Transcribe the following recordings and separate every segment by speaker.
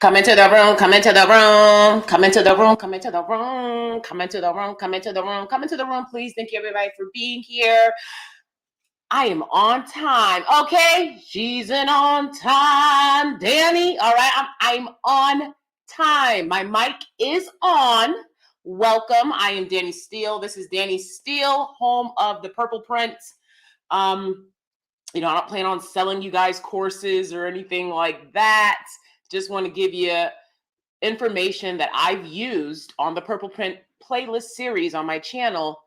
Speaker 1: Come into the room, come into the room, come into the room, come into the room, come into the room, come into the room, come into the room, please. Thank you everybody for being here. I am on time. Okay, she's in on time. Danie, all right, I'm on time. My mic is on. Welcome. I am DanieSteel. This is DanieSteel, home of the purple print. I don't plan on selling you guys courses or anything like that. Just want to give you information that I've used on the Purple Print playlist series on my channel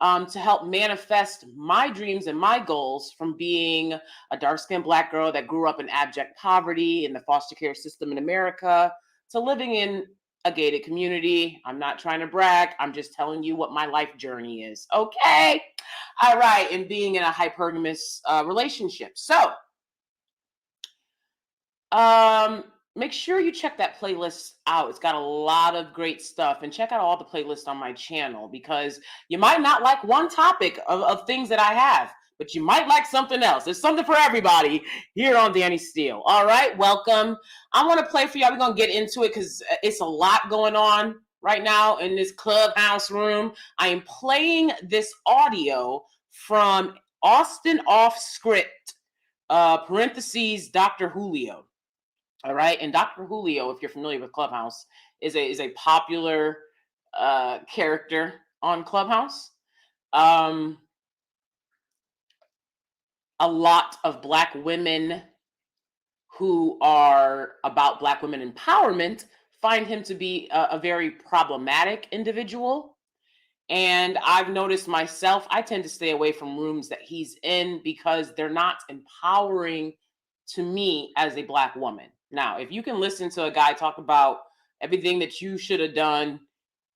Speaker 1: to help manifest my dreams and my goals from being a dark-skinned Black girl that grew up in abject poverty in the foster care system in America to living in a gated community. I'm not trying to brag. I'm just telling you what my life journey is. Okay. All right. And being in a hypergamous relationship. So, make sure you check that playlist out. It's got a lot of great stuff, and check out all the playlists on my channel because you might not like one topic of things that I have, but you might like something else. There's something for everybody here on DanieSteel. All right, welcome. I want to play for y'all. We're going to get into it because it's a lot going on right now in this clubhouse room. I am playing this audio from Austin Off Script, parentheses, Dr. Julio. All right, and Dr. Julio, if you're familiar with Clubhouse, is a popular character on Clubhouse. A lot of Black women who are about Black women empowerment find him to be a very problematic individual. And I've noticed myself, I tend to stay away from rooms that he's in because they're not empowering to me as a Black woman. Now, if you can listen to a guy talk about everything that you should have done,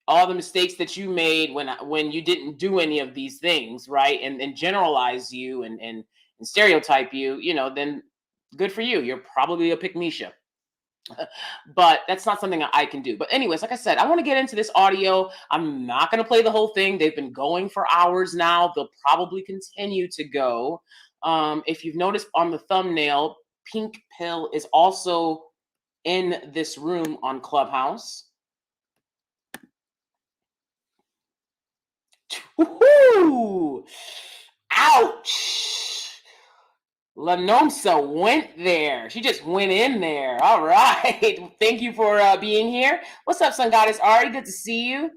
Speaker 1: all the mistakes that you made when you didn't do any of these things, right, and generalize you and stereotype you, then good for you. You're probably a pick-me-sha. But that's not something I can do. But anyways, like I said, I want to get into this audio. I'm not going to play the whole thing. They've been going for hours now. They'll probably continue to go. If you've noticed on the thumbnail, Pink Pill is also in this room on Clubhouse. Woo-hoo! Ouch! Lanomsa went there. She just went in there. All right. Thank you for being here. What's up, Sun Goddess Ari? Good to see you.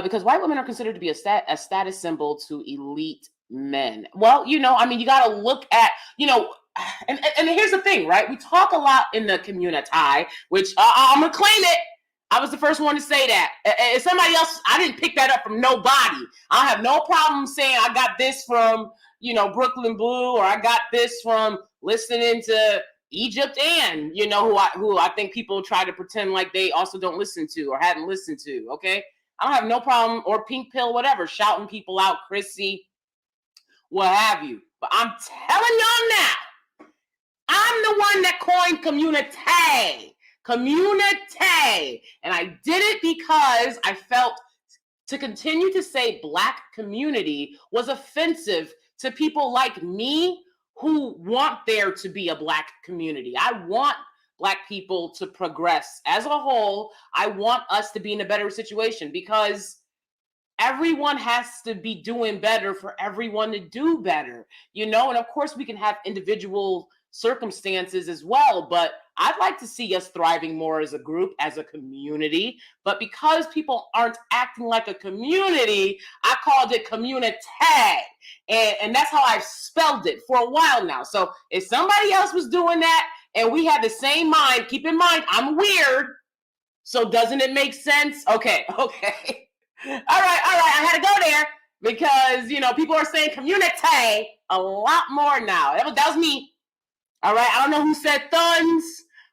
Speaker 1: Because white women are considered to be a status symbol to elite men. Well, you got to look at, and here's the thing, right? We talk a lot in the community, which I'm going to claim it. I was the first one to say that. If somebody else, I didn't pick that up from nobody. I have no problem saying I got this from, Brooklyn Blue, or I got this from listening to Egypt and, who I think people try to pretend like they also don't listen to or hadn't listened to, okay? I don't have no problem, or Pink Pill, whatever, shouting people out, Chrissy, what have you. But I'm telling y'all now, I'm the one that coined community. And I did it because I felt to continue to say Black community was offensive to people like me who want there to be a Black community. I want Black people to progress as a whole. I want us to be in a better situation because everyone has to be doing better for everyone to do better, and of course we can have individual circumstances as well, but I'd like to see us thriving more as a group, as a community. But because people aren't acting like a community, I called it community. And that's how I've spelled it for a while now. So if somebody else was doing that and we had the same mind, keep in mind, I'm weird. So doesn't it make sense? Okay. All right. I had to go there because, people are saying community a lot more now. That was me. All right. I don't know who said thuns.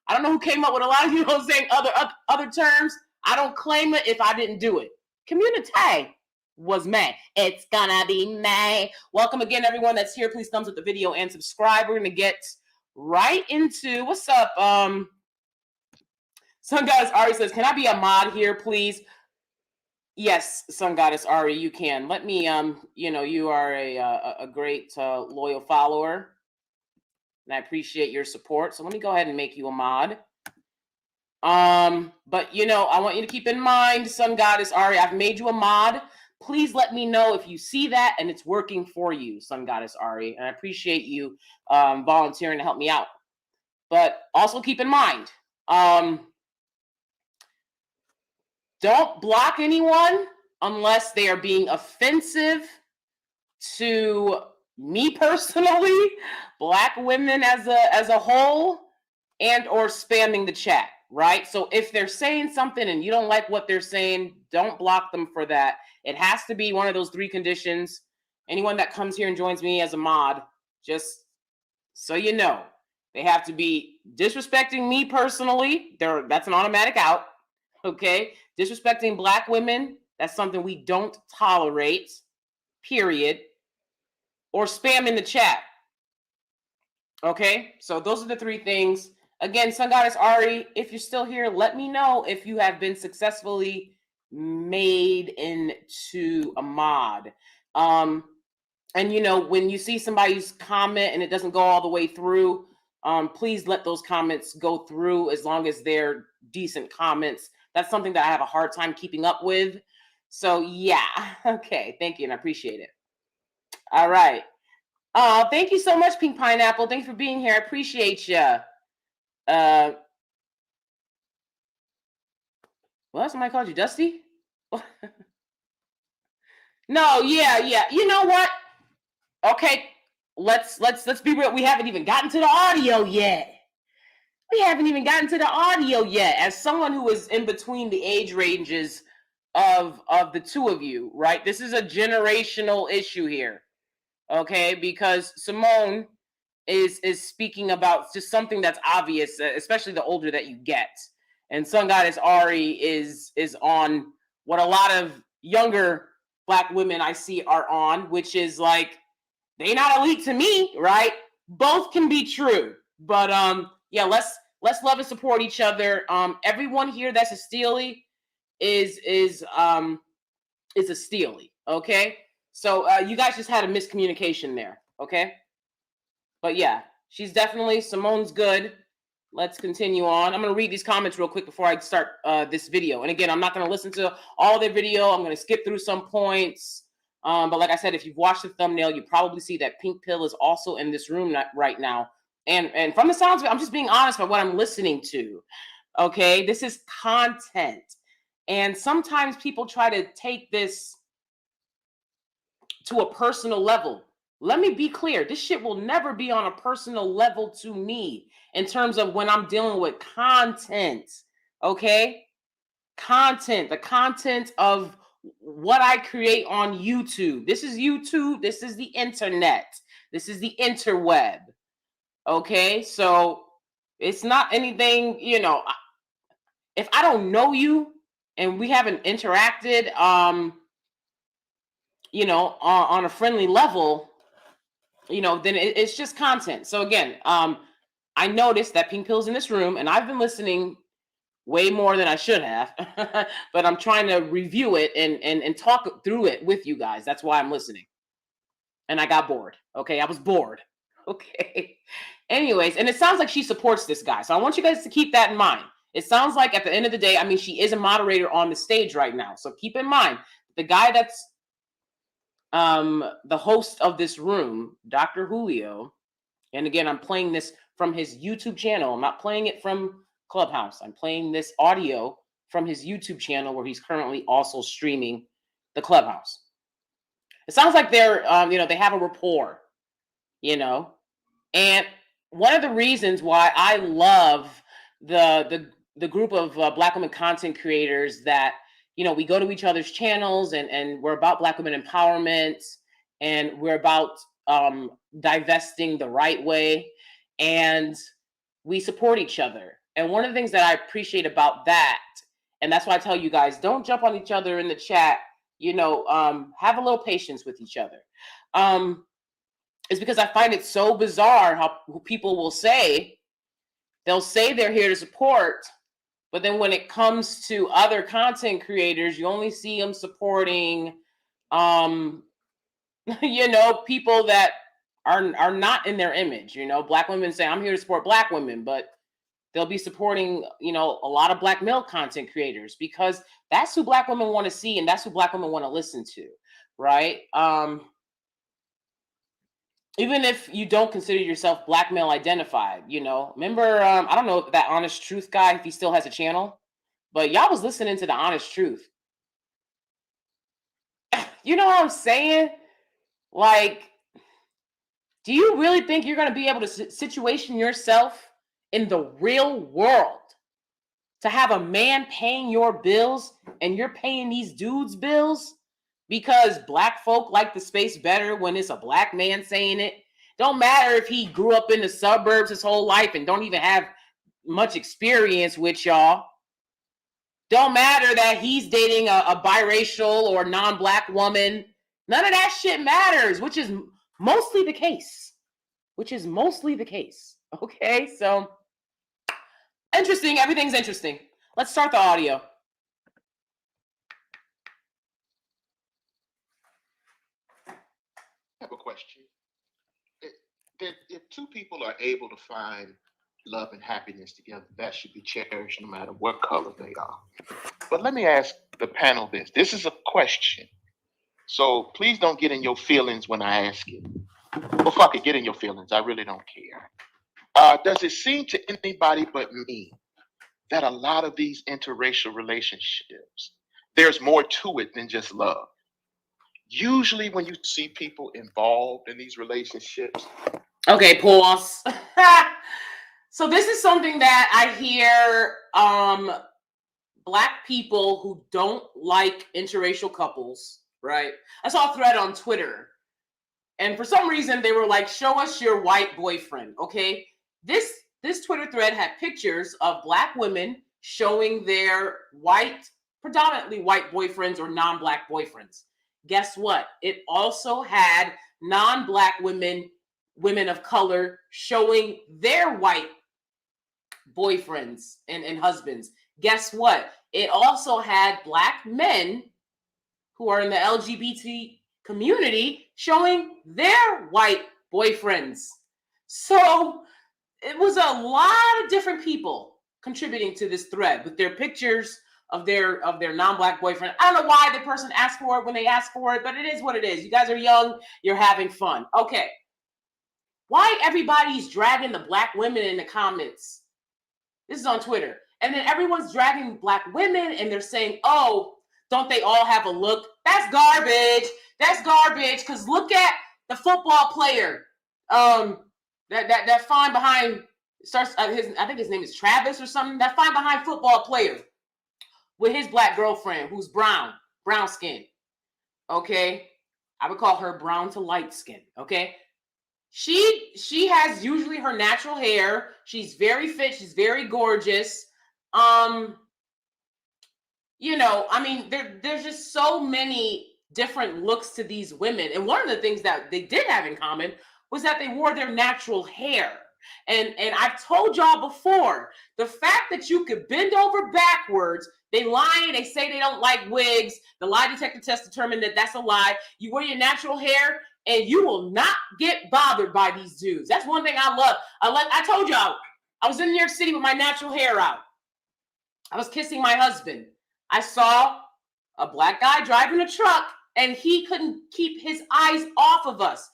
Speaker 1: I don't know who came up with a lot of people saying other terms. I don't claim it if I didn't do it. Community was May. It's gonna be May. Welcome again, everyone that's here. Please thumbs up the video and subscribe. We're gonna get right into what's up. Sun Goddess Ari says, "Can I be a mod here, please?" Yes, Sun Goddess Ari, you can. Let me. You are a great loyal follower. And I appreciate your support. So let me go ahead and make you a mod. But I want you to keep in mind, Sun Goddess Ari, I've made you a mod. Please let me know if you see that and it's working for you, Sun Goddess Ari. And I appreciate you volunteering to help me out. But also keep in mind, don't block anyone unless they are being offensive to me personally, Black women as a whole, and or spamming the chat, right? So if they're saying something and you don't like what they're saying, don't block them for that. It has to be one of those 3 conditions. Anyone that comes here and joins me as a mod, just so you know, they have to be disrespecting me personally. That's an automatic out. Okay? Disrespecting Black women, that's something we don't tolerate, period. Or spam in the chat. Okay? So those are the 3 things. Again, Sun Goddess Ari, if you're still here, let me know if you have been successfully made into a mod. And when you see somebody's comment and it doesn't go all the way through, please let those comments go through as long as they're decent comments. That's something that I have a hard time keeping up with. So yeah, okay, thank you, and I appreciate it. All right. Thank you so much, Pink Pineapple. Thanks for being here. I appreciate you. What? Somebody called you Dusty? No, yeah. You know what? Okay, let's be real. We haven't even gotten to the audio yet. As someone who is in between the age ranges of the 2 of you, right? This is a generational issue here. Okay, because Simone is speaking about just something that's obvious, especially the older that you get. And Sun Goddess Ari is on what a lot of younger Black women I see are on, which is like, they not elite to me, right? Both can be true. But yeah, let's love and support each other. Everyone here that's a Steely is a Steely, okay? So you guys just had a miscommunication there, okay? But yeah, she's definitely, Simone's good. Let's continue on. I'm going to read these comments real quick before I start this video. And again, I'm not going to listen to all the video. I'm going to skip through some points. But like I said, if you've watched the thumbnail, you probably see that Pink Pill is also in this room right now. And from the sounds of it, I'm just being honest about what I'm listening to. Okay, this is content. And sometimes people try to take this to a personal level. Let me be clear. This shit will never be on a personal level to me in terms of when I'm dealing with content. Okay? Content, the content of what I create on YouTube. This is YouTube. This is the internet. This is the interweb. Okay? So it's not anything, if I don't know you and we haven't interacted, on a friendly level, then it's just content. So again, I noticed that Pink Pill's in this room, and I've been listening way more than I should have, but I'm trying to review it and talk through it with you guys. That's why I'm listening. And I got bored. Okay, I was bored. Okay. Anyways, and it sounds like she supports this guy. So I want you guys to keep that in mind. It sounds like at the end of the day, I mean, she is a moderator on the stage right now. So keep in mind, the guy that's the host of this room, Dr. Julio, and again, I'm playing this from his YouTube channel. I'm not playing it from Clubhouse. I'm playing this audio from his YouTube channel where he's currently also streaming the Clubhouse. It sounds like they're, they have a rapport, and one of the reasons why I love the group of Black women content creators that, we go to each other's channels and we're about Black women empowerment, and we're about divesting the right way, and we support each other. And one of the things that I appreciate about that, and that's why I tell you guys, don't jump on each other in the chat, have a little patience with each other. Is because I find it so bizarre how people will say, they'll say they're here to support, but then when it comes to other content creators, you only see them supporting, people that are not in their image. Black women say, I'm here to support Black women, but They'll be supporting, a lot of black male content creators because that's who black women want to see and that's who black women want to listen to, right? Even if you don't consider yourself black male identified, remember, I don't know that Honest Truth guy, if he still has a channel, but y'all was listening to the Honest Truth. You know what I'm saying? Like, do you really think you're going to be able to situation yourself in the real world to have a man paying your bills and you're paying these dudes bills because black folk like the space better when it's a black man saying it? Don't matter if he grew up in the suburbs his whole life and don't even have much experience with y'all. Don't matter that he's dating a biracial or non-black woman. None of that shit matters, which is mostly the case. Okay, so interesting. Everything's interesting. Let's start the audio.
Speaker 2: I have a question. If two people are able to find love and happiness together, that should be cherished no matter what color they are. But let me ask the panel this. This is a question. So please don't get in your feelings when I ask it. Well, fuck it, get in your feelings. I really don't care. Does it seem to anybody but me that a lot of these interracial relationships, there's more to it than just love? Usually when you see people involved in these relationships.
Speaker 1: Okay, pause. So this is something that I hear black people who don't like interracial couples, right? I saw a thread on Twitter. And for some reason, they were like, show us your white boyfriend, okay? This Twitter thread had pictures of black women showing their predominantly white boyfriends or non-black boyfriends. Guess what? It also had non-black women of color showing their white boyfriends and husbands. Guess what? It also had black men who are in the LGBT community showing their white boyfriends. So it was a lot of different people contributing to this thread with their pictures of their non-black boyfriend. I don't know why the person asked for it when they asked for it, but it is what it is. You guys are young, you're having fun. Okay. Why everybody's dragging the black women in the comments? This is on Twitter. And then everyone's dragging black women and they're saying, oh, don't they all have a look? That's garbage. That's garbage. Because look at the football player. That fine behind starts. I think his name is Travis or something. That fine behind football player with his black girlfriend who's brown skin. Okay, I would call her brown to light skin. Okay, she has usually her natural hair. She's very fit. She's very gorgeous. There's just so many different looks to these women. And one of the things that they did have in common was that they wore their natural hair. And I've told y'all before, the fact that you could bend over backwards, they lie, they say they don't like wigs. The lie detector test determined that that's a lie. You wear your natural hair and you will not get bothered by these dudes. That's one thing I love. I told y'all, I was in New York City with my natural hair out. I was kissing my husband. I saw a black guy driving a truck and he couldn't keep his eyes off of us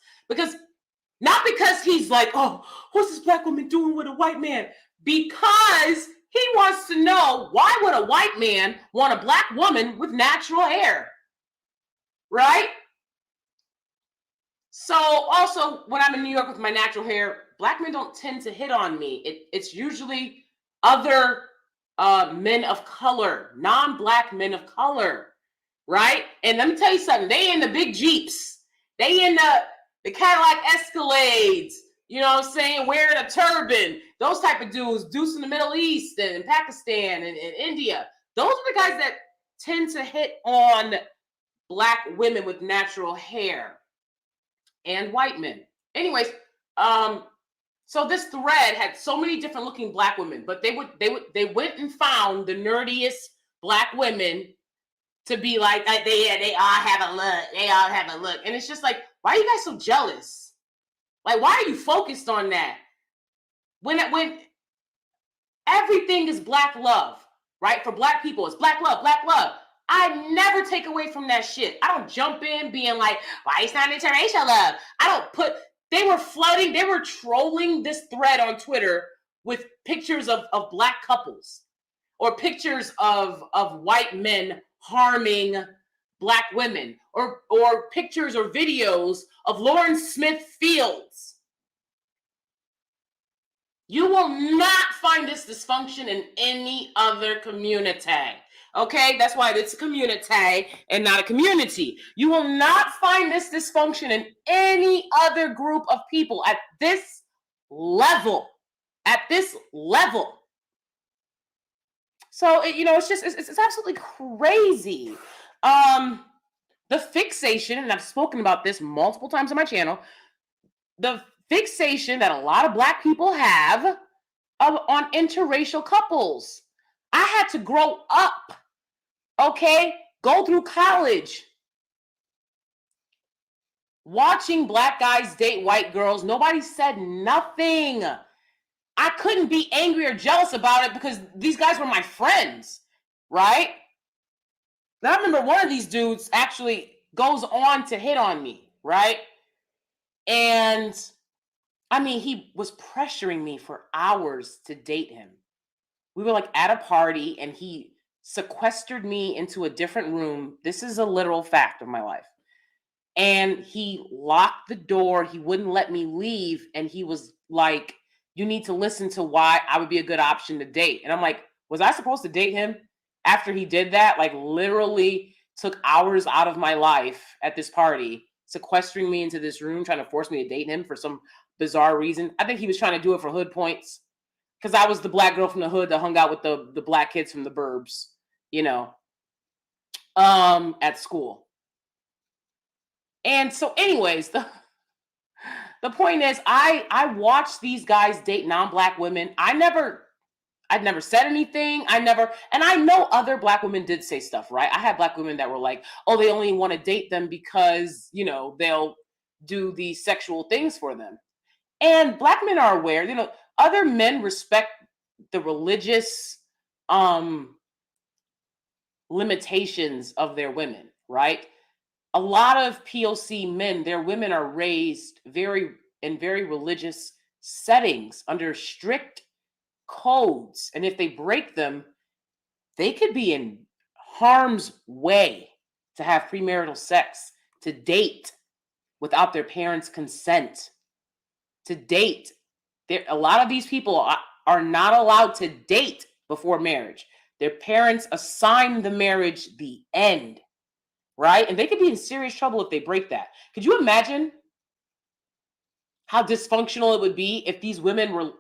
Speaker 1: not because he's like, oh, what's this black woman doing with a white man? Because he wants to know, why would a white man want a black woman with natural hair? Right? So also when I'm in New York with my natural hair, black men don't tend to hit on me. It's usually other men of color, non-black men of color, right? And let me tell you something, they in the big Jeeps, they in the Cadillac Escalades, you know what I'm saying, wearing a turban, those type of dudes in the Middle East and Pakistan and India. Those are the guys that tend to hit on black women with natural hair and white men. Anyways, so this thread had so many different looking black women, but they went and found the nerdiest black women to be like they all have a look. They all have a look. And it's just like, why are you guys so jealous? Like, why are you focused on that? When Everything is black love, right? For black people, it's black love, black love. I never take away from that shit. I don't jump in being like, why it's not interracial love? I don't put, they were flooding, they were trolling this thread on Twitter with pictures of black couples or pictures of white men harming black women or pictures or videos of Lawrence Smith Fields. You will not find this dysfunction in any other community. Okay, that's why it's a community and not a community. You will not find this dysfunction in any other group of people at this level. At this level. So it's absolutely crazy. The fixation, and I've spoken about this multiple times on my channel, the fixation that a lot of black people have on interracial couples. I had to grow up, okay, go through college, watching black guys date white girls. Nobody said nothing. I couldn't be angry or jealous about it because these guys were my friends, right? Now, I remember one of these dudes actually goes on to hit on me, right? And I mean, he was pressuring me for hours to date him. We were like at a party and he sequestered me into a different room. This is a literal fact of my life. And he locked the door. He wouldn't let me leave. And he was like, you need to listen to why I would be a good option to date. And I'm like, was I supposed to date him after he did that? Like literally took hours out of my life at this party, sequestering me into this room, trying to force me to date him for some bizarre reason. I think he was trying to do it for hood points because I was the black girl from the hood that hung out with the black kids from the burbs, at school. And so anyways, the point is I watched these guys date non-black women. I'd never said anything. And I know other black women did say stuff, right? I had black women that were like, oh, they only want to date them because, they'll do these sexual things for them. And black men are aware, other men respect the religious limitations of their women, right? A lot of POC men, their women are raised in very religious settings under strict codes. And if they break them, they could be in harm's way to have premarital sex, to date without their parents' consent, to date. A lot of these people are not allowed to date before marriage. Their parents assign the marriage the end, right? And they could be in serious trouble if they break that. Could you imagine how dysfunctional it would be if these women were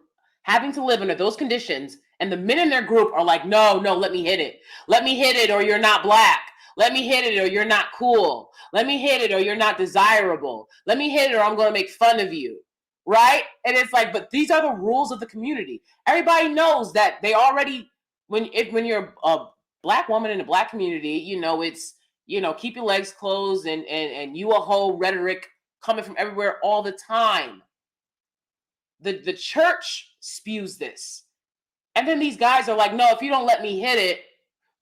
Speaker 1: having to live under those conditions and the men in their group are like, no, let me hit it. Let me hit it or you're not black. Let me hit it or you're not cool. Let me hit it or you're not desirable. Let me hit it or I'm going to make fun of you, right? And it's like, but these are the rules of the community. Everybody knows that they already, when you're a black woman in a black community, it's, keep your legs closed and you a whole rhetoric coming from everywhere all the time. The church spews this. And then these guys are like, no, if you don't let me hit it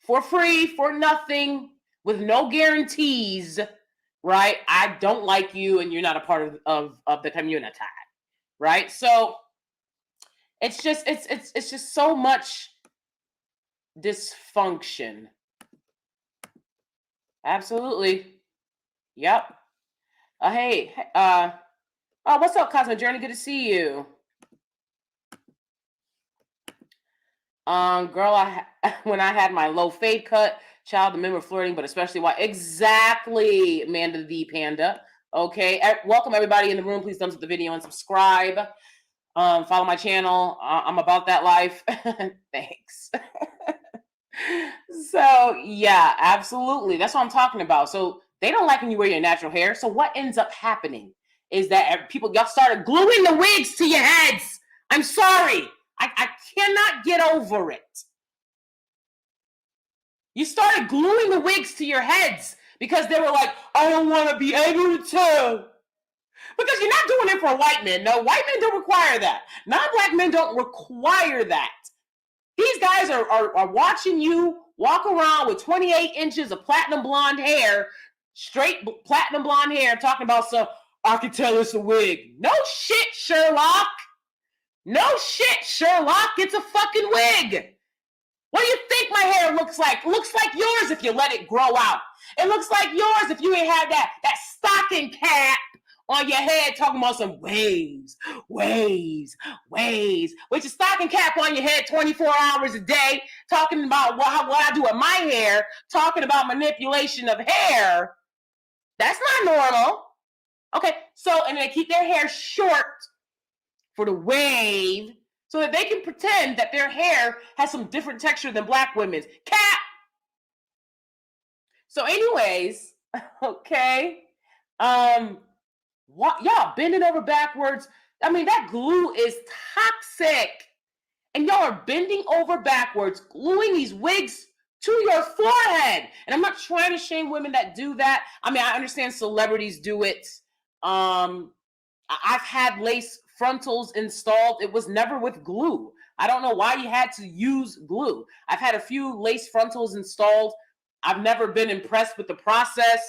Speaker 1: for free, for nothing, with no guarantees, right? I don't like you and you're not a part of the community, right? So it's just so much dysfunction. Absolutely. Yep. Hey, what's up, Cosmic Journey? Good to see you. Girl, when I had my low fade cut, child, the men were flirting, but especially why? Exactly, Amanda the Panda. Okay, welcome everybody in the room. Please thumbs up the video and subscribe. Follow my channel. I'm about that life. Thanks. So yeah, absolutely. That's what I'm talking about. So they don't like when you wear your natural hair. So what ends up happening is that y'all started gluing the wigs to your heads. I'm sorry. I cannot get over it. You started gluing the wigs to your heads because they were like, I don't want to be able to tell. Because you're not doing it for white men. No, white men don't require that. Non-black men don't require that. guys are watching you walk around with 28 inches of platinum blonde hair, straight platinum blonde hair, talking about some, I can tell it's a wig. No shit, Sherlock. No shit, Sherlock. It's a fucking wig. What do you think my hair looks like? It looks like yours if you let it grow out. It looks like yours if you ain't had that stocking cap on your head talking about some waves, with your stocking cap on your head 24 hours a day, talking about what I do with my hair, talking about manipulation of hair. That's not normal. Okay, so, and they keep their hair short for the wave so that they can pretend that their hair has some different texture than black women's. Cap! So anyways, okay, what y'all bending over backwards? I mean, that glue is toxic. And y'all are bending over backwards, gluing these wigs to your forehead. And I'm not trying to shame women that do that. I mean, I understand celebrities do it. I've had lace frontals installed. It was never with glue. I don't know why you had to use glue. I've had a few lace frontals installed. I've never been impressed with the process.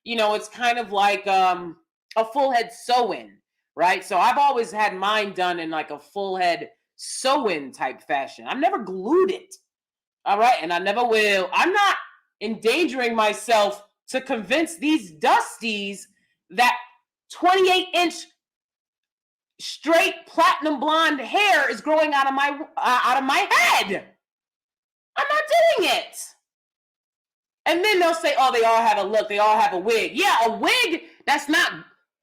Speaker 1: You know, it's kind of like a full head sew-in, right? So I've always had mine done in like a full head sew-in type fashion. I've never glued it. All right. And I never will. I'm not endangering myself to convince these dusties that 28-inch straight platinum blonde hair is growing out of my head. I'm not doing it. And then they'll say, oh, they all have a look. They all have a wig. Yeah, a wig that's not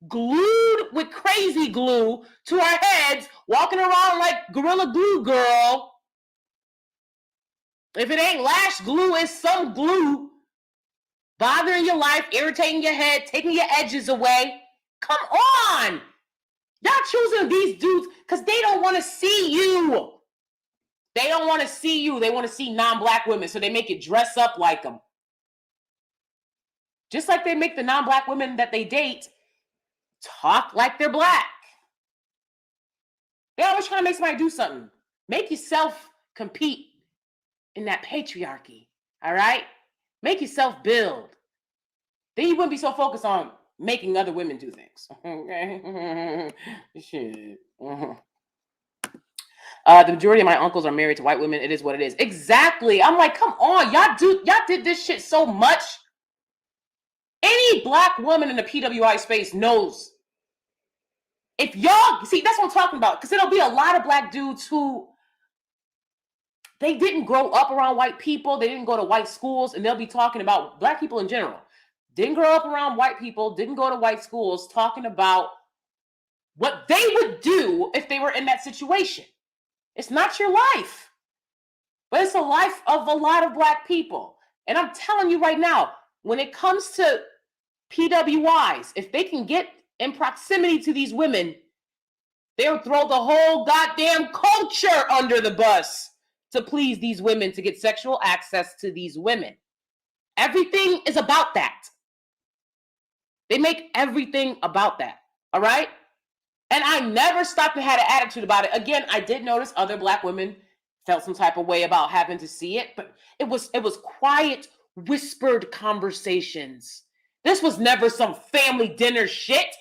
Speaker 1: glued with crazy glue to our heads, walking around like Gorilla Glue Girl. If it ain't lash glue, it's some glue bothering your life, irritating your head, taking your edges away. Come on. Y'all choosing these dudes because they don't want to see you. They don't want to see you. They want to see non-black women, so they make it dress up like them. Just like they make the non-black women that they date talk like they're black. They always trying to make somebody do something. Make yourself compete in that patriarchy, all right? Make yourself build. Then you wouldn't be so focused on making other women do things. Okay? Shit. The majority of my uncles are married to white women. It is what it is. Exactly. I'm like, come on. Y'all did this shit so much. Any black woman in the PWI space knows. If y'all, see, that's what I'm talking about. Because there'll be a lot of black dudes who, they didn't grow up around white people. They didn't go to white schools. And they'll be talking about black people in general. Didn't grow up around white people. Didn't go to white schools, talking about what they would do if they were in that situation. It's not your life. But it's the life of a lot of black people. And I'm telling you right now, when it comes to PWIs, if they can get in proximity to these women, they'll throw the whole goddamn culture under the bus to please these women, to get sexual access to these women. Everything is about that. They make everything about that. All right? And I never stopped and had an attitude about it. Again, I did notice other black women felt some type of way about having to see it, but it was quiet, whispered conversations. This was never some family dinner shit.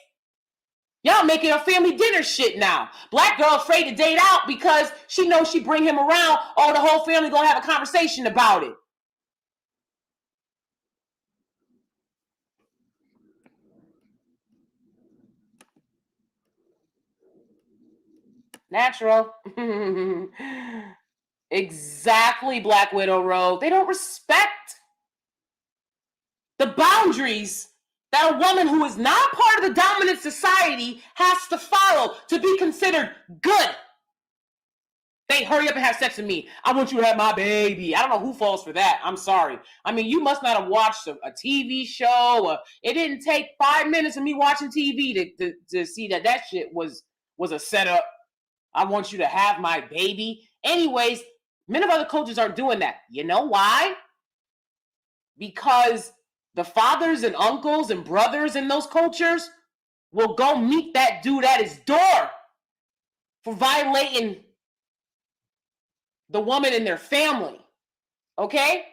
Speaker 1: Y'all making a family dinner shit now. Black girl afraid to date out because she knows she bring him around, oh, the whole family gonna have a conversation about it. Natural. Exactly, Black Widow Road. They don't respect the boundaries that a woman who is not part of the dominant society has to follow to be considered good. They hurry up and have sex with me. I want you to have my baby. I don't know who falls for that. I'm sorry. I mean, you must not have watched a TV show. It didn't take 5 minutes of me watching TV to see that shit was a setup. I want you to have my baby. Anyways, men of other cultures aren't doing that. You know why? Because the fathers and uncles and brothers in those cultures will go meet that dude at his door for violating the woman in their family. Okay?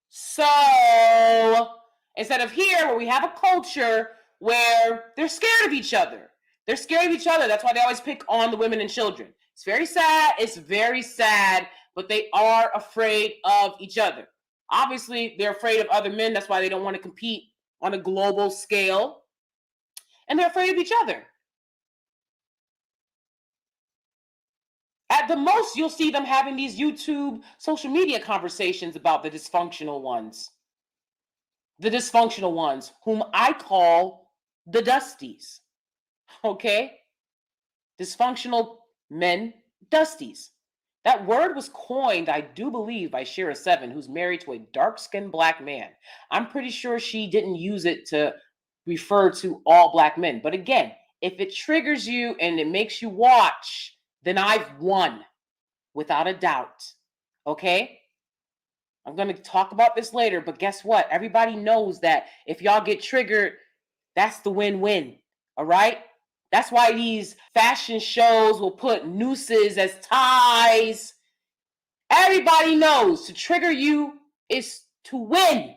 Speaker 1: So instead of here, where we have a culture where they're scared of each other. They're scared of each other. That's why they always pick on the women and children. It's very sad. It's very sad, but they are afraid of each other. Obviously, they're afraid of other men. That's why they don't want to compete on a global scale. And they're afraid of each other. At the most, you'll see them having these YouTube social media conversations about the dysfunctional ones. The dysfunctional ones, whom I call the dusties. Okay? Dysfunctional men, dusties. That word was coined, I do believe, by Shira Seven, who's married to a dark-skinned black man. I'm pretty sure she didn't use it to refer to all black men. But again, if it triggers you and it makes you watch, then I've won, without a doubt. Okay? I'm going to talk about this later, but guess what? Everybody knows that if y'all get triggered, that's the win-win. All right? That's why these fashion shows will put nooses as ties. Everybody knows to trigger you is to win,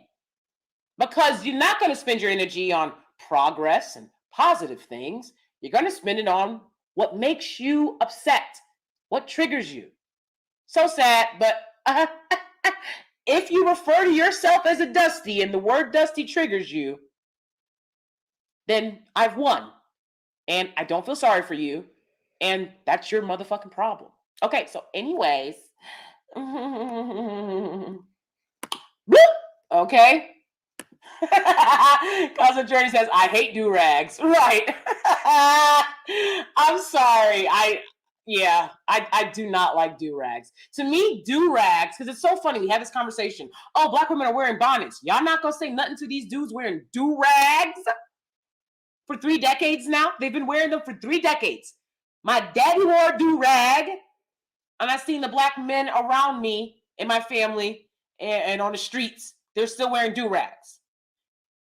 Speaker 1: because you're not going to spend your energy on progress and positive things. You're going to spend it on what makes you upset, what triggers you. So sad, but if you refer to yourself as a dusty and the word dusty triggers you, then I've won. And I don't feel sorry for you. And that's your motherfucking problem. Okay, so anyways. Okay. Cosmic Journey says, I hate do-rags. Right. I'm sorry. I do not like do-rags. To me, do-rags, because it's so funny, we have this conversation. Oh, black women are wearing bonnets. Y'all not gonna say nothing to these dudes wearing do-rags for 3 decades now? They've been wearing them for 3 decades. My daddy wore a do-rag, and I've seen the black men around me in my family and on the streets, they're still wearing do-rags.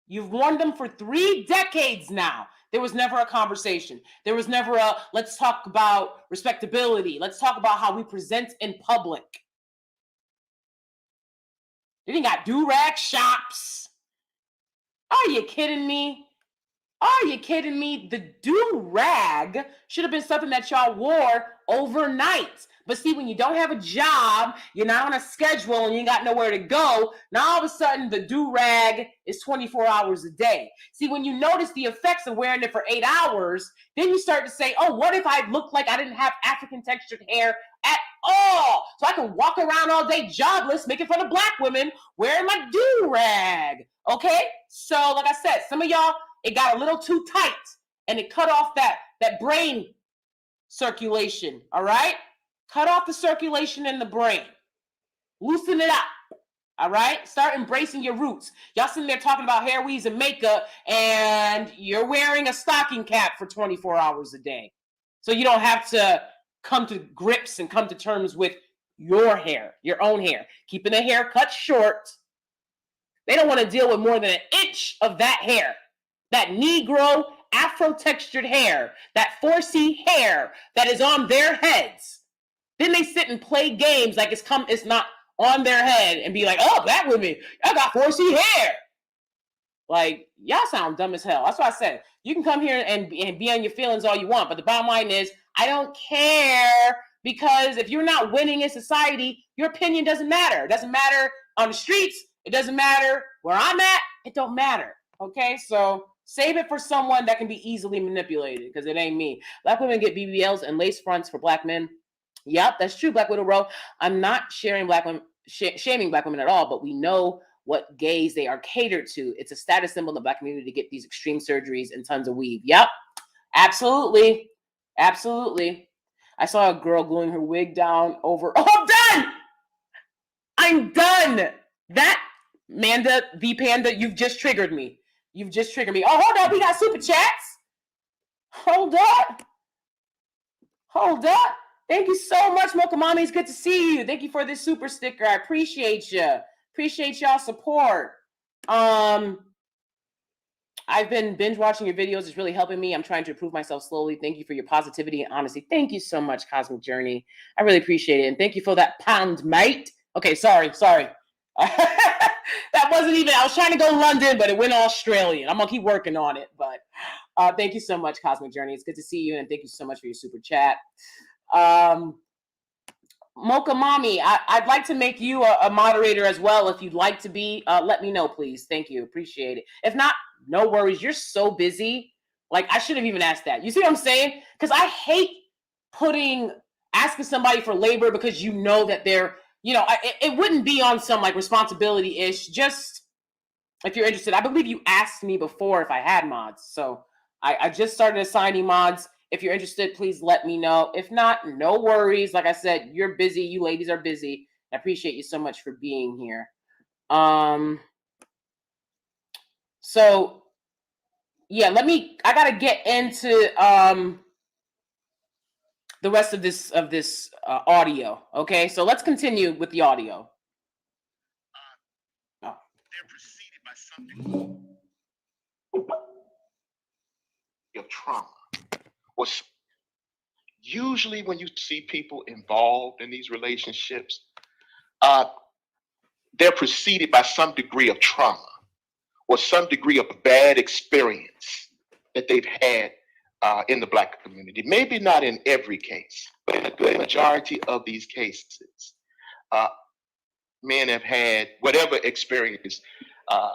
Speaker 1: You've worn them for 3 decades now. There was never a conversation. There was never a, let's talk about respectability. Let's talk about how we present in public. They didn't got do-rag shops. Are you kidding me? Are you kidding me? The do-rag should have been something that y'all wore overnight. But see, when you don't have a job, you're not on a schedule, and you ain't got nowhere to go, now all of a sudden the do-rag is 24 hours a day. See, when you notice the effects of wearing it for 8 hours, then you start to say, oh, what if I looked like I didn't have African textured hair at all? So I can walk around all day jobless, making fun of black women, wearing my do-rag. Okay? So like I said, some of y'all, it got a little too tight, and it cut off that brain circulation, all right? Cut off the circulation in the brain. Loosen it up, all right? Start embracing your roots. Y'all sitting there talking about hair weaves and makeup, and you're wearing a stocking cap for 24 hours a day. So you don't have to come to grips and come to terms with your hair, your own hair. Keeping the hair cut short. They don't want to deal with more than 1 inch of that hair. That Negro Afro-textured hair, that 4C hair that is on their heads. Then they sit and play games like it's not on their head and be like, oh, black women, I got 4C hair. Like, y'all sound dumb as hell. That's why I said, you can come here and be on your feelings all you want, but the bottom line is, I don't care, because if you're not winning in society, your opinion doesn't matter. It doesn't matter on the streets. It doesn't matter where I'm at. It don't matter. Okay, so save it for someone that can be easily manipulated, because it ain't me. Black women get BBLs and lace fronts for black men. Yep, that's true, Black Widow Row. I'm not shaming black women at all, but we know what gays they are catered to. It's a status symbol in the black community to get these extreme surgeries and tons of weave. Yep, absolutely. Absolutely. I saw a girl gluing her wig down over. Oh, I'm done. I'm done. That, Manda, V Panda, you've just triggered me. You've just triggered me. Oh, hold on. We got super chats. Hold up. Hold up. Thank you so much, Mocha Mommy. It's good to see you. Thank you for this super sticker. I appreciate you. Appreciate y'all support. I've been binge watching your videos. It's really helping me. I'm trying to improve myself slowly. Thank you for your positivity and honesty. Thank you so much, Cosmic Journey. I really appreciate it. And thank you for that pound, mate. Okay, sorry. That wasn't even, I was trying to go London, but it went Australian. I'm going to keep working on it. But thank you so much, Cosmic Journey. It's good to see you. And thank you so much for your super chat. Mocha Mommy, I'd like to make you a moderator as well. If you'd like to be, let me know, please. Thank you. Appreciate it. If not, no worries. You're so busy. Like, I should have even asked that. You see what I'm saying? Because I hate asking somebody for labor because you know that they're, it wouldn't be on some like responsibility-ish. Just if you're interested. I believe you asked me before if I had mods. So I just started assigning mods. If you're interested, please let me know. If not, no worries. Like I said, you're busy. You ladies are busy. I appreciate you so much for being here. So yeah, I gotta get into the rest of this audio. Okay, so let's continue with the audio.
Speaker 2: They're preceded by something of trauma. Usually when you see people involved in these relationships, they're preceded by some degree of trauma or some degree of bad experience that they've had in the Black community. Maybe not in every case, but in a good majority of these cases, men have had whatever experience,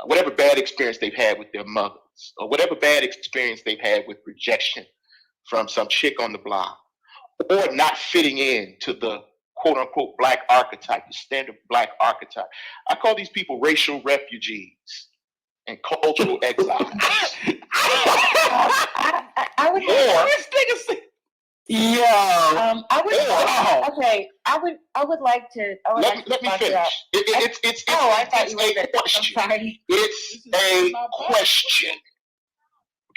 Speaker 2: whatever bad experience they've had with their mothers, or whatever bad experience they've had with rejection from some chick on the block, or not fitting in to the quote unquote Black archetype, the standard Black archetype. I call these people racial refugees and cultural exiles.
Speaker 3: I would.
Speaker 1: Yeah.
Speaker 3: I would like to.
Speaker 2: Let me finish. It's a question. It's a question.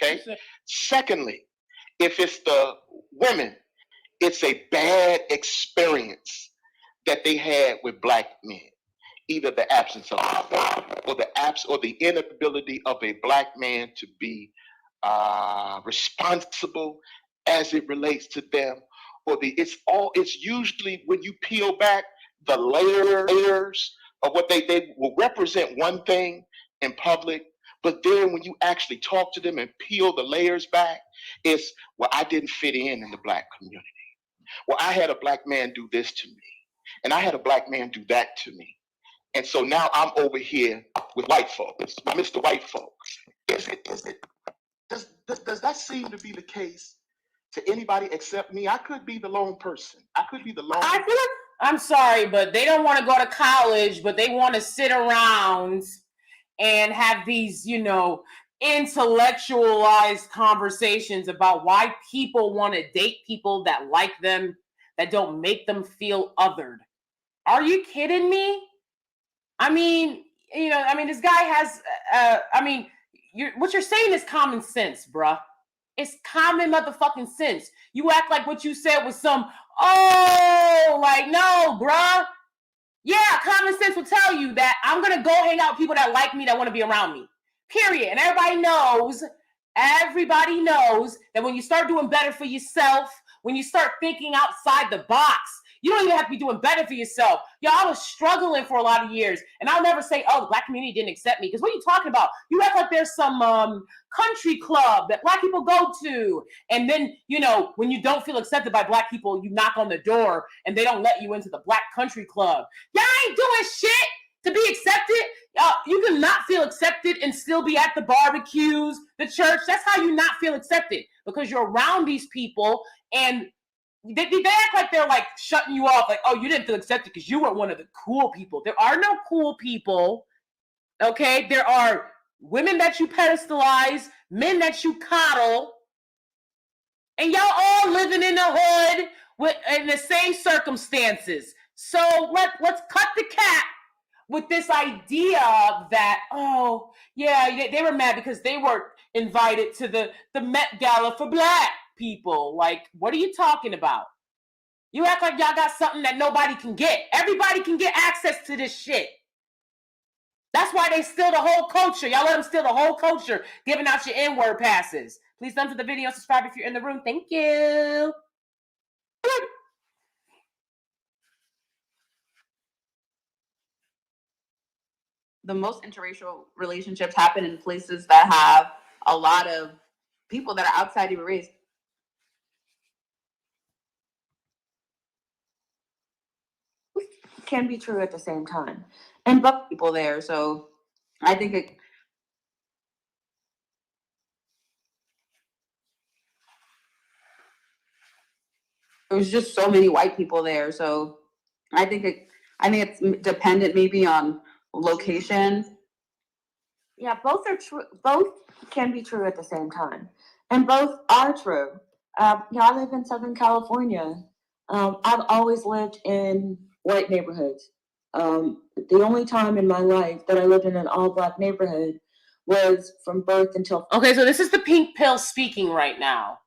Speaker 2: Okay. Secondly, if it's the women, it's a bad experience that they had with Black men. Either the absence of or the inability of a Black man to be responsible as it relates to them, or it's usually when you peel back the layers of what they will represent one thing in public, but then when you actually talk to them and peel the layers back, it's, well, I didn't fit in the Black community. Well, I had a Black man do this to me, and I had a Black man do that to me. And so now I'm over here with white folks, Mr. White folks. Does that seem to be the case to anybody except me? I could be the lone person. I could be the lone.
Speaker 1: I feel like, I'm sorry, but they don't want to go to college, but they want to sit around and have these, intellectualized conversations about why people want to date people that like them, that don't make them feel othered. Are you kidding me? I mean, this guy has, what you're saying is common sense, bruh. It's common motherfucking sense. You act like what you said was no, bruh. Yeah, common sense will tell you that I'm going to go hang out with people that like me, that want to be around me. Period. And everybody knows that when you start doing better for yourself, when you start thinking outside the box, you don't even have to be doing better for yourself. I was struggling for a lot of years, and I'll never say, the Black community didn't accept me. Because what are you talking about? You act like there's some country club that Black people go to. And then, when you don't feel accepted by Black people, you knock on the door, and they don't let you into the Black country club. Y'all ain't doing shit to be accepted. You can not feel accepted and still be at the barbecues, the church. That's how you not feel accepted, because you're around these people, and they act like they're like shutting you off, like, you didn't feel accepted because you weren't one of the cool people. There are no cool people, okay? There are women that you pedestalize, men that you coddle, and y'all all living in the hood in the same circumstances. So let's cut the cap with this idea that, they were mad because they were invited to the Met Gala for Black people. Like, what are you talking about? You act like y'all got something that nobody can get. Everybody can get access to this shit. That's why they steal the whole culture. Y'all let them steal the whole culture, giving out your N-word passes. Please thumbs up the video and subscribe if you're in the room. Thank you.
Speaker 4: The most interracial relationships happen in places that have a lot of people that are outside of your race.
Speaker 3: Can be true at the same time. And but
Speaker 4: People there, so I think it. There's just so many white people there, so I think it's dependent maybe on location.
Speaker 3: yeah, both are true. Both can be true at the same time, and both are true. I live in Southern California. I've always lived in white neighborhoods. The only time in my life that I lived in an all-black neighborhood was from birth until.
Speaker 1: Okay, so this is the pink pill speaking right now.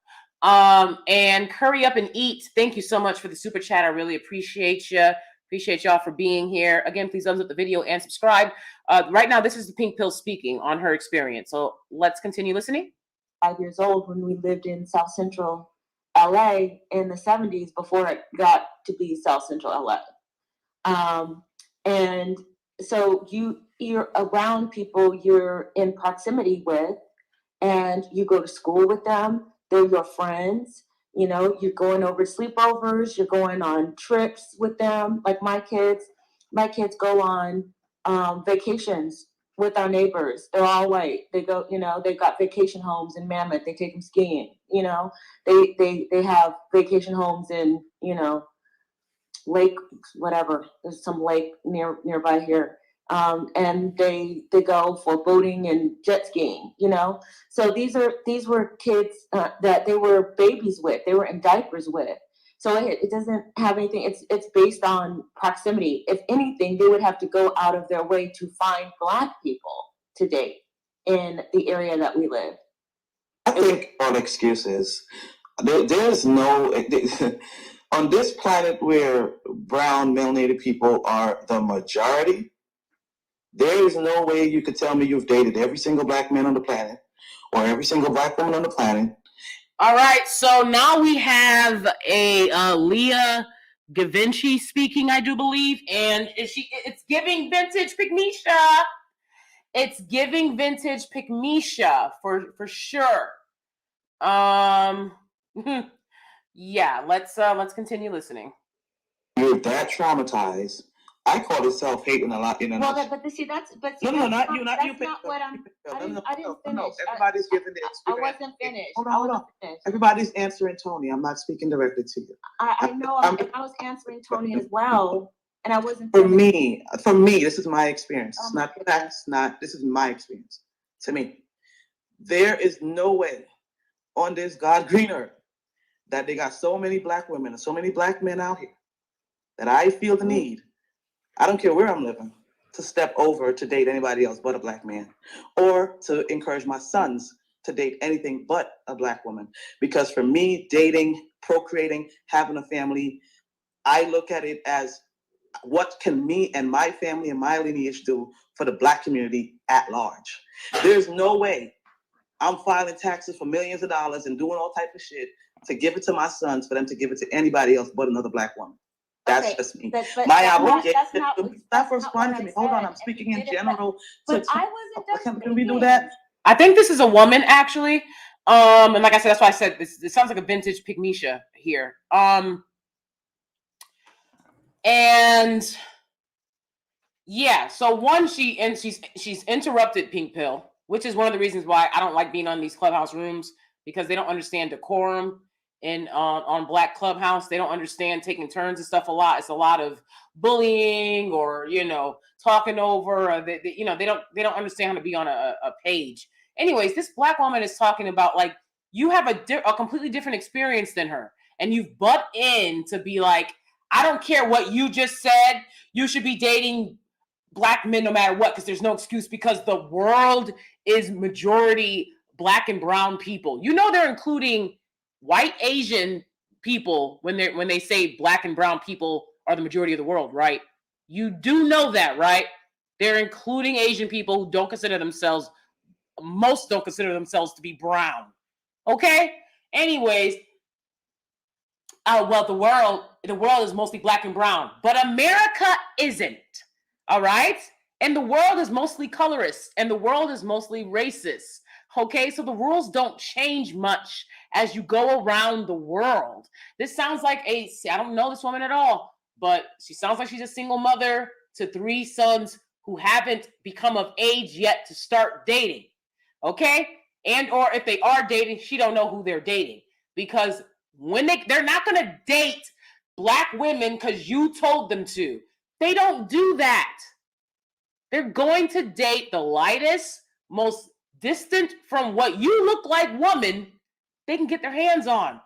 Speaker 1: And Curry Up and Eat, thank you so much for the super chat. I really appreciate you. Appreciate y'all for being here. Again, please thumbs up the video and subscribe. Right now, this is the pink pill speaking on her experience. So let's continue listening.
Speaker 3: 5 years old when we lived in South Central LA in the 70s before it got to be South Central LA. And so you're around people you're in proximity with, and you go to school with them. They're your friends. You know, you're going over sleepovers. You're going on trips with them. Like my kids go on vacations with our neighbors. They're all white. They go, you know, they've got vacation homes in Mammoth. They take them skiing. You know, they have vacation homes in, you know, lake, whatever. There's some lake nearby here. And they go for boating and jet skiing, you know. So these were kids that they were babies with. They were in diapers with. So it doesn't have anything. It's based on proximity. If anything, they would have to go out of their way to find Black people to date in the area that we live.
Speaker 5: I think all excuses. There's no on this planet where brown melanated people are the majority. There is no way you could tell me you've dated every single Black man on the planet or every single Black woman on the planet.
Speaker 1: All right, so now we have a Leah Gavinci speaking, I do believe, and it's giving vintage Pygmisha. It's giving vintage Pygmisha for sure. Yeah, let's continue listening.
Speaker 5: You're that traumatized. I call it self-hate in a lot.
Speaker 3: Well,
Speaker 5: No, not you.
Speaker 3: That's not what I'm. I didn't finish.
Speaker 5: No, everybody's giving the
Speaker 3: I
Speaker 5: experience.
Speaker 3: wasn't finished.
Speaker 5: Hold on. Everybody's answering Tony. I'm not speaking directly to you.
Speaker 3: I know. I was answering Tony as well, and I wasn't.
Speaker 5: For me, this is my experience. It's not facts. This is my experience. To me, there is no way on this God green earth that they got so many Black women and so many Black men out here that I feel the need. I don't care where I'm living, to step over to date anybody else but a Black man, or to encourage my sons to date anything but a Black woman. Because for me, dating, procreating, having a family, I look at it as what can me and my family and my lineage do for the Black community at large. There's no way I'm filing taxes for millions of dollars and doing all type of shit to give it to my sons for them to give it to anybody else but another Black woman. That's just me. My obligation. Stop responding to me. Hold on, I'm speaking in general.
Speaker 3: But I wasn't done.
Speaker 5: Can we do that?
Speaker 1: I think this is a woman actually. And like I said, that's why I said this sounds like a vintage Pygmisha here. And yeah, so she's interrupted Pink Pill, which is one of the reasons why I don't like being on these clubhouse rooms, because they don't understand decorum. And on Black Clubhouse, they don't understand taking turns and stuff a lot. It's a lot of bullying or, you know, talking over. Or they don't understand how to be on a page. Anyways, this Black woman is talking about, like, you have a completely different experience than her, and you've butt in to be like, I don't care what you just said. You should be dating Black men no matter what, because there's no excuse, because the world is majority Black and brown people. You know, they're including white Asian people when they say Black and brown people are the majority of the world, right? You do know that, right? They're including Asian people who don't consider themselves, most don't consider themselves to be brown. Okay? Anyways, well, the world is mostly black and brown, but America isn't. All right? And the world is mostly colorist, and the world is mostly racist. Okay, so the rules don't change much as you go around the world. This sounds like I don't know this woman at all, but she sounds like she's a single mother to 3 sons who haven't become of age yet to start dating. Okay? And or if they are dating, she don't know who they're dating, because when they're not going to date black women because you told them to. They don't do that. They're going to date the lightest, most distant from what you look like woman they can get their hands on.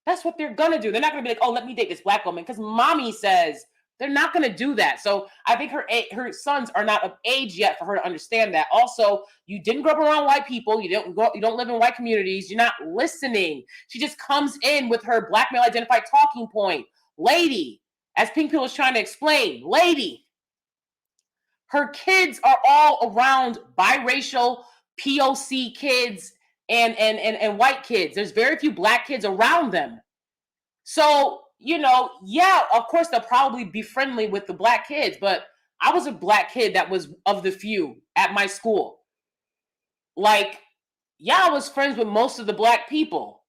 Speaker 1: That's what they're going to do. They're not going to be like, oh, let me date this black woman because mommy says. They're not going to do that. So I think her sons are not of age yet for her to understand that. Also, you didn't grow up around white people. You don't live in white communities. You're not listening. She just comes in with her black male identified talking point. Lady, as Pink Pill was trying to explain, lady, her kids are all around biracial POC kids and white kids. There's very few black kids around them. So, yeah, of course, they'll probably be friendly with the black kids, but I was a black kid that was of the few at my school. Like, yeah, I was friends with most of the black people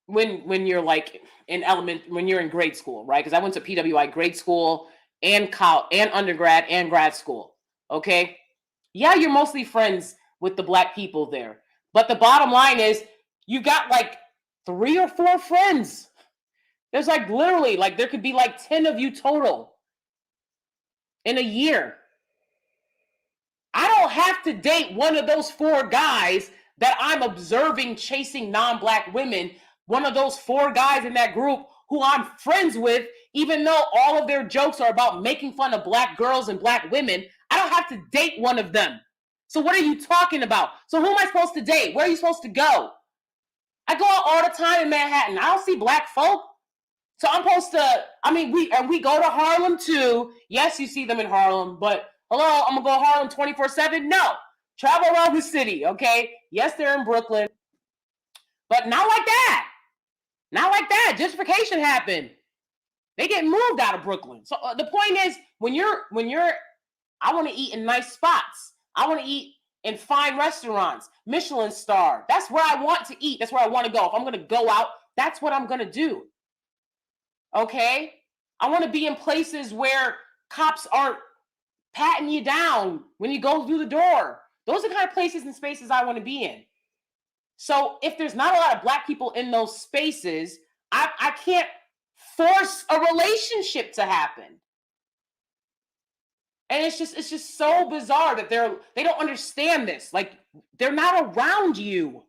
Speaker 1: when you're like when you're in grade school, right? Because I went to PWI grade school and college and undergrad and grad school. Okay. Yeah, you're mostly friends with the black people there. But the bottom line is you got like 3 or 4 friends. There's like literally like there could be like 10 of you total in a year. I don't have to date one of those 4 guys that I'm observing chasing non-black women, one of those 4 guys in that group who I'm friends with, even though all of their jokes are about making fun of black girls and black women. I don't have to date one of them. So what are you talking about? So who am I supposed to date? Where are you supposed to go? I go out all the time in Manhattan. I don't see black folk. So I'm supposed to, we go to Harlem too. Yes, you see them in Harlem, but hello, I'm gonna go Harlem 24/7? No. Travel around the city, okay? Yes, they're in Brooklyn, but not like that. Not like that. Gentrification happened. They get moved out of Brooklyn. So the point is, I want to eat in nice spots. I want to eat in fine restaurants, Michelin star. That's where I want to eat. That's where I want to go. If I'm going to go out, that's what I'm going to do. Okay? I want to be in places where cops aren't patting you down when you go through the door. Those are the kind of places and spaces I want to be in. So if there's not a lot of black people in those spaces, I can't force a relationship to happen. And it's just so bizarre that they don't understand this. Like, they're not around you.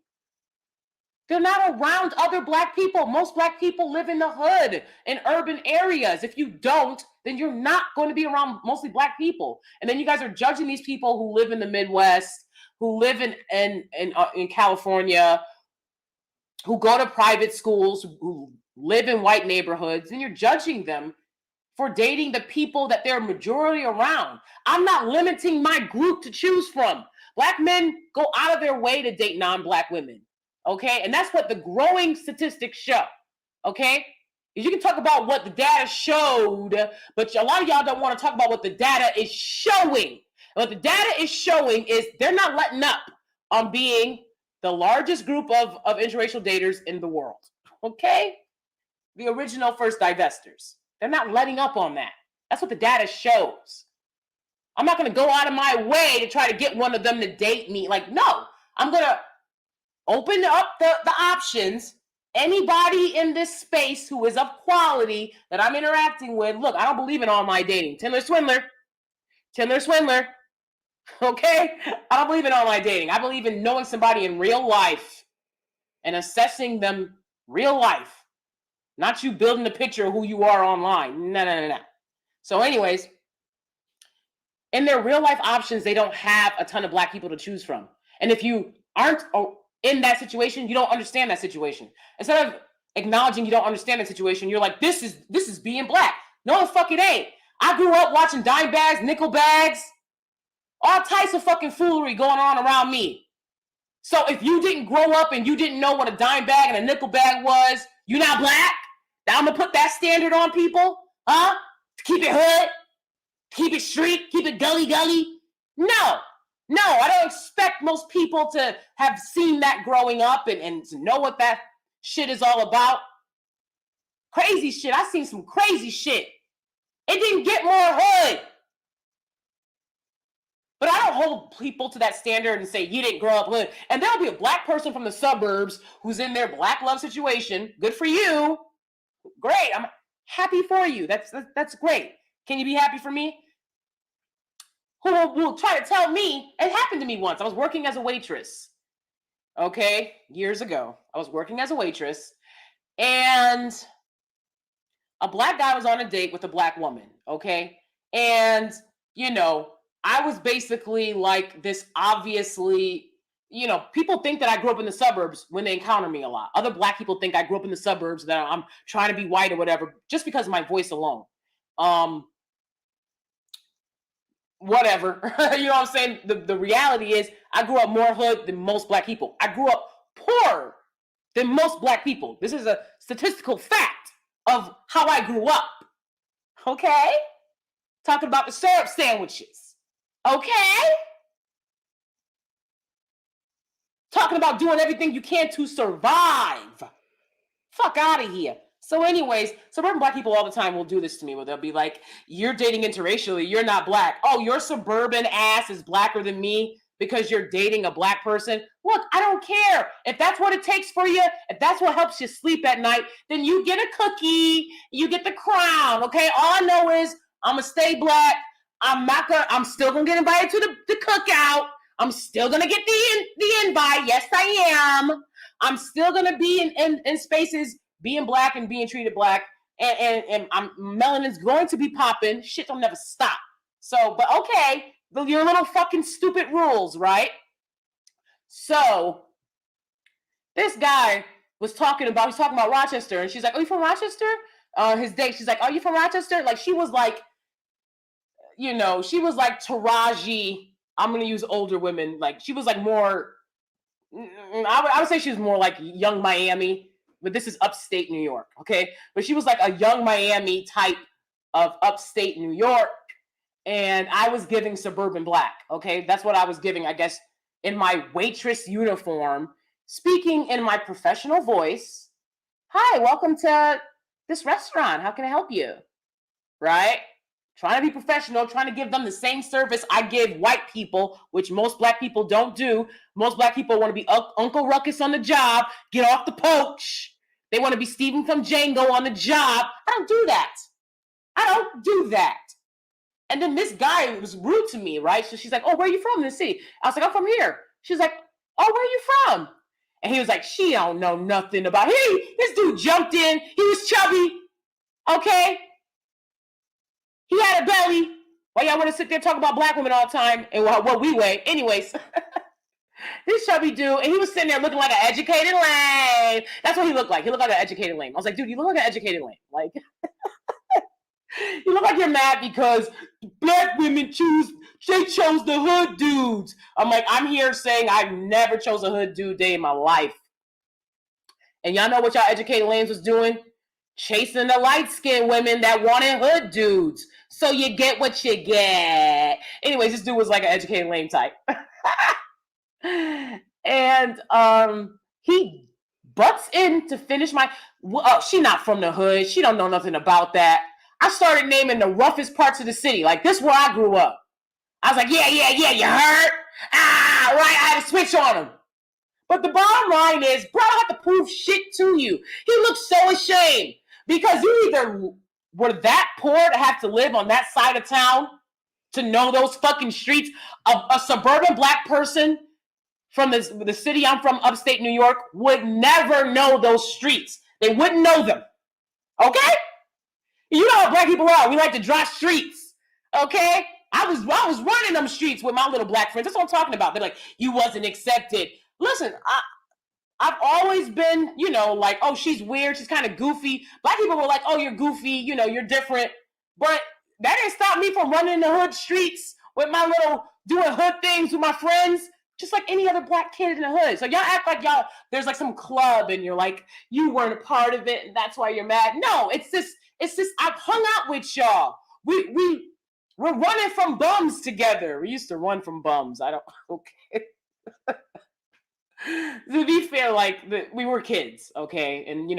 Speaker 1: They're not around other black people. Most black people live in the hood, in urban areas. If you don't, then you're not going to be around mostly black people. And then you guys are judging these people who live in the Midwest, who live in California, who go to private schools, who live in white neighborhoods, and you're judging them for dating the people that they're majority around. I'm not limiting my group to choose from. Black men go out of their way to date non-black women, okay? And that's what the growing statistics show, okay? You can talk about what the data showed, but a lot of y'all don't want to talk about what the data is showing. And what the data is showing is they're not letting up on being the largest group of interracial daters in the world, okay? The original first divestors. They're not letting up on that. That's what the data shows. I'm not going to go out of my way to try to get one of them to date me. Like, no, I'm going to open up the options. Anybody in this space who is of quality that I'm interacting with, look, I don't believe in online dating. Tinder swindler. Okay? I don't believe in online dating. I believe in knowing somebody in real life and assessing them real life. Not you building a picture of who you are online. No. So anyways, in their real life options, they don't have a ton of black people to choose from. And if you aren't in that situation, you don't understand that situation. Instead of acknowledging you don't understand the situation, you're like, this is being black. No, the fuck it ain't. I grew up watching dime bags, nickel bags, all types of fucking foolery going on around me. So if you didn't grow up and you didn't know what a dime bag and a nickel bag was, you not black? Now I'm gonna put that standard on people? Huh? To keep it hood? Keep it street? Keep it gully? No, I don't expect most people to have seen that growing up and to know what that shit is all about. Crazy shit. I've seen some crazy shit. It didn't get more hood. But I don't hold people to that standard and say, you didn't grow up hood. And there'll be a black person from the suburbs who's in their black love situation. Good for you. Great. I'm happy for you. That's great. Can you be happy for me? Who will try to tell me? It happened to me once. I was working as a waitress. Okay, years ago. I was working as a waitress. And a black guy was on a date with a black woman. Okay. And, you know, I was basically like this obviously, you know, people think that I grew up in the suburbs when they encounter me a lot. Other black people think I grew up in the suburbs, that I'm trying to be white or whatever, just because of my voice alone. Whatever. You know what I'm saying? The reality is I grew up more hood than most black people. I grew up poorer than most black people. This is a statistical fact of how I grew up. Okay? Talking about the syrup sandwiches. Okay? Talking about doing everything you can to survive. Fuck out of here. So anyways, suburban black people all the time will do this to me, where they'll be like, you're dating interracially, you're not black. Oh, your suburban ass is blacker than me because you're dating a black person. Look, I don't care. If that's what it takes for you, if that's what helps you sleep at night, then you get a cookie, you get the crown, okay? All I know is I'm gonna stay black. I'm still gonna get invited to the cookout. I'm still gonna get the invite. Yes, I am. I'm still gonna be in spaces being black and being treated black. And melanin's going to be popping. Shit don't never stop. So, but okay, your little fucking stupid rules, right? So this guy was talking about Rochester, and she's like, "Oh, you from Rochester?" His date, she's like, "Oh, you from Rochester?" Like she was like, you know, she was like Taraji. I'm gonna use older women. Like she was like more. I would say she was more like young Miami, but this is upstate New York, okay? But she was like a young Miami type of upstate New York, and I was giving suburban black, okay? That's what I was giving, I guess, in my waitress uniform, speaking in my professional voice. Hi, welcome to this restaurant. How can I help you? Right? Trying to be professional, trying to give them the same service I give white people, which most black people don't do. Most black people want to be Uncle Ruckus on the job, get off the porch. They want to be Stephen from Django on the job. I don't do that. I don't do that. And then this guy was rude to me, right? So she's like, "Oh, where are you from in the city?" I was like, "I'm from here." She's like, "Oh, where are you from?" And he was like, "She don't know nothing about it." This dude jumped in. He was chubby. Okay? He had a belly. Why y'all want to sit there and talk about black women all the time and what we weigh? Anyways, this chubby dude, and he was sitting there looking like an educated lame. That's what he looked like. He looked like an educated lame. I was like, dude, you look like an educated lame. Like, you look like you're mad because black women chose the hood dudes. I'm like, I'm here saying I've never chose a hood dude day in my life. And y'all know what y'all educated lames was doing? Chasing the light-skinned women that wanted hood dudes. So you get what you get. Anyways, this dude was like an educated lame type. And he butts in to finish my... she not from the hood. She don't know nothing about that. I started naming the roughest parts of the city. Like, this is where I grew up. I was like, yeah, you heard? Ah, right, I had to switch on him. But the bottom line is, bro, I don't have to prove shit to you. He looks so ashamed because you either were that poor to have to live on that side of town to know those fucking streets. A suburban black person from the city I'm from, upstate New York, would never know those streets. They wouldn't know them. Okay? You know how black people are. We like to draw streets. Okay? I was running them streets with my little black friends. That's what I'm talking about. They're like, you wasn't accepted. Listen, I've always been, you know, like, oh, she's weird. She's kind of goofy. Black people were like, oh, you're goofy. You know, you're different. But that didn't me from running in the hood streets with my little, doing hood things with my friends, just like any other black kid in the hood. So y'all act like there's like some club and you're like, you weren't a part of it and that's why you're mad. No, it's this, I've hung out with y'all. We're running from bums together. We used to run from bums. Okay. To be fair, like we were kids, okay? And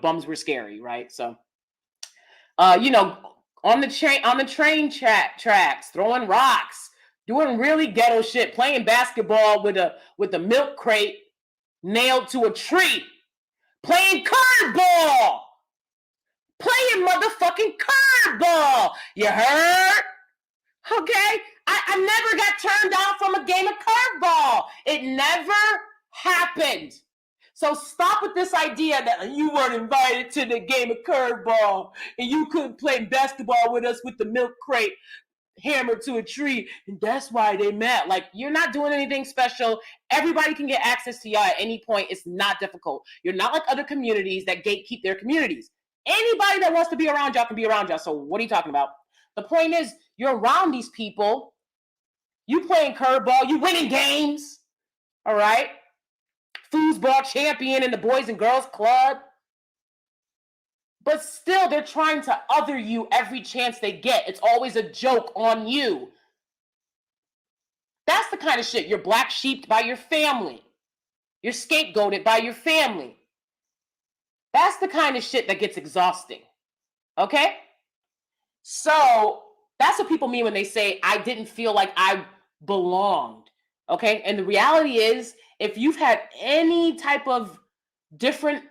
Speaker 1: bums were scary, right? So on the train tracks, throwing rocks, doing really ghetto shit, playing basketball with a milk crate nailed to a tree, playing curveball, playing motherfucking curveball. You heard? Okay? I never got turned down from a game of curveball. It never happened. So stop with this idea that you weren't invited to the game of curveball and you couldn't play basketball with us with the milk crate hammered to a tree, and that's why they met. Like, you're not doing anything special. Everybody can get access to y'all at any point. It's not difficult. You're not like other communities that gatekeep their communities. Anybody that wants to be around y'all can be around y'all. So what are you talking about? The point is, you're around these people. You playing curveball. You winning games. All right? Foosball champion in the Boys and Girls Club. But still, they're trying to other you every chance they get. It's always a joke on you. That's the kind of shit. You're black sheeped by your family. You're scapegoated by your family. That's the kind of shit that gets exhausting. Okay? So that's what people mean when they say, I didn't feel like I belonged. Okay? And the reality is, if you've had any type of different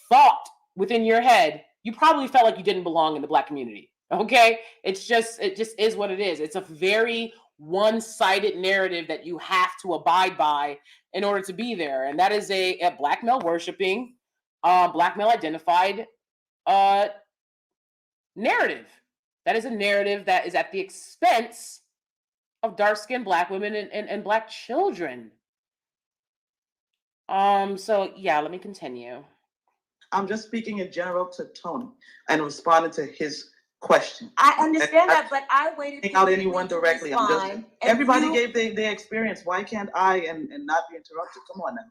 Speaker 1: thought within your head, you probably felt like you didn't belong in the black community. Okay? It just is what it is. It's a very one-sided narrative that you have to abide by in order to be there. And that is a black male worshiping, black male identified narrative. That is a narrative that is at the expense of dark-skinned black women and black children. So yeah, let me continue.
Speaker 5: I'm just speaking in general to Tony and responding to his question.
Speaker 3: I understand that, but I waited.
Speaker 5: Out anyone directly. Everybody gave their experience. Why can't I and not be interrupted? Come on now.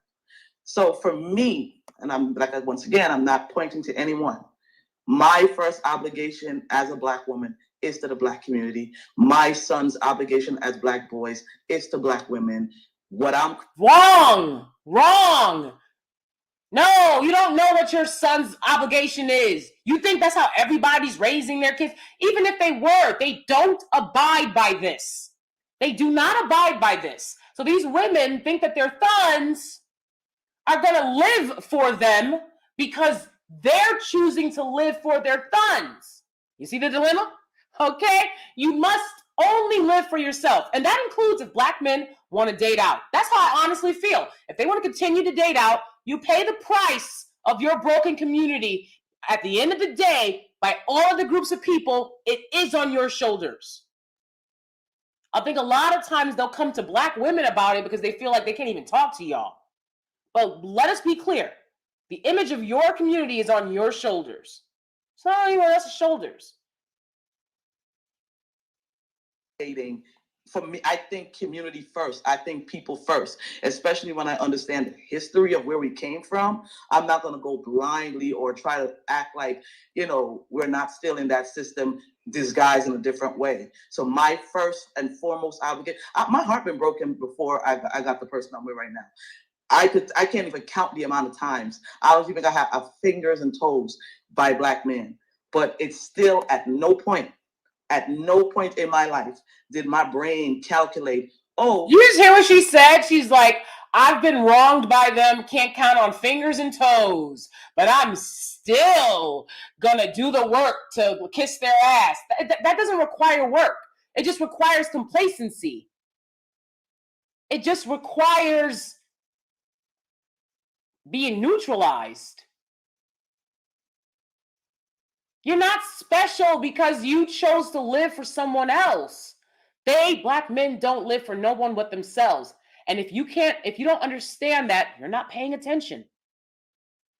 Speaker 5: So for me, and I'm like, once again, I'm not pointing to anyone. My first obligation as a black woman is to the black community. My son's obligation as black boys is to black women. What I'm
Speaker 1: wrong. No, you don't know what your son's obligation is. You think that's how everybody's raising their kids? Even if they were, they don't abide by this. They do not abide by this. So these women think that their sons are going to live for them because they're choosing to live for their sons. You see the dilemma? Okay? You must only live for yourself. And that includes if black men want to date out. That's how I honestly feel. If they want to continue to date out, you pay the price of your broken community. At the end of the day, by all of the groups of people, it is on your shoulders. I think a lot of times they'll come to black women about it because they feel like they can't even talk to y'all. But let us be clear. The image of your community is on your shoulders. It's not on anyone else's shoulders.
Speaker 5: Dating, for me, I think community first. I think people first, especially when I understand the history of where we came from. I'm not going to go blindly or try to act like, we're not still in that system disguised in a different way. So my first and foremost obligation, my heart been broken before I got the person I'm with right now. I can't even count the amount of times I don't even have fingers and toes by black men, but it's still at no point in my life did my brain calculate, you
Speaker 1: just hear what she said? She's like, I've been wronged by them, can't count on fingers and toes, but I'm still gonna do the work to kiss their ass. That doesn't require work. It just requires complacency. It just requires being neutralized. You're not special because you chose to live for someone else. Black men don't live for no one but themselves. And if you don't understand that, you're not paying attention.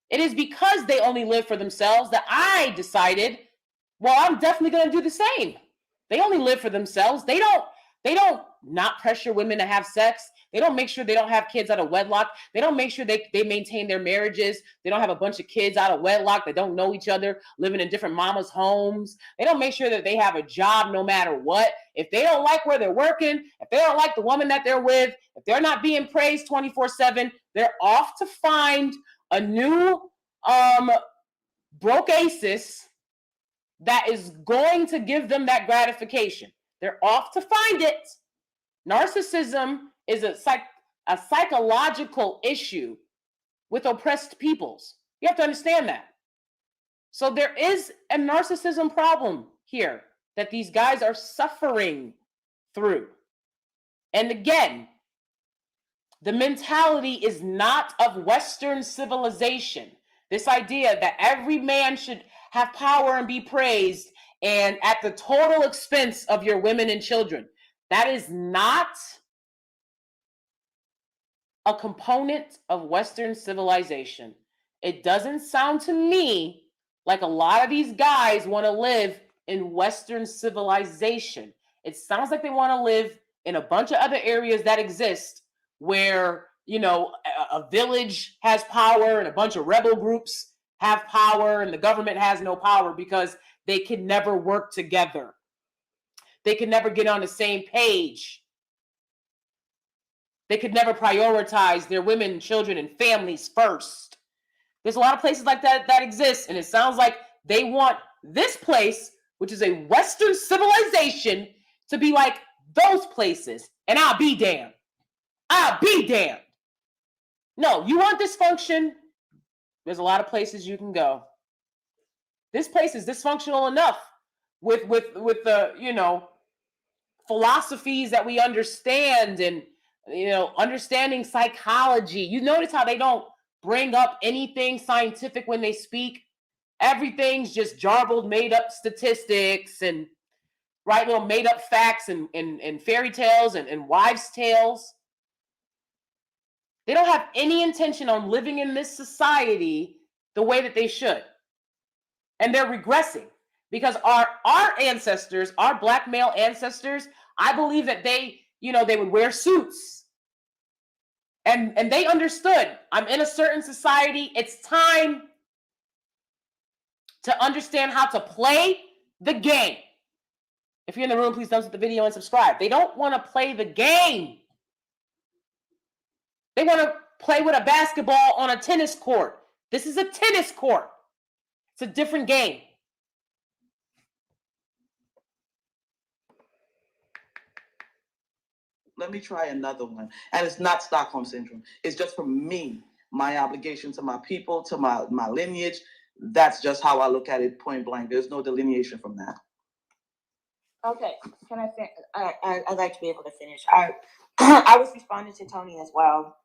Speaker 1: It is because they only live for themselves that I decided, well, I'm definitely going to do the same. They only live for themselves. They don't not pressure women to have sex. They don't make sure they don't have kids out of wedlock. They don't make sure they maintain their marriages. They don't have a bunch of kids out of wedlock that don't know each other, living in different mamas' homes. They don't make sure that they have a job no matter what. If they don't like where they're working, if they don't like the woman that they're with, if they're not being praised 24/7, they're off to find a new broke aces that is going to give them that gratification. They're off to find it. Narcissism is a psychological issue with oppressed peoples. You have to understand that. So there is a narcissism problem here that these guys are suffering through. And again, the mentality is not of Western civilization. This idea that every man should have power and be praised, and at the total expense of your women and children. That is not a component of Western civilization. It doesn't sound to me like a lot of these guys want to live in Western civilization. It sounds like they want to live in a bunch of other areas that exist where, you know, a village has power and a bunch of rebel groups have power and the government has no power because they can never work together. They can never get on the same page. They could never prioritize their women, children, and families first. There's a lot of places like that that exist, and it sounds like they want this place, which is a Western civilization, to be like those places. And I'll be damned. I'll be damned. No, you want dysfunction? There's a lot of places you can go. This place is dysfunctional enough with the, you know, philosophies that we understand and, you know, understanding psychology. You notice how they don't bring up anything scientific when they speak. Everything's just jarbled, made up statistics and right, little made up facts and fairy tales and wives' tales. They don't have any intention on living in this society the way that they should. And they're regressing because our ancestors, our Black male ancestors, I believe that they, you know, they would wear suits. And they understood, I'm in a certain society. It's time to understand how to play the game. If you're in the room, please thumbs up the video and subscribe. They don't want to play the game. They want to play with a basketball on a tennis court. This is a tennis court. It's a different game.
Speaker 5: Let me try another one. And it's not Stockholm Syndrome. It's just for me, my obligation to my people, to my lineage. That's just how I look at it, point blank. There's no delineation from that.
Speaker 3: Okay, can I finish? I'd like to be able to finish. I was responding to Tony as well.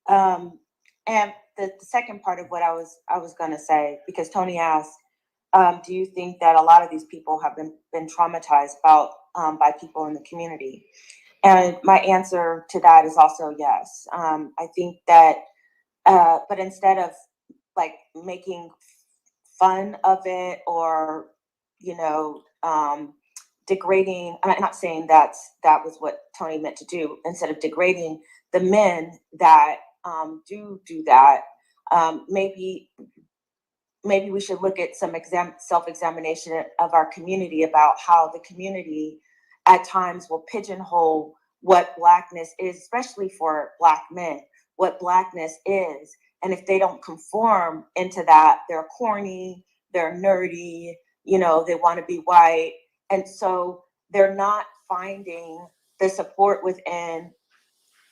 Speaker 3: And the second part of what I was going to say, because Tony asked, do you think that a lot of these people have been traumatized by people in the community? And my answer to that is also yes. I think that, but instead of like making fun of it or, you know, degrading, I'm not saying that was what Tony meant to do. Instead of degrading the men that do that, maybe we should look at some self-examination of our community about how the community at times will pigeonhole what Blackness is, especially for Black men, what Blackness is. And if they don't conform into that, they're corny, they're nerdy, you know, they want to be white. And so they're not finding the support within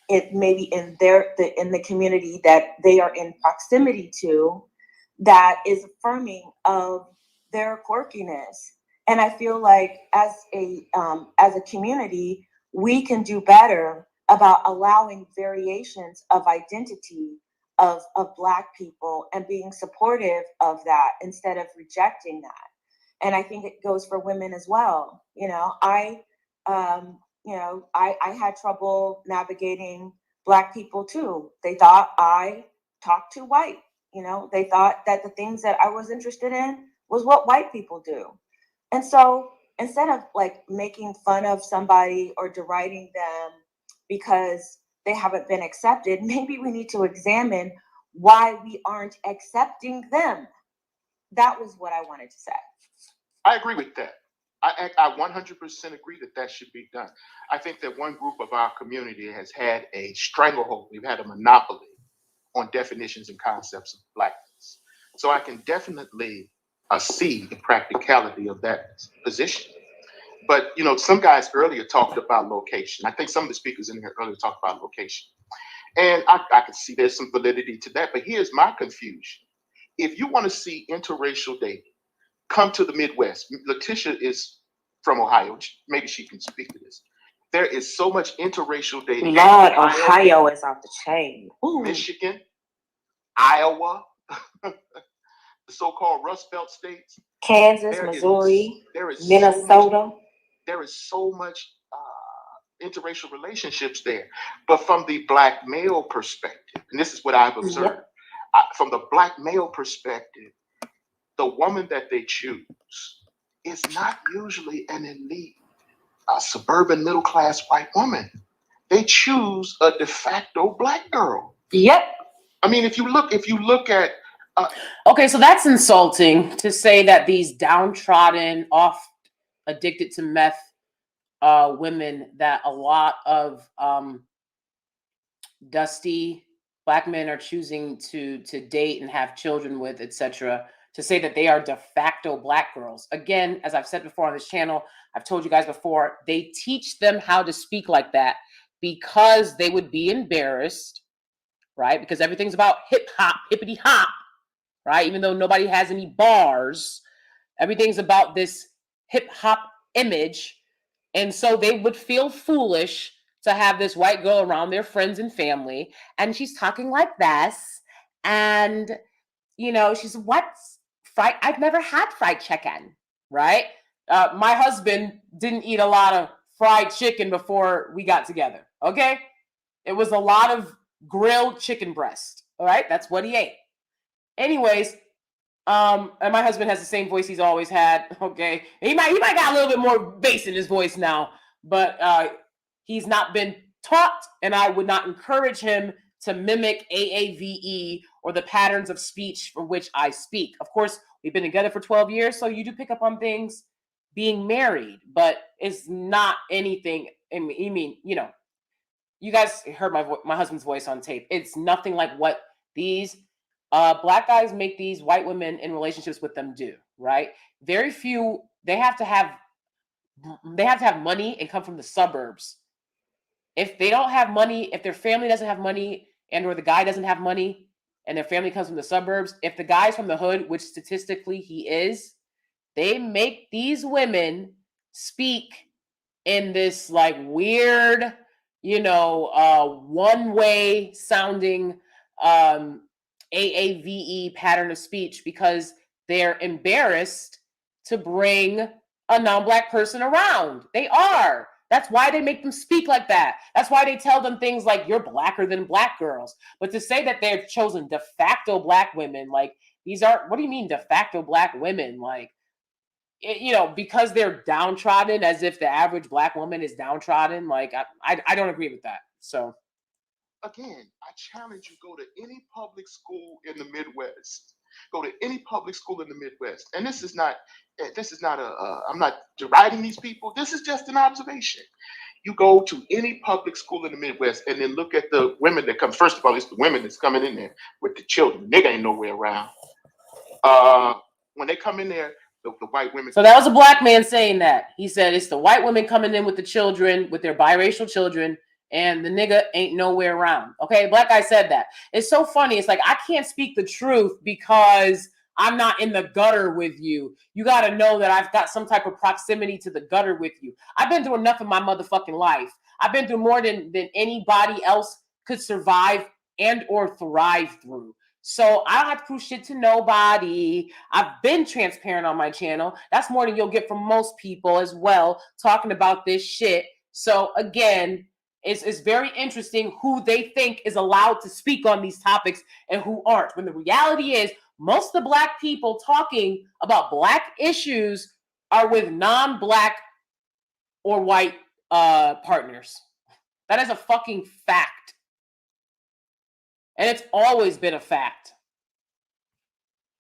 Speaker 3: it, maybe in the community that they are in proximity to, that is affirming of their quirkiness. And I feel like as a community, we can do better about allowing variations of identity of Black people and being supportive of that instead of rejecting that. And I think it goes for women as well. You know, I had trouble navigating Black people too. They thought I talked too white. You know, they thought that the things that I was interested in was what white people do. And so instead of like making fun of somebody or deriding them because they haven't been accepted, maybe we need to examine why we aren't accepting them. That was what I wanted to say.
Speaker 2: I agree with that. I 100% agree that should be done. I think that one group of our community has had a stranglehold. We've had a monopoly on definitions and concepts of blackness. So I can definitely see the practicality of that position. But, you know, some guys earlier talked about location. I think some of the speakers in here earlier talked about location. And I can see there's some validity to that. But here's my confusion. If you want to see interracial dating, come to the Midwest. Letitia is from Ohio. Maybe she can speak to this. There is so much interracial dating.
Speaker 3: Lord, Ohio is off the chain. Ooh.
Speaker 2: Michigan, Iowa, the so-called Rust Belt states.
Speaker 3: Kansas, Missouri, Minnesota.
Speaker 2: There is so much interracial relationships there. But from the Black male perspective, and this is what I've observed, from the Black male perspective, the woman that they choose is not usually an elite, suburban middle-class white woman. They choose a de facto Black girl.
Speaker 3: Yep.
Speaker 2: I mean, if you look at
Speaker 1: okay, so that's insulting to say that these downtrodden, off addicted to meth women that a lot of dusty Black men are choosing to date and have children with, etc., to say that they are de facto Black girls. Again, as I've said before on this channel, I've told you guys before, they teach them how to speak like that because they would be embarrassed, right? Because everything's about hip hop, hippity hop, right? Even though nobody has any bars, everything's about this hip hop image. And so they would feel foolish to have this white girl around their friends and family. And she's talking like this. And, you know, she's, what's fried? I've never had fried chicken, right? My husband didn't eat a lot of fried chicken before we got together, okay? It was a lot of grilled chicken breast, all right? That's what he ate. Anyways, and my husband has the same voice he's always had, okay? He might got a little bit more bass in his voice now, but he's not been taught, and I would not encourage him to mimic AAVE or the patterns of speech for which I speak. Of course, we've been together for 12 years, so you do pick up on things being married, but it's not anything, I mean, you know, you guys heard my husband's voice on tape. It's nothing like what these Black guys make these white women in relationships with them do, right? Very few, they have to have money and come from the suburbs. If they don't have money, if their family doesn't have money and or the guy doesn't have money and their family comes from the suburbs, if the guy's from the hood, which statistically he is, they make these women speak in this like weird, you know, one-way sounding AAVE pattern of speech because they're embarrassed to bring a non-Black person around. They are. That's why they make them speak like that. That's why they tell them things like, you're Blacker than Black girls. But to say that they've chosen de facto Black women, like, these aren't, what do you mean de facto Black women? Like, you know, because they're downtrodden, as if the average Black woman is downtrodden. Like, I don't agree with that. So,
Speaker 2: again, I challenge you, go to any public school in the Midwest. Go to any public school in the Midwest. And this is not I'm not deriding these people. This is just an observation. You go to any public school in the Midwest and then look at the women that come. First of all, it's the women that's coming in there with the children. Nigga ain't nowhere around. When they come in there, the white women.
Speaker 1: So that was a Black man saying that. He said it's the white women coming in with the children, with their biracial children, and the nigga ain't nowhere around. Okay, Black guy said that. It's so funny. It's like, I can't speak the truth because I'm not in the gutter with you. You got to know that I've got some type of proximity to the gutter with you. I've been through enough in my motherfucking life. I've been through more than anybody else could survive and or thrive through. So I don't have to prove shit to nobody. I've been transparent on my channel. That's more than you'll get from most people as well, talking about this shit. So again, it's very interesting who they think is allowed to speak on these topics and who aren't. When the reality is, most of the Black people talking about Black issues are with non-black or white partners. That is a fucking fact. And it's always been a fact.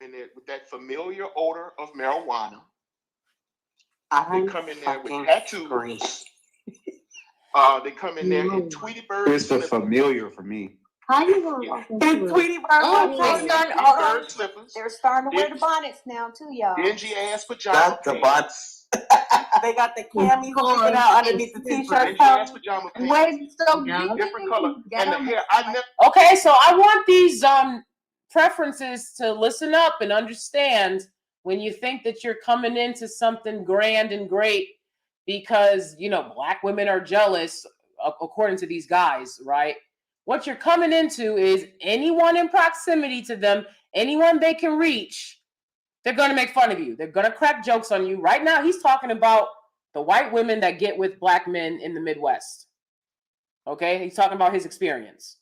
Speaker 2: And with that familiar odor of marijuana, they come in there with tattoos. They come in there in Tweety Bird
Speaker 6: It's the
Speaker 2: slippers.
Speaker 6: familiar for me.
Speaker 3: How you gonna walk into it?
Speaker 7: Tweety Bird.
Speaker 2: Bird slippers,
Speaker 7: They're starting to wear the bonnets now too, y'all.
Speaker 2: dingy ass pajama
Speaker 5: Got the
Speaker 2: pants.
Speaker 5: bots.
Speaker 7: They got the camis sticking out underneath the t-shirt.
Speaker 2: Dingy ass pajama pants.
Speaker 7: Wait, so
Speaker 2: Different color. And the hair,
Speaker 1: Okay, so I want these preferences to listen up and understand when you think that you're coming into something grand and great because, you know, black women are jealous, according to these guys, right? What you're coming into is anyone in proximity to them, anyone they can reach, they're going to make fun of you. They're going to crack jokes on you. Right now, he's talking about the white women that get with black men in the Midwest. Okay? He's talking about his experience.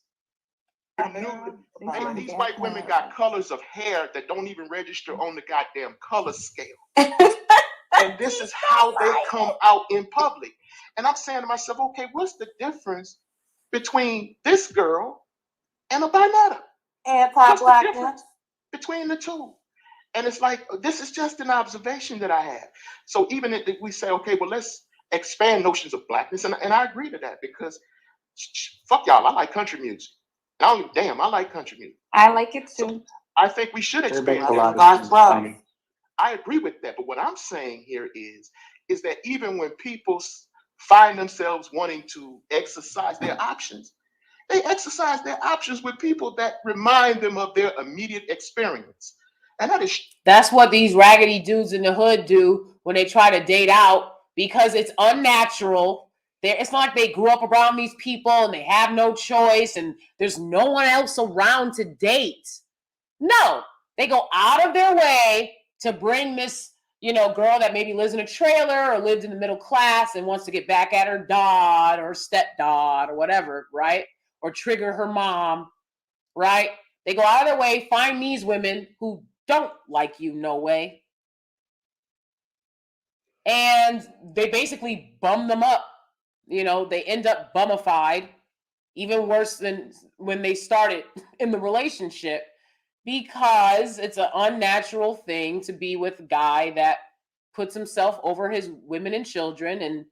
Speaker 2: These white women got colors of hair that don't even register on the goddamn color scale. And this is how they come out in public. And I'm saying to myself, okay, what's the difference between this girl and a Barnetta?
Speaker 7: anti-blackness.
Speaker 2: Between the two? And it's like, this is just an observation that I have. So even if we say, okay, well, let's expand notions of blackness. And I agree to that because fuck y'all, I like country music. And I don't give a damn, I like country music.
Speaker 7: I like it too.
Speaker 2: So I think we should expand
Speaker 6: A lot
Speaker 2: that.
Speaker 6: of
Speaker 2: I agree with that. But what I'm saying here is that even when people find themselves wanting to exercise their options, they exercise their options with people that remind them of their immediate experience. And
Speaker 1: that's what these raggedy dudes in the hood do when they try to date out because it's unnatural. It's not like they grew up around these people and they have no choice and there's no one else around to date. No, they go out of their way to bring this, you know, girl that maybe lives in a trailer or lived in the middle class and wants to get back at her dad or stepdad or whatever, right? Or trigger her mom, right? They go out of their way, find these women who don't like you, no way. And they basically bum them up. You know, they end up bummified, even worse than when they started in the relationship, because it's an unnatural thing to be with a guy that puts himself over his women and children and,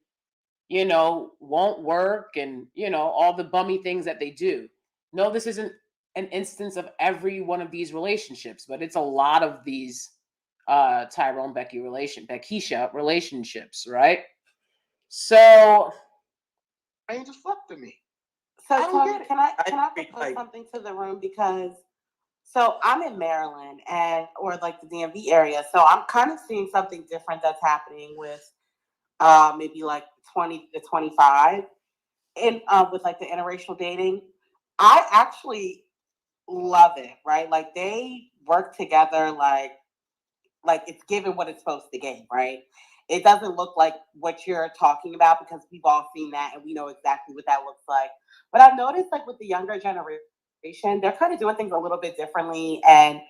Speaker 1: you know, won't work and, you know, all the bummy things that they do. No, this isn't an instance of every one of these relationships, but it's a lot of these Tyrone Beckisha relationships, right? So
Speaker 2: ain't just fuck to me.
Speaker 7: So
Speaker 2: I don't
Speaker 7: Tony,
Speaker 2: get it.
Speaker 7: can I propose something to the room? Because so I'm in Maryland or like the DMV area. So I'm kind of seeing something different that's happening with maybe like 20 to 25 and with like the interracial dating. I actually love it, right? Like they work together like it's given what it's supposed to give, right? It doesn't look like what you're talking about because we've all seen that and we know exactly what that looks like. But I've noticed like with the younger generation, they're kind of doing things a little bit differently. And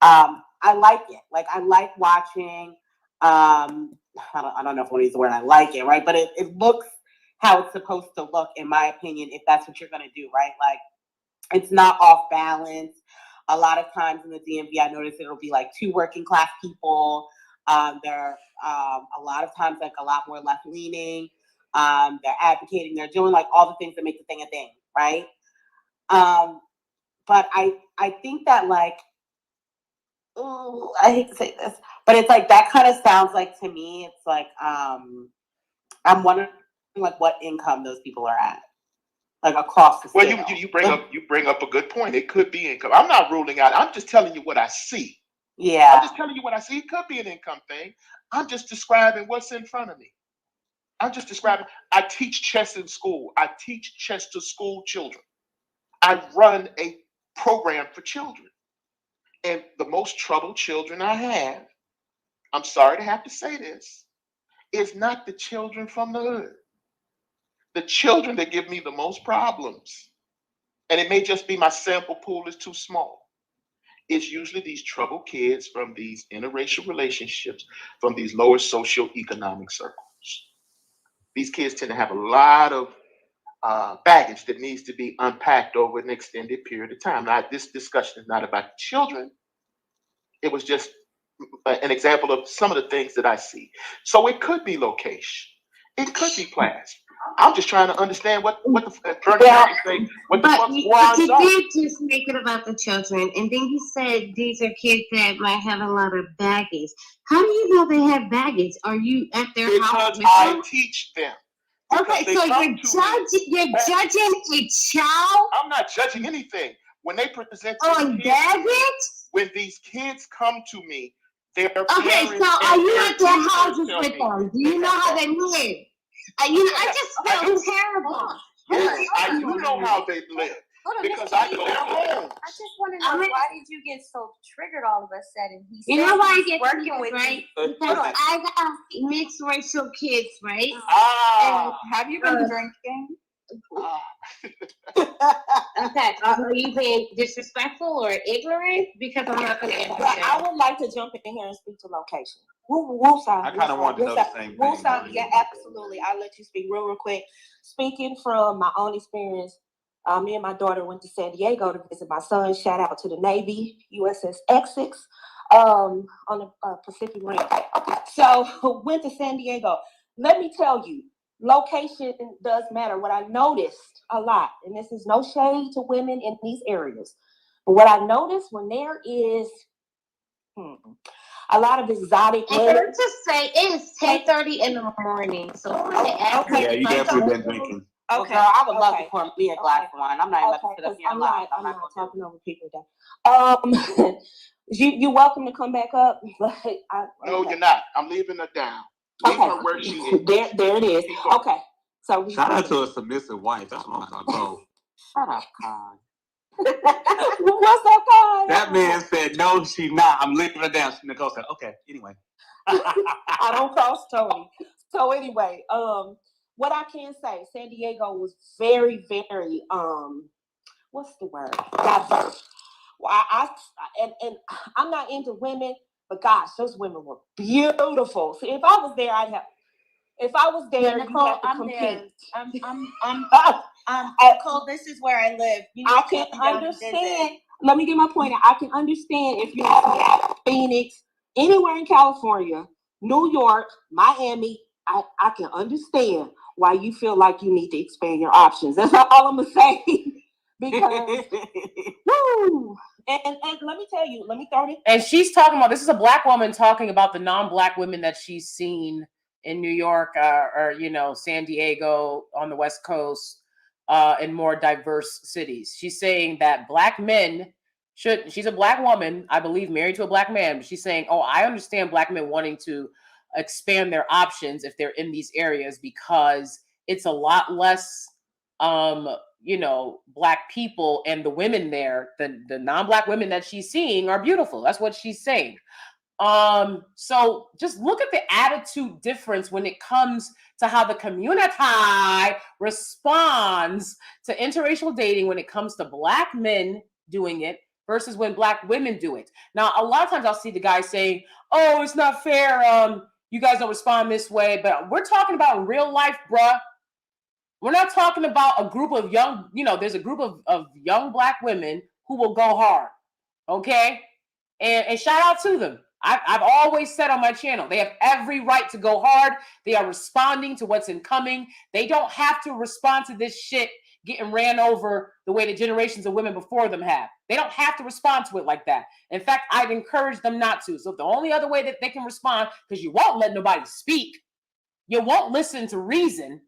Speaker 7: I like it. Like I like watching, I don't know if one of these word I like it, right? But it looks how it's supposed to look, in my opinion, if that's what you're going to do, right? Like it's not off balance. A lot of times in the DMV, I notice it'll be like two working class people. They're a lot of times like a lot more left leaning. They're advocating. They're doing like all the things that make the thing a thing, right? But I think that like, ooh, I hate to say this, but it's like that kind of sounds like to me. It's like I'm wondering like what income those people are at. Like across the scale.
Speaker 2: Well, you bring up a good point. It could be income. I'm not ruling out. I'm just telling you what I see.
Speaker 7: Yeah.
Speaker 2: I'm just telling you what I see. It could be an income thing. I'm just describing what's in front of me. I'm just describing. I teach chess in school. I teach chess to school children. I run a program for children. And the most troubled children I have, I'm sorry to have to say this, is not the children from the hood. The children that give me the most problems, and it may just be my sample pool is too small, it's usually these troubled kids from these interracial relationships, from these lower socioeconomic circles. These kids tend to have a lot of baggage that needs to be unpacked over an extended period of time. Now, this discussion is not about children. It was just an example of some of the things that I see. So it could be location. It could be class. I'm just trying to understand what the fuck's
Speaker 6: But you did just make it about the children, and then you said these are kids that might have a lot of baggage. How do you know they have baggage? Are you at their house?
Speaker 2: Because I teach them.
Speaker 6: Okay, so you're judging a child?
Speaker 2: I'm not judging anything. When they present
Speaker 6: on baggage?
Speaker 2: When these kids come to me, they're
Speaker 6: okay. So are you at their houses with them? Do you know how they live? I just feel terrible.
Speaker 2: Yes, I do know how they live because I go to their home.
Speaker 8: I just want to know why did you get so triggered all of a sudden?
Speaker 6: You know why I get
Speaker 8: working
Speaker 6: triggered,
Speaker 8: with
Speaker 6: right?
Speaker 8: me.
Speaker 6: Because I got mixed racial kids, right?
Speaker 4: Have you been drinking?
Speaker 6: Okay, are you being disrespectful or ignorant? Because I'm not going to answer that.
Speaker 8: I would like to jump in here and speak to location. Woosah.
Speaker 9: I kind of wanted to know the same thing.
Speaker 8: Woosah, yeah, absolutely. I'll let you speak real quick. Speaking from my own experience, me and my daughter went to San Diego to visit my son. Shout out to the Navy, USS Essex, on the Pacific Rim. So went to San Diego. Let me tell you, location does matter. What I noticed a lot, and this is no shade to women in these areas, but what I noticed when there is a lot of exotic women.
Speaker 6: And just say it's 10:30 in the morning, so
Speaker 8: okay.
Speaker 9: Yeah, you definitely been drinking.
Speaker 7: Okay, girl, I would love to pour me a glass of wine. I'm not even about to sit up here and lie.
Speaker 8: I'm not talking over people. You welcome to come back up.
Speaker 2: No, you're not. I'm leaving her down. Leave her where she is.
Speaker 8: There it is. Okay. So
Speaker 9: Shout out to a submissive wife. That's what I'm talking
Speaker 8: Shut up, Con. What's up, Con?
Speaker 9: That man said, no, she not. I'm leaving her down. Nicole said, okay, anyway.
Speaker 8: I don't cross Tony. So anyway, what I can say, San Diego was very, very, what's the word? Diverse. Well, and I'm not into women, but gosh, those women were beautiful. See, if I was there, if I was there,
Speaker 6: Nicole,
Speaker 8: you have to
Speaker 6: I'm
Speaker 8: compete.
Speaker 6: there.
Speaker 8: Nicole,
Speaker 6: this is where I live.
Speaker 8: I can understand. Let me get my point out. I can understand if you're in Phoenix, anywhere in California, New York, Miami. I can understand why you feel like you need to expand your options. That's all I'm gonna say. Because, woo! And let me tell you, let me throw it.
Speaker 1: And she's talking about, this is a black woman talking about the non-black women that she's seen in New York or San Diego on the West Coast, in more diverse cities. She's saying that black men she's a black woman, I believe, married to a black man, but she's saying, oh, I understand black men wanting to expand their options if they're in these areas because it's a lot less black people, and the women there, the non-black women that she's seeing are beautiful. That's what she's saying. So just look at the attitude difference when it comes to how the community responds to interracial dating when it comes to black men doing it versus when black women do it. Now, a lot of times I'll see the guys saying, oh, it's not fair. You guys don't respond this way, but we're talking about real life, bruh. We're not talking about a group of young, there's a group of young black women who will go hard. Okay. And shout out to them. I've always said on my channel, they have every right to go hard. They are responding to what's incoming. They don't have to respond to this shit getting ran over the way the generations of women before them have. They don't have to respond to it like that. In fact, I'd encourage them not to. So the only other way that they can respond, because you won't let nobody speak, you won't listen to reason.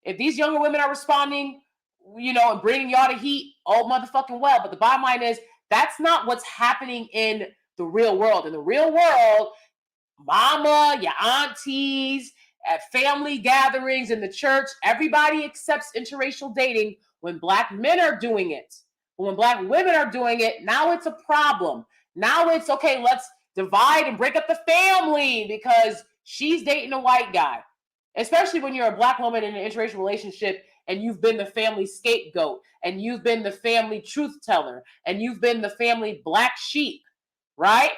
Speaker 1: If these younger women are responding, and bringing y'all to heat, oh motherfucking well. But the bottom line is, that's not what's happening in the real world. In the real world, mama, your aunties, at family gatherings in the church, everybody accepts interracial dating when black men are doing it. But when black women are doing it, now it's a problem. Now it's, okay, let's divide and break up the family because she's dating a white guy. especially when you're a Black woman in an interracial relationship and you've been the family scapegoat and you've been the family truth teller and you've been the family black sheep, right?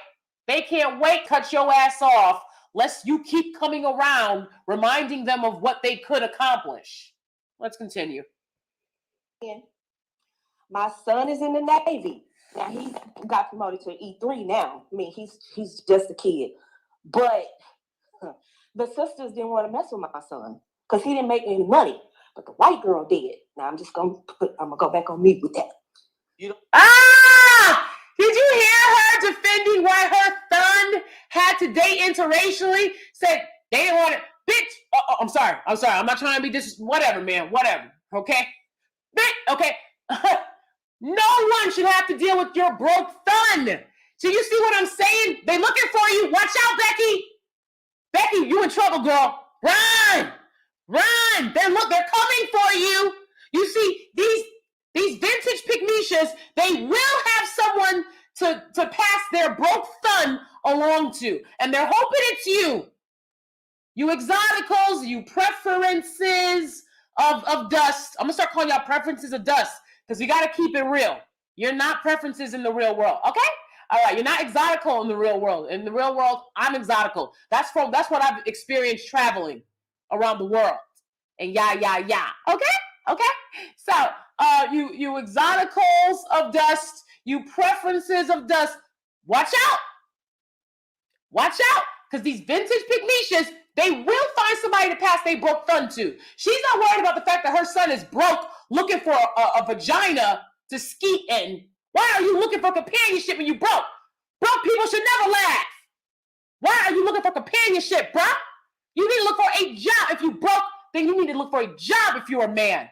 Speaker 1: They can't wait, cut your ass off, lest you keep coming around, reminding them of what they could accomplish. Let's continue.
Speaker 8: My son is in the Navy. Now he got promoted to E3 now. I mean, he's just a kid. But the sisters didn't want to mess with my son because he didn't make any money. But the white girl did. Now I'm gonna go back on mute with that.
Speaker 1: Did you hear her defending why her son had to date interracially? Said they didn't want it. Bitch, I'm sorry. I'm not trying to be whatever, man. Whatever. Okay? Bitch, okay. No one should have to deal with your broke son. So you see what I'm saying? They looking for you. Watch out, Becky. Becky, you in trouble, girl. Run. Run. They're coming for you. You see, these vintage pygmishas, they will have someone to pass their broke son along to. And they're hoping it's you. You exoticals, you preferences of dust. I'm going to start calling y'all preferences of dust because we got to keep it real. You're not preferences in the real world, okay? All right, you're not exotical in the real world. In the real world, I'm exotical. That's what I've experienced traveling around the world. And yeah. Okay? So, you exoticals of dust, you preferences of dust, watch out. Watch out, because these vintage pygmishas, they will find somebody to pass their broke son to. She's not worried about the fact that her son is broke, looking for a vagina to skeet in. Why are you looking for companionship when you broke? Broke people should never laugh. Why are you looking for companionship, bro? You need to look for a job. If you broke, then you need to look for a job if you're a man.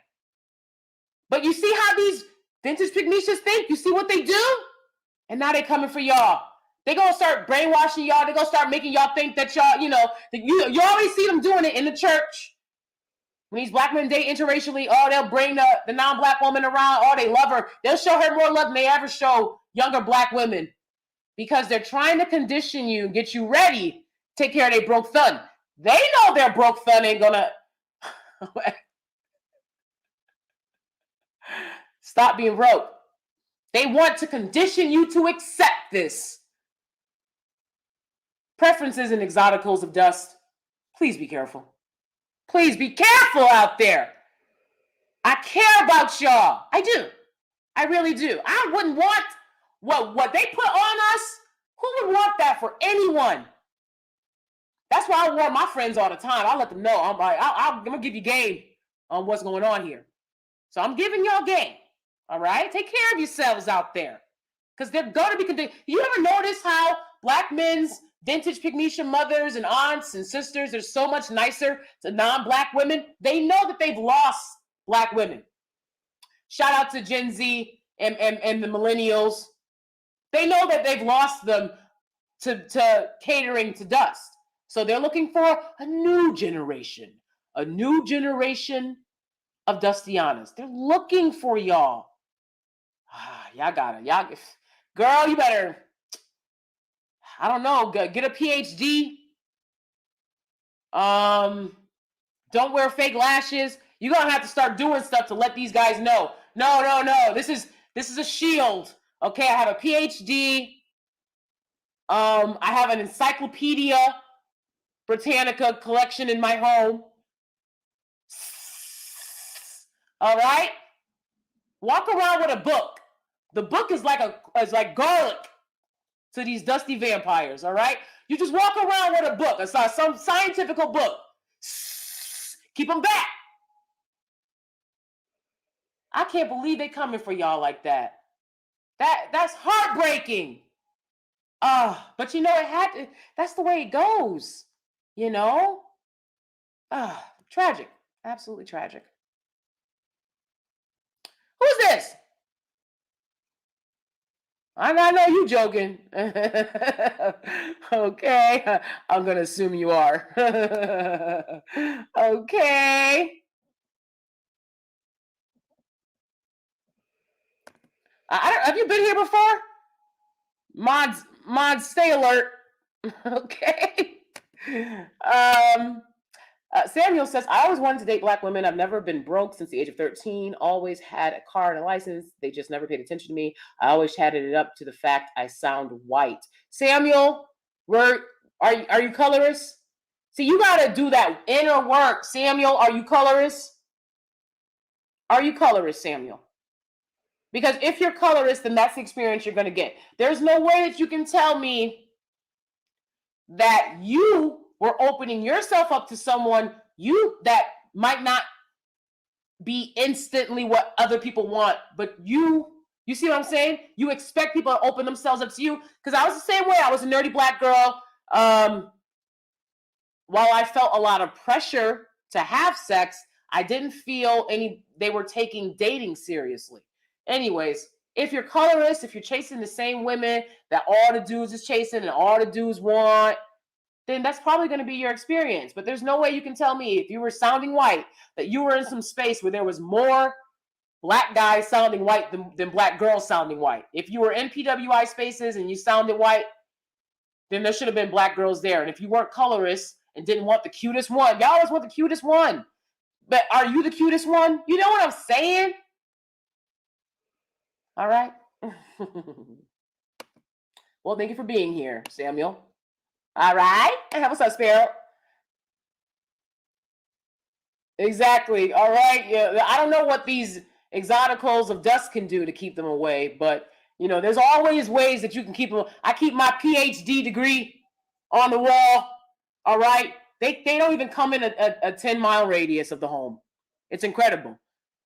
Speaker 1: But you see how these vintage pygmishas think? You see what they do? And now they're coming for y'all. They're going to start brainwashing y'all. They're going to start making y'all think that y'all, you always see them doing it in the church. When these Black men date interracially, they'll bring the non-Black woman around. They love her. They'll show her more love than they ever show younger Black women because they're trying to condition you, get you ready, to take care of their broke son. They know their broke son ain't going to stop being broke. They want to condition you to accept this. Preferences and exoticals of dust. Please be careful. Please be careful out there. I care about y'all. I do. I really do. I wouldn't want what they put on us. Who would want that for anyone? That's why I warn my friends all the time. I let them know. I'm like, I'm going to give you game on what's going on here. So I'm giving y'all game. All right? Take care of yourselves out there. Because they're going to be conditioned. You ever notice how Black men's vintage pygmisha mothers and aunts and sisters are so much nicer to non-Black women? They know that they've lost Black women. Shout out to Gen Z and the millennials. They know that they've lost them to catering to dust. So they're looking for a new generation of Dustianas. They're looking for y'all. Y'all got it. Girl, you better, I don't know, get a PhD. Don't wear fake lashes. You're going to have to start doing stuff to let these guys know. No. This is a shield. Okay, I have a PhD. I have an Encyclopedia Britannica collection in my home. All right? Walk around with a book. The book is like garlic to these dusty vampires, all right? You just walk around with a book, some scientific book. Keep them back. I can't believe they coming for y'all like that. That's heartbreaking. But you know, that's the way it goes, you know? Tragic. Absolutely tragic. Who's this? I know you joking. Okay. I'm going to assume you are. Okay. Have you been here before? Mods, stay alert. Okay. Samuel says, I always wanted to date black women. I've never been broke since the age of 13. Always had a car and a license. They just never paid attention to me. I always chatted it up to the fact I sound white. Samuel, are you colorist? See, you got to do that inner work. Samuel, are you colorist? Are you colorist, Samuel? Because if you're colorist, then that's the experience you're going to get. There's no way that you can tell me that you were opening yourself up to someone that might not be instantly what other people want, but you see what I'm saying? You expect people to open themselves up to you. Because I was the same way. I was a nerdy black girl. While I felt a lot of pressure to have sex, I didn't feel they were taking dating seriously. Anyways, if you're colorist, if you're chasing the same women that all the dudes is chasing and all the dudes want, then that's probably going to be your experience. But there's no way you can tell me, if you were sounding white, that you were in some space where there was more black guys sounding white than black girls sounding white. If you were in PWI spaces and you sounded white, then there should have been black girls there. And if you weren't colorist and didn't want the cutest one, y'all always want the cutest one. But are you the cutest one? You know what I'm saying? All right. Well, thank you for being here, Samuel. All right. Hey, what's up, Sparrow? Exactly. All right. Yeah, I don't know what these exoticals of dust can do to keep them away, but there's always ways that you can keep them. I keep my PhD degree on the wall. All right. They don't even come in a 10-mile radius of the home. It's incredible.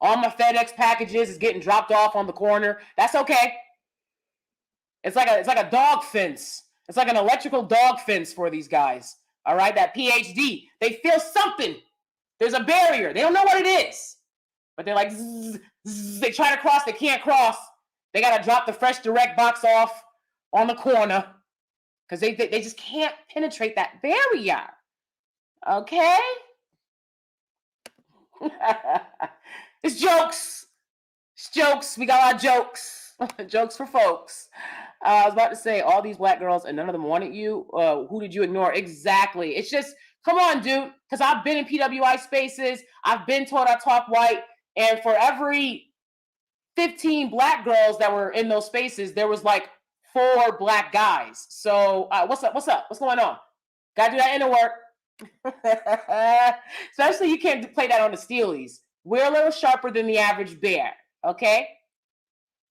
Speaker 1: All my FedEx packages is getting dropped off on the corner. That's okay. It's like a dog fence. It's like an electrical dog fence for these guys. All right, that PhD. They feel something. There's a barrier. They don't know what it is. But they're like, zzz, zzz. They try to cross. They can't cross. They got to drop the Fresh Direct box off on the corner because they just can't penetrate that barrier. Okay? It's jokes. It's jokes. We got a lot of jokes. Jokes for folks. I was about to say, all these black girls and none of them wanted you. Who did you ignore? Exactly. It's just, come on, dude. Because I've been in PWI spaces. I've been told I talk white. And for every 15 black girls that were in those spaces, there was like 4 black guys. So what's up? What's going on? Got to do that inner work. Especially you can't play that on the Steelies. We're a little sharper than the average bear. Okay?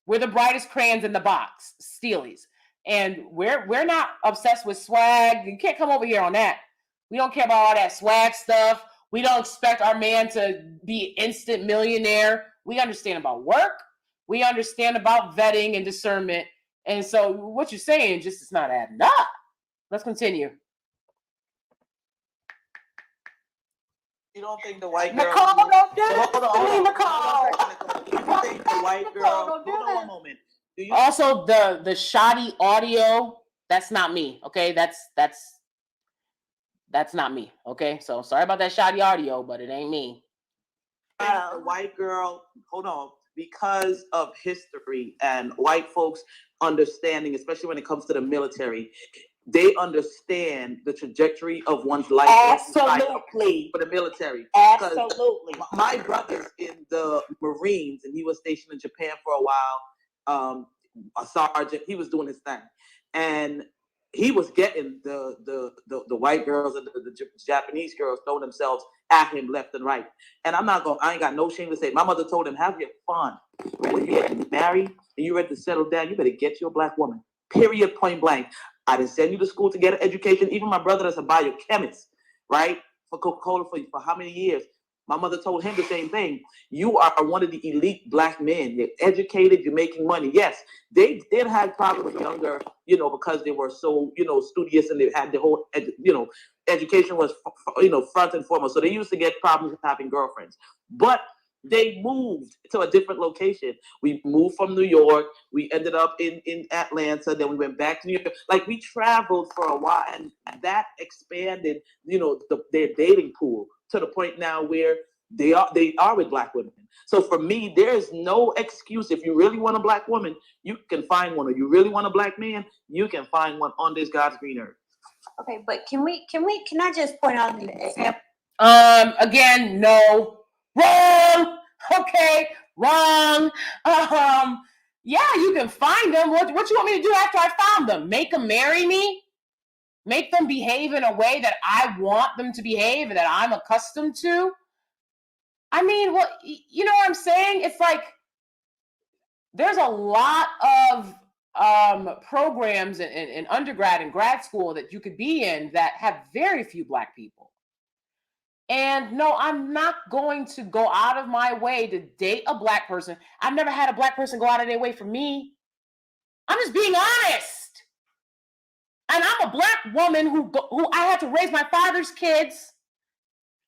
Speaker 1: We're the brightest crayons in the box, Steelies. And we're not obsessed with swag. You can't come over here on that. We don't care about all that swag stuff. We don't expect our man to be instant millionaire. We understand about work. We understand about vetting and discernment. And so what you're saying just is not adding up. Let's continue.
Speaker 5: You don't think the white girl...
Speaker 8: Nicole, don't do that.
Speaker 5: Hold on.
Speaker 8: Nicole.
Speaker 5: You think the white girl... Hold on one moment.
Speaker 1: Also, the shoddy audio, that's not me, okay? That's not me, okay? So sorry about that shoddy audio, but it ain't me.
Speaker 5: The white girl, hold on, because of history and white folks understanding, especially when it comes to the military, they understand the trajectory of one's life.
Speaker 8: Absolutely.
Speaker 5: For the military.
Speaker 8: Absolutely.
Speaker 5: My brother's in the Marines, and he was stationed in Japan for a while. A sergeant, he was doing his thing, and he was getting the white girls and the Japanese girls throwing themselves at him left and right. And I ain't got no shame to say. My mother told him, have your fun. When you get married and you're ready to settle down, you better get you a black woman. Period, point blank. I didn't send you to school to get an education. Even my brother that's a biochemist, right? For Coca-Cola for how many years? My mother told him the same thing. You are one of the elite black men. You're educated. You're making money. Yes, they did have problems younger, because they were so, studious, and they had the whole, education was, front and foremost. So they used to get problems with having girlfriends. But they moved to a different location. We moved from New York. We ended up in Atlanta. Then we went back to New York. Like, we traveled for a while, and that expanded, their dating pool to the point now where they are with black women. So for me, there is no excuse. If you really want a black woman, you can find one. Or you really want a black man, you can find one on this God's green earth.
Speaker 8: Okay, but can I just point out an example?
Speaker 1: Again, no. Wrong. Okay, wrong. Yeah, you can find them. What you want me to do after I found them? Make them marry me? Make them behave in a way that I want them to behave and that I'm accustomed to? I mean, well, you know what I'm saying? It's like there's a lot of programs in undergrad and grad school that you could be in that have very few Black people. And no, I'm not going to go out of my way to date a Black person. I've never had a Black person go out of their way for me. I'm just being honest. And I'm a Black woman who I had to raise my father's kids.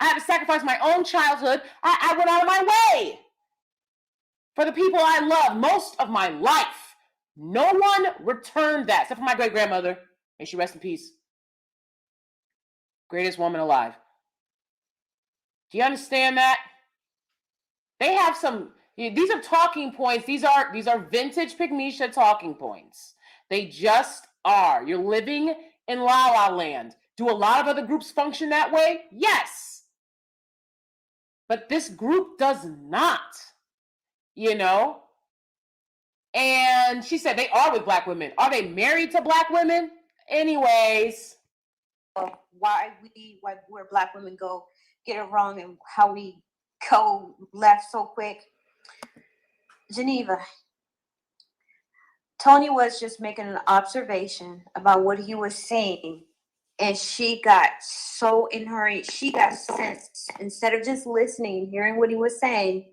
Speaker 1: I had to sacrifice my own childhood. I went out of my way for the people I love most of my life. No one returned that, except for my great-grandmother. May she rest in peace. Greatest woman alive. Do you understand that? They have some, these are talking points. These are vintage Pygmisha talking points. They just are. You're living in La La Land. Do a lot of other groups function that way? Yes. But this group does not, you know? And she said they are with Black women. Are they married to Black women? Anyways.
Speaker 8: Why where Black women go get it wrong and how we go left so quick. Geneva, Tony was just making an observation about what he was saying, and she got so in her, she got sense, instead of just listening and hearing what he was saying,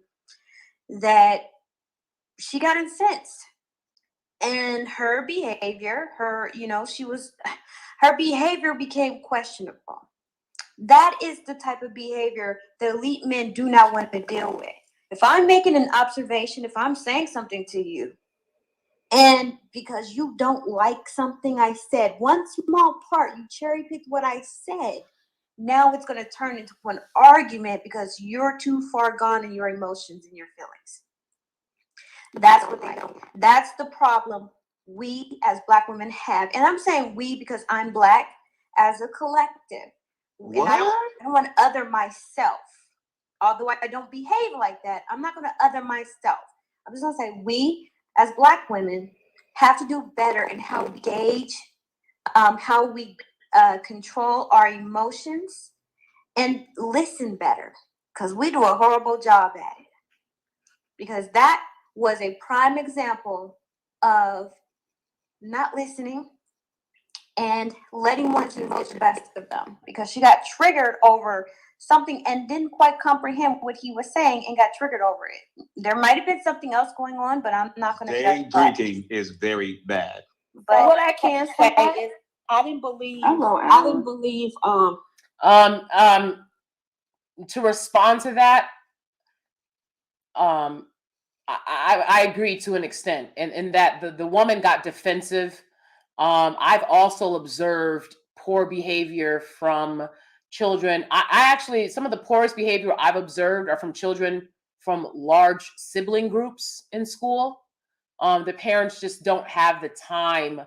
Speaker 8: that she got incensed. And her behavior, her behavior became questionable. That is the type of behavior the elite men do not want to deal with. If I'm making an observation, if I'm saying something to you, and because you don't like something I said, one small part, you cherry picked what I said, now it's going to turn into an argument because you're too far gone in your emotions and your feelings. That's what they do. That's the problem we as Black women have. And I'm saying we because I'm Black as a collective.
Speaker 2: What?
Speaker 8: And I don't want to other myself. Although I don't behave like that, I'm not going to other myself. I'm just going to say we as Black women have to do better in how we gauge, how we control our emotions and listen better, because we do a horrible job at it. Because that was a prime example of not listening and letting one get the best of them, because she got triggered over something and didn't quite comprehend what he was saying and got triggered over it. There might have been something else going on, but I'm not going to
Speaker 9: Day drinking is very bad.
Speaker 8: But
Speaker 7: what I can say is I didn't believe
Speaker 1: to respond to that, I agree to an extent, and that the woman got defensive. I've also observed poor behavior from children. I actually, some of the poorest behavior I've observed are from children from large sibling groups in school. The parents just don't have the time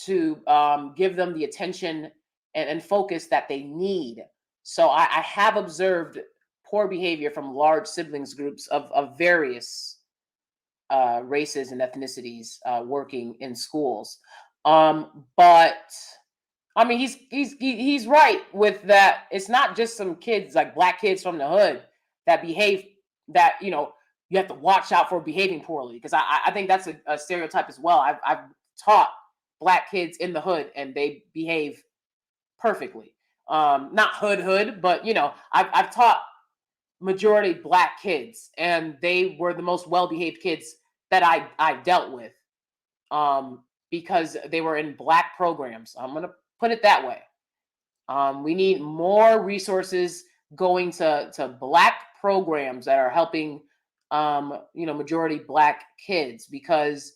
Speaker 1: to give them the attention and focus that they need. So I have observed poor behavior from large siblings groups of various races and ethnicities working in schools. But I mean, he's right with that. It's not just some kids, like Black kids from the hood, that behave, that you have to watch out for behaving poorly, because I think that's a stereotype as well. I've taught Black kids in the hood and they behave perfectly. Not hood, but I've taught majority Black kids, and they were the most well-behaved kids that I dealt with, because they were in Black programs. I'm gonna put it that way. We need more resources going to Black programs that are helping majority Black kids, because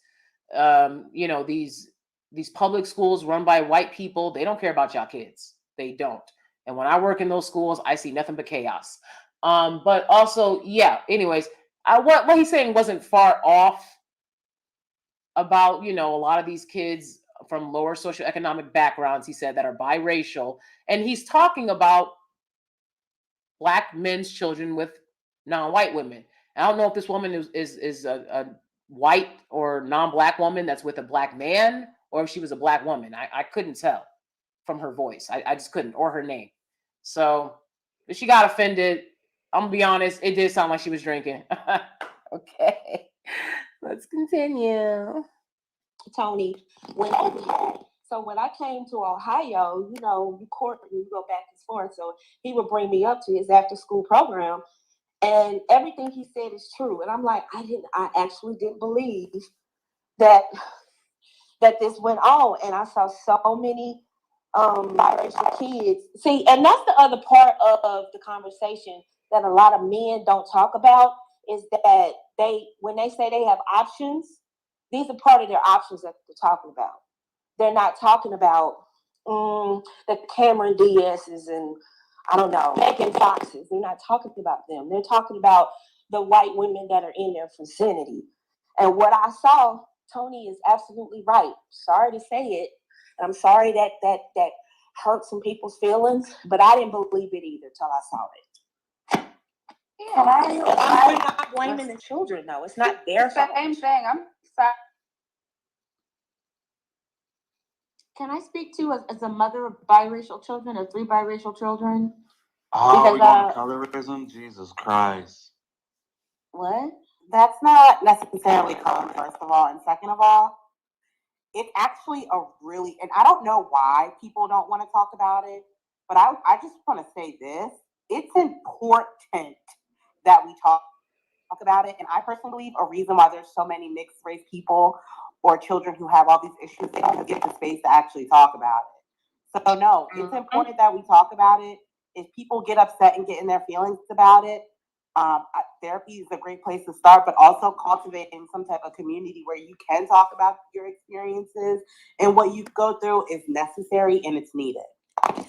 Speaker 1: these public schools run by white people, they don't care about y'all kids. They don't. And when I work in those schools, I see nothing but chaos. But also, yeah, anyways, what he's saying wasn't far off about, a lot of these kids from lower socioeconomic backgrounds, he said, that are biracial. And he's talking about black men's children with non-white women. I don't know if this woman is a white or non-black woman that's with a black man, or if she was a black woman. I couldn't tell from her voice. I just couldn't, or her name. So if she got offended, I'm gonna be honest, it did sound like she was drinking. Okay, let's continue.
Speaker 8: Tony, when I came to Ohio, you know, you go back and forth. So he would bring me up to his after school program, and everything he said is true. And I'm like, I actually didn't believe that this went on. And I saw so many biracial kids. See, and that's the other part of the conversation that a lot of men don't talk about, is that when they say they have options, these are part of their options that they're talking about. They're not talking about the Cameron Diaz's and, I don't know, Megan Foxes. They're not talking about them. They're talking about the white women that are in their vicinity. And what I saw, Tony is absolutely right. Sorry to say it. And I'm sorry that hurt some people's feelings, but I didn't believe it either till I saw it. Yeah, we're not blaming the children, though. It's not their fault.
Speaker 4: Same thing. I'm sorry.
Speaker 3: Can I speak to as a mother of biracial children, or 3 biracial children?
Speaker 9: Oh,
Speaker 3: Because,
Speaker 9: colorism? Jesus Christ.
Speaker 3: What?
Speaker 7: That's not necessarily common, first of all. And second of all, it's actually and I don't know why people don't want to talk about it, but I just want to say this. It's important that we talk about it. And I personally believe a reason why there's so many mixed race people or children who have all these issues, they don't get the space to actually talk about it. So no, it's important that we talk about it. If people get upset and get in their feelings about it, therapy is a great place to start, but also cultivating some type of community where you can talk about your experiences and what you go through is necessary and it's needed.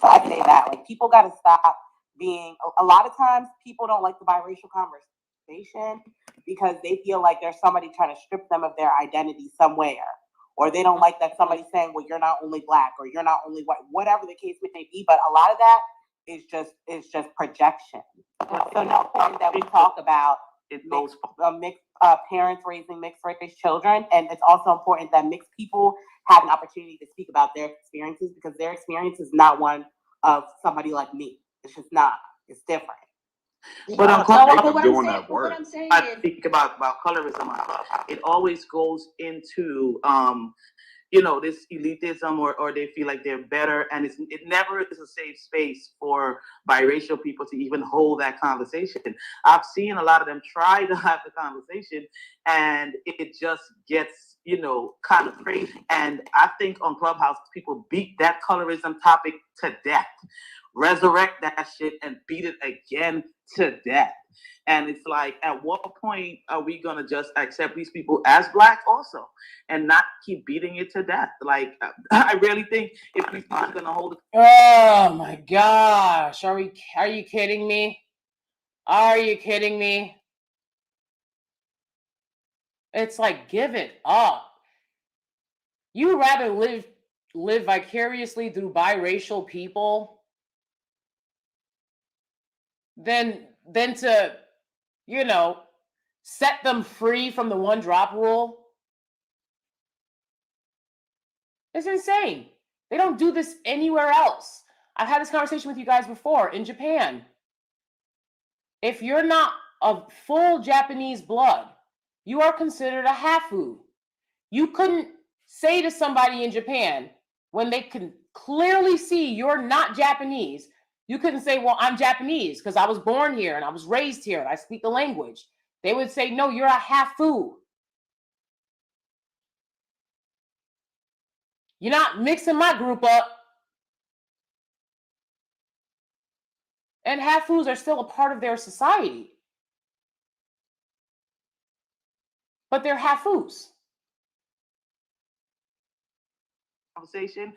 Speaker 7: So I say that, like, people got to stop being, a lot of times people don't like the biracial conversation because they feel like there's somebody trying to strip them of their identity somewhere, or they don't like that somebody's saying, well, you're not only black or you're not only white, whatever the case may be. But a lot of that is just projection. So no, important that we talk about parents raising mixed race children, and it's also important that mixed people have an opportunity to speak about their experiences, because their experience is not one of somebody like me. It's just not. It's different.
Speaker 5: But I'm
Speaker 9: doing that work.
Speaker 5: I think about colorism. It always goes into this elitism, or they feel like they're better, and it never is a safe space for biracial people to even hold that conversation. I've seen a lot of them try to have the conversation, and it just gets kind of crazy. And I think on Clubhouse, people beat that colorism topic to death, resurrect that shit, and beat it again to death. And it's like, at what point are we gonna just accept these people as black also, and not keep beating it to death? Like, I really think if these people are gonna hold it.
Speaker 1: Oh my gosh! Are you kidding me? Are you kidding me? It's like, give it up. You rather live vicariously through biracial people than to, set them free from the one drop rule. It's insane. They don't do this anywhere else. I've had this conversation with you guys before. In Japan, if you're not of full Japanese blood, you are considered a hafu. You couldn't say to somebody in Japan, when they can clearly see you're not Japanese, you couldn't say, well, I'm Japanese because I was born here and I was raised here and I speak the language. They would say, no, you're a hafu. You're not mixing my group up. And hafus are still a part of their society. But they're hafus.
Speaker 5: Conversation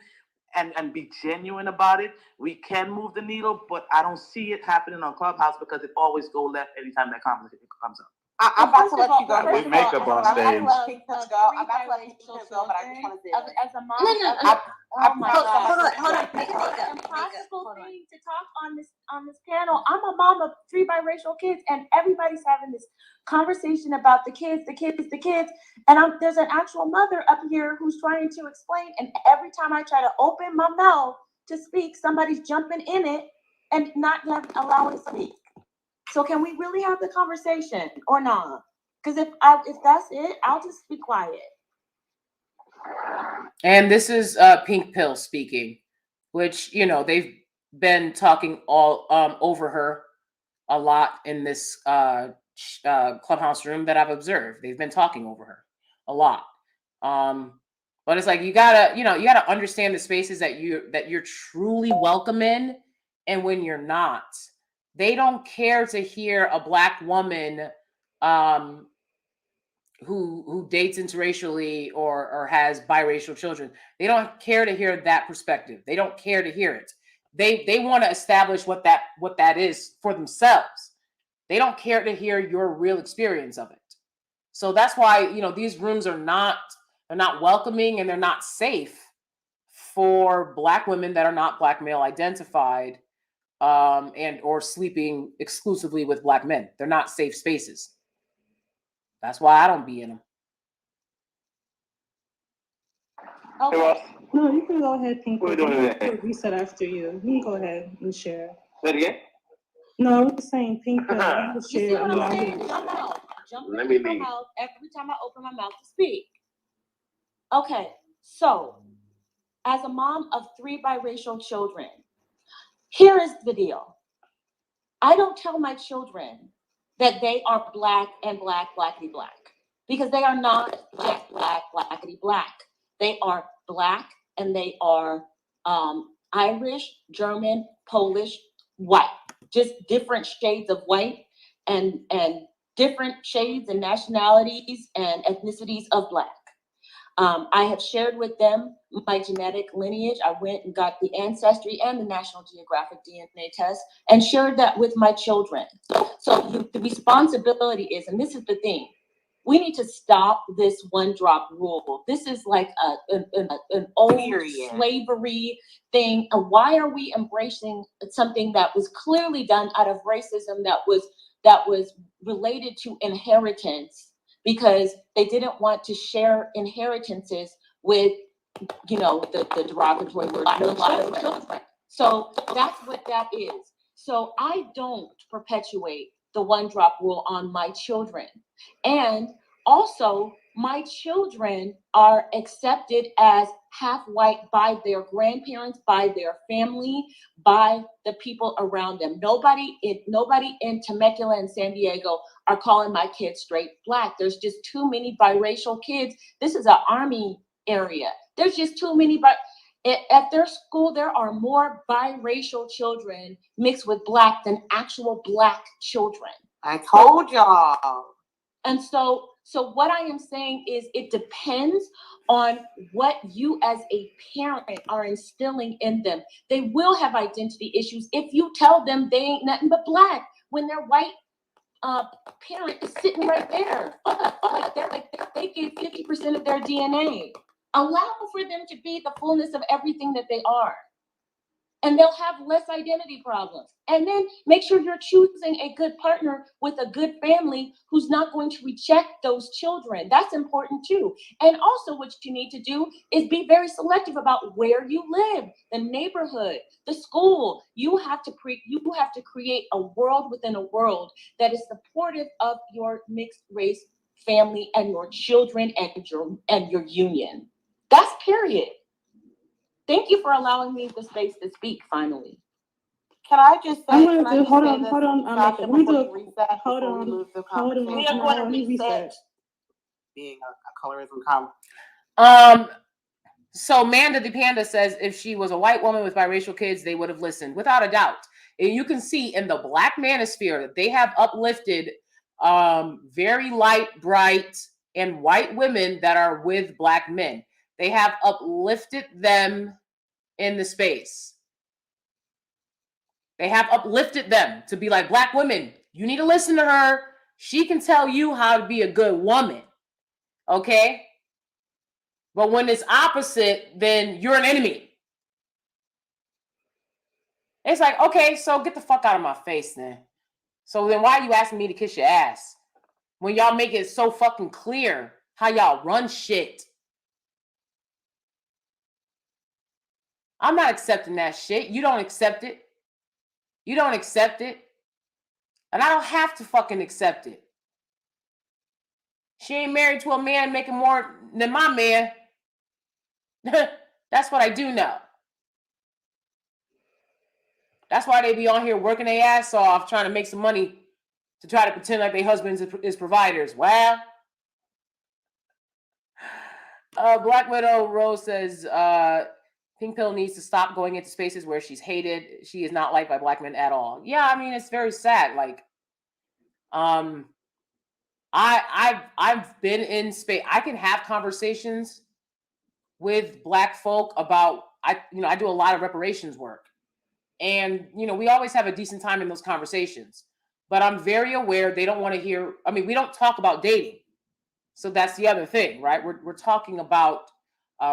Speaker 5: and be genuine about it. We can move the needle, but I don't see it happening on Clubhouse because it always goes left anytime that conversation comes up.
Speaker 7: I'm about to let you go.
Speaker 9: With makeup on stage.
Speaker 7: I'm about to let Pink Pill go. I'm about to let Pink Pill go, but I just want to say
Speaker 3: As a mom,
Speaker 6: Hold on.
Speaker 3: impossible thing to talk on this panel. I'm a mom of 3 biracial kids, and everybody's having this conversation about the kids, and there's an actual mother up here who's trying to explain, and every time I try to open my mouth to speak, somebody's jumping in it and not allowing to speak. So can we really have the conversation or not? Because if that's it, I'll just be quiet.
Speaker 1: And this is Pink Pill speaking, which, you know, they've been talking all over her a lot in this clubhouse room that I've observed. They've been talking over her a lot. But it's like you gotta understand the spaces that you're truly welcome in, and when you're not. They don't care to hear a Black woman who dates interracially or has biracial children. They don't care to hear that perspective. They don't care to hear it. They want to establish what that is for themselves. They don't care to hear your real experience of it. So that's why, you know, these rooms they're not welcoming, and they're not safe for Black women that are not Black male identified, and or sleeping exclusively with Black men. They're not safe spaces. That's why I don't be in them.
Speaker 9: Hey, Ross.
Speaker 10: No, you can go ahead, Pink.
Speaker 9: What are we doing today?
Speaker 10: We said after you. You can go ahead and share.
Speaker 9: Say it again?
Speaker 10: No, I'm just saying, Pink. You can
Speaker 3: You see
Speaker 10: share.
Speaker 3: what
Speaker 10: and
Speaker 3: I'm
Speaker 10: then
Speaker 3: saying?
Speaker 10: I'll-
Speaker 3: Jump out. Jump
Speaker 9: Let
Speaker 3: in
Speaker 9: me
Speaker 3: my
Speaker 9: leave.
Speaker 3: mouth every time I open my mouth to speak. Okay, so as a mom of 3 biracial children, here is the deal. I don't tell my children that they are Black and blackity black, because they are not blackity black. They are Black, and they are Irish, German, Polish, white, just different shades of white, and different shades and nationalities and ethnicities of Black. I have shared with them my genetic lineage. I went and got the Ancestry and the National Geographic DNA test and shared that with my children. So the responsibility is, and this is the thing, we need to stop this one-drop rule. This is like an old slavery thing. And why are we embracing something that was clearly done out of racism, that was related to inheritance, because they didn't want to share inheritances with, you know, the derogatory word children. So that's what that is. So I don't perpetuate the one-drop rule on my children. And also, my children are accepted as half white by their grandparents, by their family, by the people around them. Nobody in Temecula and San Diego are calling my kids straight Black. There's just too many biracial kids. This is an army area. There's just too many. At their school, there are more biracial children mixed with Black than actual Black children.
Speaker 7: I told y'all.
Speaker 3: And so what I am saying is, it depends on what you as a parent are instilling in them. They will have identity issues if you tell them they ain't nothing but Black when their white parent is sitting right there. They give 50% of their DNA. Allow for them to be the fullness of everything that they are. And they'll have less identity problems. And then make sure you're choosing a good partner with a good family who's not going to reject those children. That's important too. And also what you need to do is be very selective about where you live, the neighborhood, the school. You have to create a world within a world that is supportive of your mixed race family and your children and your union. That's period. Thank you for allowing me the space to speak finally.
Speaker 7: Can I just say,
Speaker 10: I'm gonna do, hold on,
Speaker 7: Sasha,
Speaker 10: let me
Speaker 7: before
Speaker 10: do,
Speaker 7: you reset,
Speaker 10: hold
Speaker 7: before we
Speaker 10: on,
Speaker 7: lose the
Speaker 10: hold on.
Speaker 7: conversation?
Speaker 10: We are going to reset.
Speaker 7: Being a colorism comment.
Speaker 1: So Manda the Panda says if she was a white woman with biracial kids, they would have listened, without a doubt. And you can see in the Black manosphere that they have uplifted very light, bright, and white women that are with Black men. They have uplifted them in the space. They have uplifted them to be like, Black women, you need to listen to her. She can tell you how to be a good woman, okay? But when it's opposite, then you're an enemy. It's like, okay, so get the fuck out of my face then. So then why are you asking me to kiss your ass? When y'all make it so fucking clear how y'all run shit. I'm not accepting that shit. You don't accept it. You don't accept it. And I don't have to fucking accept it. She ain't married to a man making more than my man. That's what I do know. That's why they be on here working their ass off trying to make some money to try to pretend like their husbands is providers. Well, Black Widow Rose says Pink Pill needs to stop going into spaces where she's hated. She is not liked by Black men at all. Yeah, I mean, it's very sad. Like, I've been in space. I can have conversations with Black folk about, I do a lot of reparations work. And, we always have a decent time in those conversations. But I'm very aware they don't want to hear, we don't talk about dating. So that's the other thing, right? We're talking about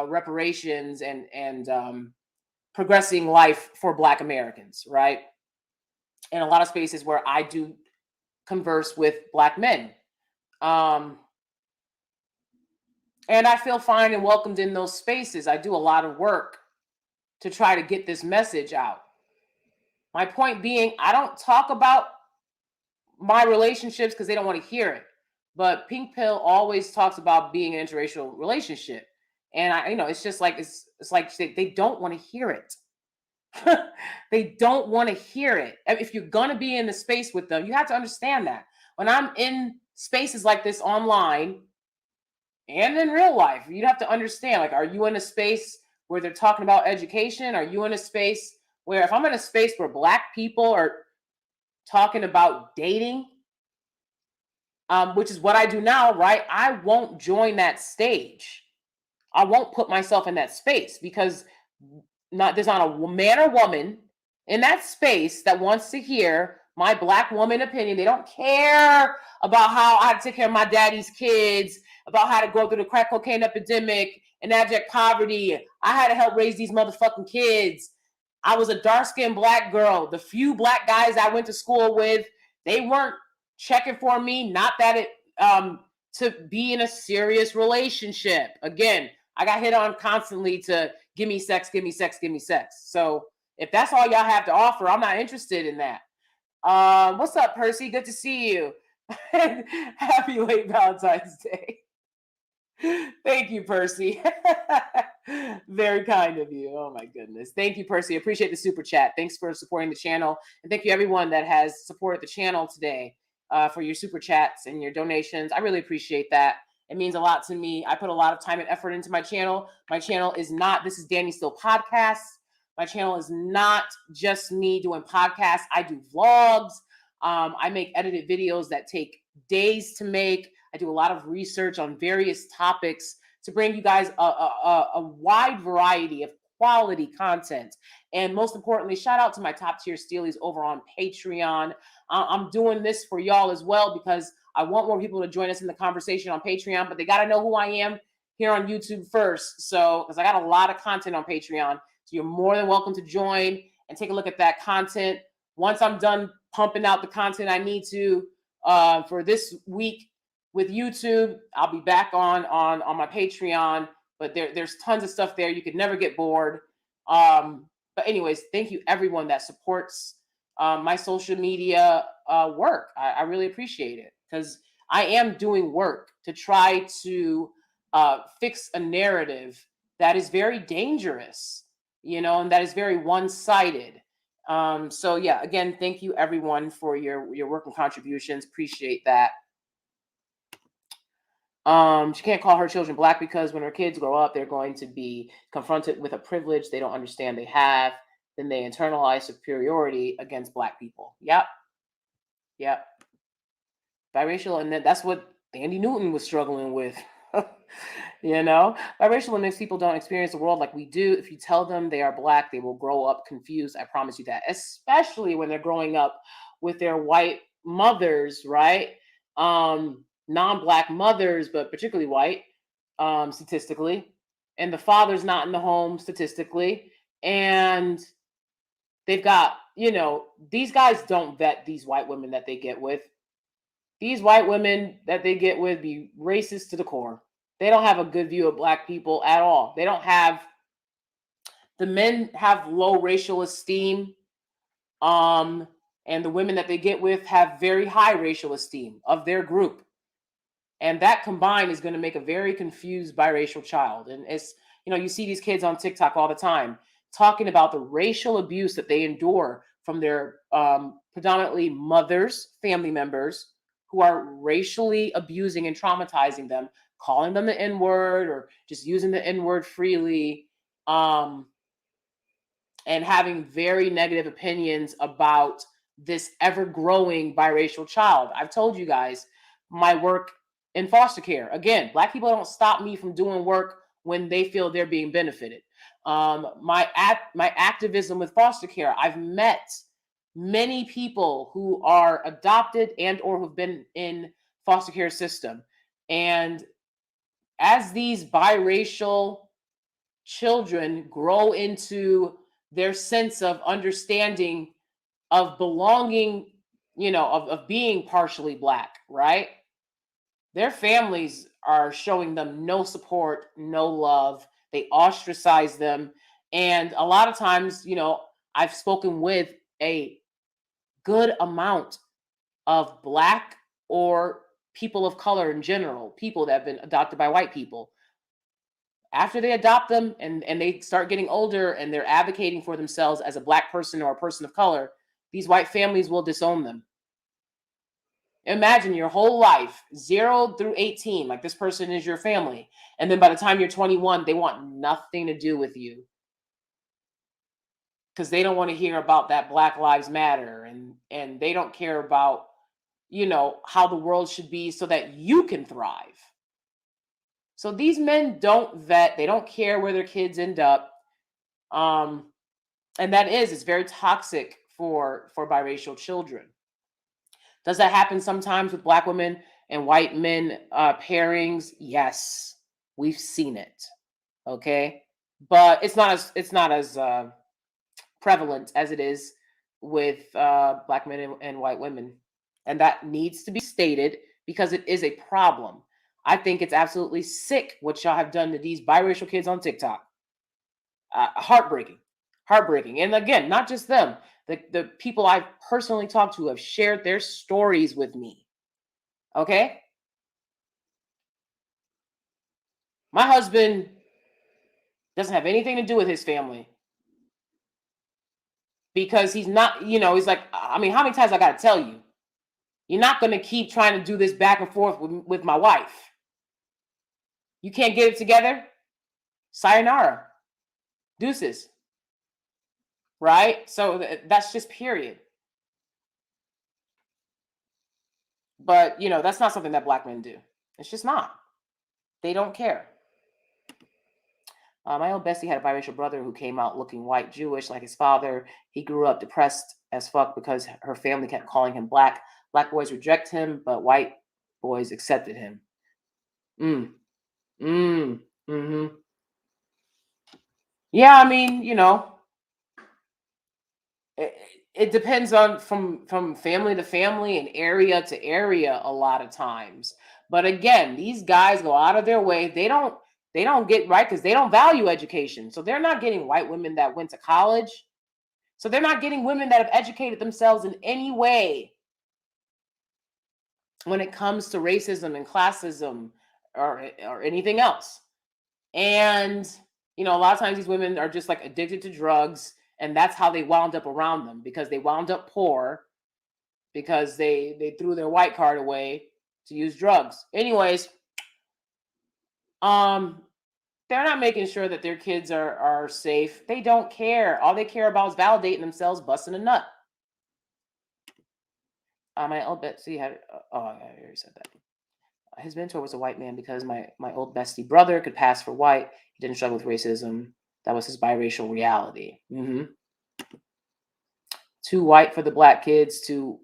Speaker 1: reparations and progressing life for Black Americans, right? In a lot of spaces where I do converse with Black men. And I feel fine and welcomed in those spaces. I do a lot of work to try to get this message out. My point being, I don't talk about my relationships because they don't want to hear it. But Pink Pill always talks about being an interracial relationship. And it's just like, it's like they don't want to hear it. They don't want to hear it. If you're going to be in the space with them, you have to understand that. When I'm in spaces like this online and in real life, you'd have to understand, like, are you in a space where they're talking about education? Are you in a space where, if I'm in a space where Black people are talking about dating, which is what I do now, right? I won't join that stage. I won't put myself in that space because there's not a man or woman in that space that wants to hear my Black woman opinion. They don't care about how I take care of my daddy's kids, about how to go through the crack cocaine epidemic and abject poverty. I had to help raise these motherfucking kids. I was a dark-skinned Black girl. The few Black guys I went to school with, they weren't checking for me. Not that it to be in a serious relationship. Again, I got hit on constantly to give me sex, give me sex, give me sex. So if that's all y'all have to offer, I'm not interested in that. What's up, Percy? Good to see you. Happy late Valentine's Day. Thank you, Percy. Very kind of you. Oh my goodness. Thank you, Percy. Appreciate the super chat. Thanks for supporting the channel. And thank you everyone that has supported the channel today for your super chats and your donations. I really appreciate that. It means a lot to me. I put a lot of time and effort into my channel. My channel is not, this is DanieSteel Podcasts. My channel is not just me doing podcasts. I do vlogs. I make edited videos that take days to make. I do a lot of research on various topics to bring you guys a wide variety of quality content. And most importantly, shout out to my top tier Steelies over on Patreon. I'm doing this for y'all as well because I want more people to join us in the conversation on Patreon, but they got to know who I am here on YouTube first. So, because I got a lot of content on Patreon. So you're more than welcome to join and take a look at that content. Once I'm done pumping out the content I need to for this week with YouTube, I'll be back on my Patreon. But there's tons of stuff there. You could never get bored. But anyways, thank you everyone that supports my social media work. I really appreciate it because I am doing work to try to fix a narrative that is very dangerous, and that is very one-sided. So yeah, again, thank you everyone for your work and contributions. Appreciate that. She can't call her children Black because when her kids grow up, they're going to be confronted with a privilege they don't understand they have. Then they internalize superiority against Black people. Yep. Biracial, and that's what Andy Newton was struggling with. Biracial and mixed people don't experience the world like we do. If you tell them they are Black, they will grow up confused. I promise you that, especially when they're growing up with their white mothers, right? non-black mothers, but particularly white, statistically, and the father's not in the home statistically, and they've got, these guys don't vet these white women that they get with. These white women that they get with be racist to the core. They don't have a good view of black people at all. They don't have, the men have low racial esteem. And the women that they get with have very high racial esteem of their group. And that combined is going to make a very confused biracial child. And it's, you see these kids on TikTok all the time talking about the racial abuse that they endure from their predominantly mothers, family members, who are racially abusing and traumatizing them, calling them the N-word or just using the N-word freely, and having very negative opinions about this ever-growing biracial child. I've told you guys my work in foster care. Again, Black people don't stop me from doing work when they feel they're being benefited. My activism with foster care, I've met many people who are adopted and or who've been in foster care system. And as these biracial children grow into their sense of understanding of belonging, of being partially Black, right? Their families are showing them no support, no love. They ostracize them. And a lot of times, I've spoken with a good amount of Black or people of color in general, people that have been adopted by white people. After they adopt them and they start getting older and they're advocating for themselves as a Black person or a person of color, these white families will disown them. Imagine your whole life, 0 through 18, like this person is your family. And then by the time you're 21, they want nothing to do with you. Because they don't want to hear about that Black Lives Matter. And they don't care about, how the world should be so that you can thrive. So these men don't vet. They don't care where their kids end up. And it's very toxic for biracial children. Does that happen sometimes with Black women and white men pairings? Yes, we've seen it. Okay, but it's not as prevalent as it is with Black men and white women, and that needs to be stated because it is a problem. I think it's absolutely sick what y'all have done to these biracial kids on TikTok. Heartbreaking. And again, not just them. The people I've personally talked to have shared their stories with me. Okay? My husband doesn't have anything to do with his family. Because he's not, he's like, how many times I got to tell you? You're not going to keep trying to do this back and forth with my wife. You can't get it together? Sayonara. Deuces. Right? So that's just period. But, that's not something that Black men do. It's just not. They don't care. My old bestie had a biracial brother who came out looking white Jewish like his father. He grew up depressed as fuck because her family kept calling him Black. Black boys reject him, but white boys accepted him. Yeah, I mean, it depends on from family to family and area to area a lot of times. But again, these guys go out of their way. They don't get right because they don't value education. So they're not getting white women that went to college. So they're not getting women that have educated themselves in any way when it comes to racism and classism or anything else. And, a lot of times these women are just like addicted to drugs. And that's how they wound up around them, because they wound up poor because they threw their white card away to use drugs. Anyways, they're not making sure that their kids are safe. They don't care. All they care about is validating themselves, busting a nut. My old bestie had, I already said that. His mentor was a white man because my old bestie brother could pass for white. He didn't struggle with racism. That was his biracial reality. Too white for the Black kids, too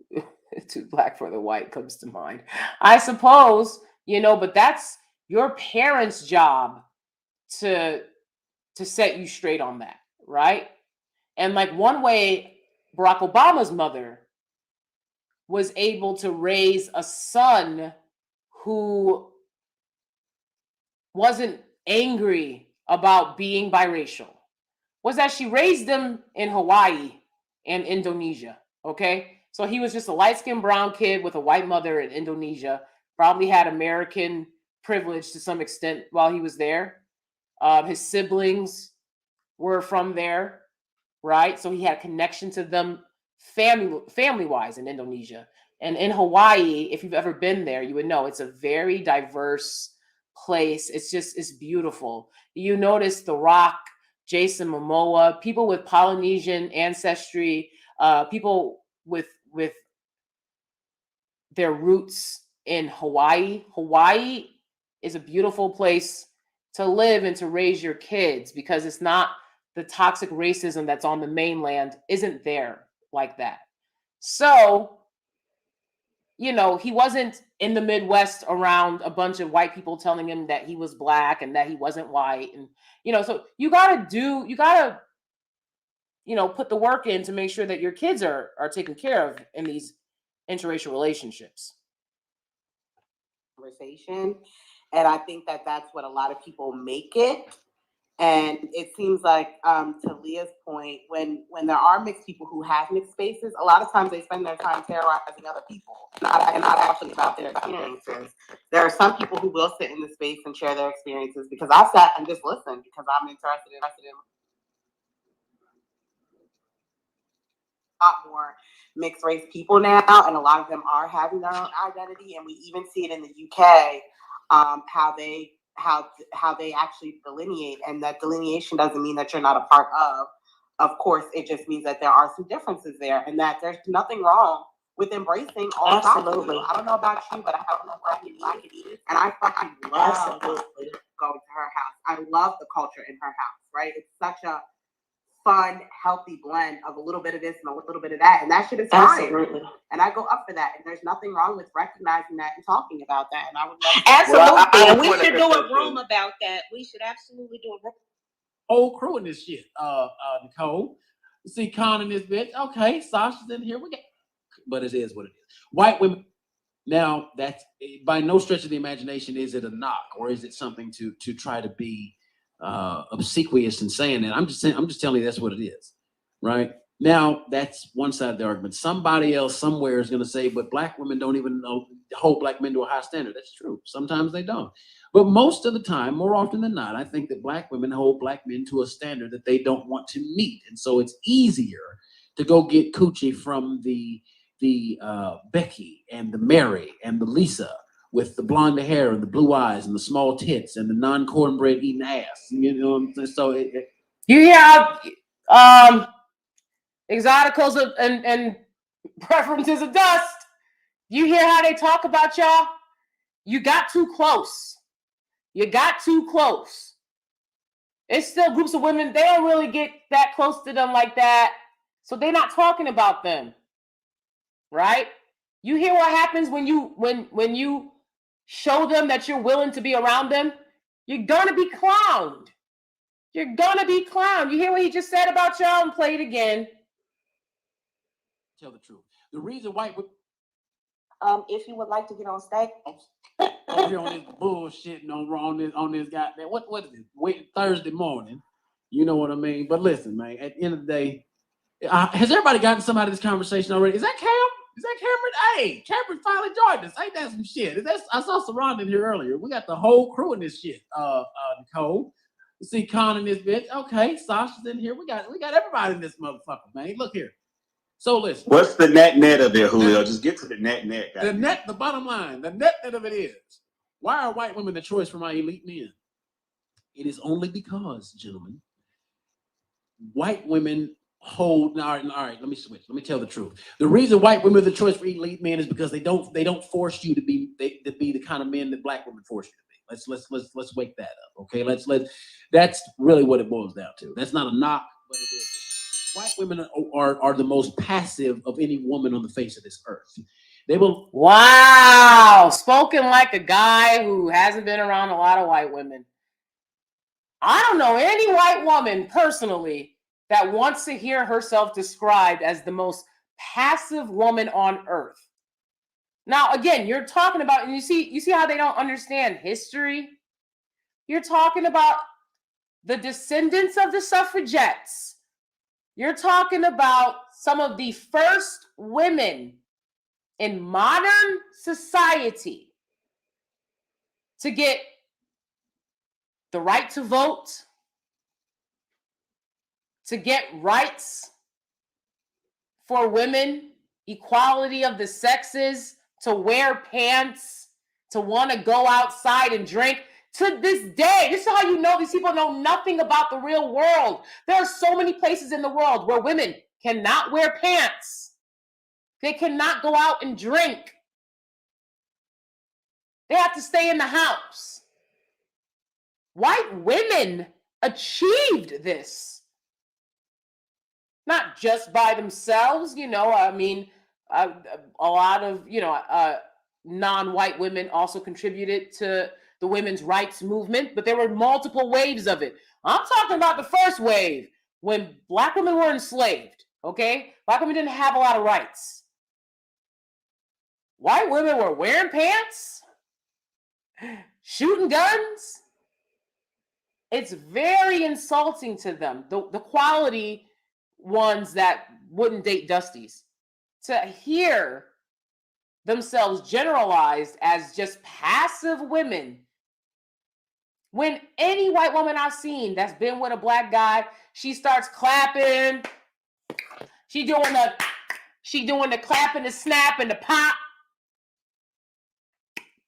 Speaker 1: Too black for the white comes to mind. I suppose, but that's your parents' job to set you straight on that, right? And like one way Barack Obama's mother was able to raise a son who wasn't angry about being biracial was that she raised them in Hawaii and Indonesia. Okay. So he was just a light-skinned brown kid with a white mother in Indonesia, probably had American privilege to some extent while he was there. His siblings were from there, right? So he had a connection to them family-wise in Indonesia. And in Hawaii, if you've ever been there, you would know it's a very diverse place. It's beautiful. You notice The Rock, Jason Momoa, people with Polynesian ancestry, people with their roots in Hawaii. Hawaii is a beautiful place to live and to raise your kids because it's not the toxic racism that's on the mainland isn't there like that. So, he wasn't in the Midwest around a bunch of white people telling him that he was black and that he wasn't white. And, so you gotta put the work in to make sure that your kids are taken care of in these interracial relationships.
Speaker 7: Conversation. And I think that that's what a lot of people make it. And it seems like, to Leah's point, when there are mixed people who have mixed spaces, a lot of times they spend their time terrorizing other people, not actually about their experiences. There are some people who will sit in the space and share their experiences because I sat and just listened because I'm interested in a lot more mixed race people now, and a lot of them are having their own identity, and we even see it in the UK, how they actually delineate, and that delineation doesn't mean that you're not a part of. Of course, it just means that there are some differences there, and that there's nothing wrong with embracing all sides of you. I don't know about you, but I have no black it is, and I fucking love going to her house. I love the culture in her house, right? It's such a fun, healthy blend of a little bit of this and a little bit of that, and that shit is fire. And I go up for that, and there's nothing wrong with recognizing that and talking about that. And I would love
Speaker 8: absolutely, and we should do a room about that. We should absolutely do a room.
Speaker 11: Whole crew in this shit, Nicole. You see Con in this bitch. Okay, Sasha's in here. But it is what it is. White women. Now, that's by no stretch of the imagination is it a knock or is it something to try to be obsequious in saying that. I'm just telling you that's what it is, right? Now that's one side of the argument. Somebody else somewhere is going to say, but black women don't even hold black men to a high standard. That's true. Sometimes they don't, but most of the time, more often than not, I think that black women hold black men to a standard that they don't want to meet, and so it's easier to go get coochie from the Becky and the Mary and the Lisa with the blonde hair and the blue eyes and the small tits and the non-cornbread eating ass. You know what I'm saying? So
Speaker 1: you hear exoticals and preferences of dust. You hear how they talk about y'all? You got too close. You got too close. It's still groups of women, they don't really get that close to them like that. So they're not talking about them. Right? You hear what happens when you show them that you're willing to be around them? You're gonna be clowned. You're gonna be clowned. You hear what he just said about y'all and play it again.
Speaker 11: Tell the truth. The reason white women
Speaker 8: if you would like to get on stage.
Speaker 11: Over here on this bullshit on this goddamn what is it? Wait, Thursday morning. You know what I mean? But listen, man, at the end of the day, has everybody gotten some out of this conversation already? Is that Cam? Is that Cameron? Hey, Cameron finally joined us. Ain't that some shit? I saw Saran in here earlier. We got the whole crew in this shit. Nicole. You see Con in this bitch. Okay, Sasha's in here. We got everybody in this motherfucker, man. Look here. So listen.
Speaker 9: What's the net of it, Julio? Just get to the net.
Speaker 11: The bottom line, the net of it is, why are white women the choice for my elite men? It is only because, gentlemen, white women hold. All right. Let me switch. Let me tell the truth. The reason white women are the choice for elite men is because they don't force you to be the kind of men that black women force you to be. Let's wake that up. Okay. That's really what it boils down to. That's not a knock, but it is. White women are the most passive of any woman on the face of this earth. They will.
Speaker 1: Wow. Spoken like a guy who hasn't been around a lot of white women. I don't know any white woman personally that wants to hear herself described as the most passive woman on earth. Now, again, you're talking about, and you see how they don't understand history? You're talking about the descendants of the suffragettes. You're talking about some of the first women in modern society to get the right to vote, to get rights for women, equality of the sexes, to wear pants, to want to go outside and drink. To this day, this is how you know these people know nothing about the real world. There are so many places in the world where women cannot wear pants. They cannot go out and drink. They have to stay in the house. White women achieved this. Not just by themselves, I mean, a lot of, non-white women also contributed to the women's rights movement, but there were multiple waves of it. I'm talking about the first wave when Black women were enslaved, okay? Black women didn't have a lot of rights. White women were wearing pants, shooting guns. It's very insulting to them, the quality ones that wouldn't date Dusties, to hear themselves generalized as just passive women. When any white woman I've seen that's been with a Black guy, she starts clapping. She doing the clap and the snap and the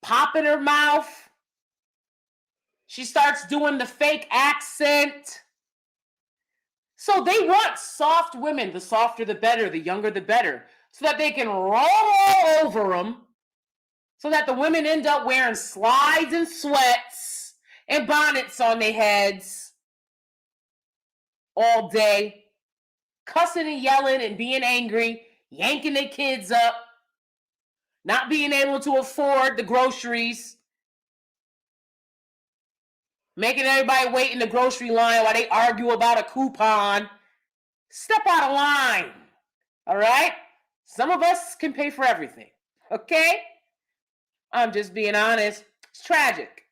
Speaker 1: pop in her mouth. She starts doing the fake accent. So they want soft women. The softer, the better. The younger, the better. So that they can roll all over them. So that the women end up wearing slides and sweats and bonnets on their heads all day. Cussing and yelling and being angry. Yanking their kids up. Not being able to afford the groceries. Making everybody wait in the grocery line while they argue about a coupon. Step out of line. All right? Some of us can pay for everything. Okay? I'm just being honest. It's tragic.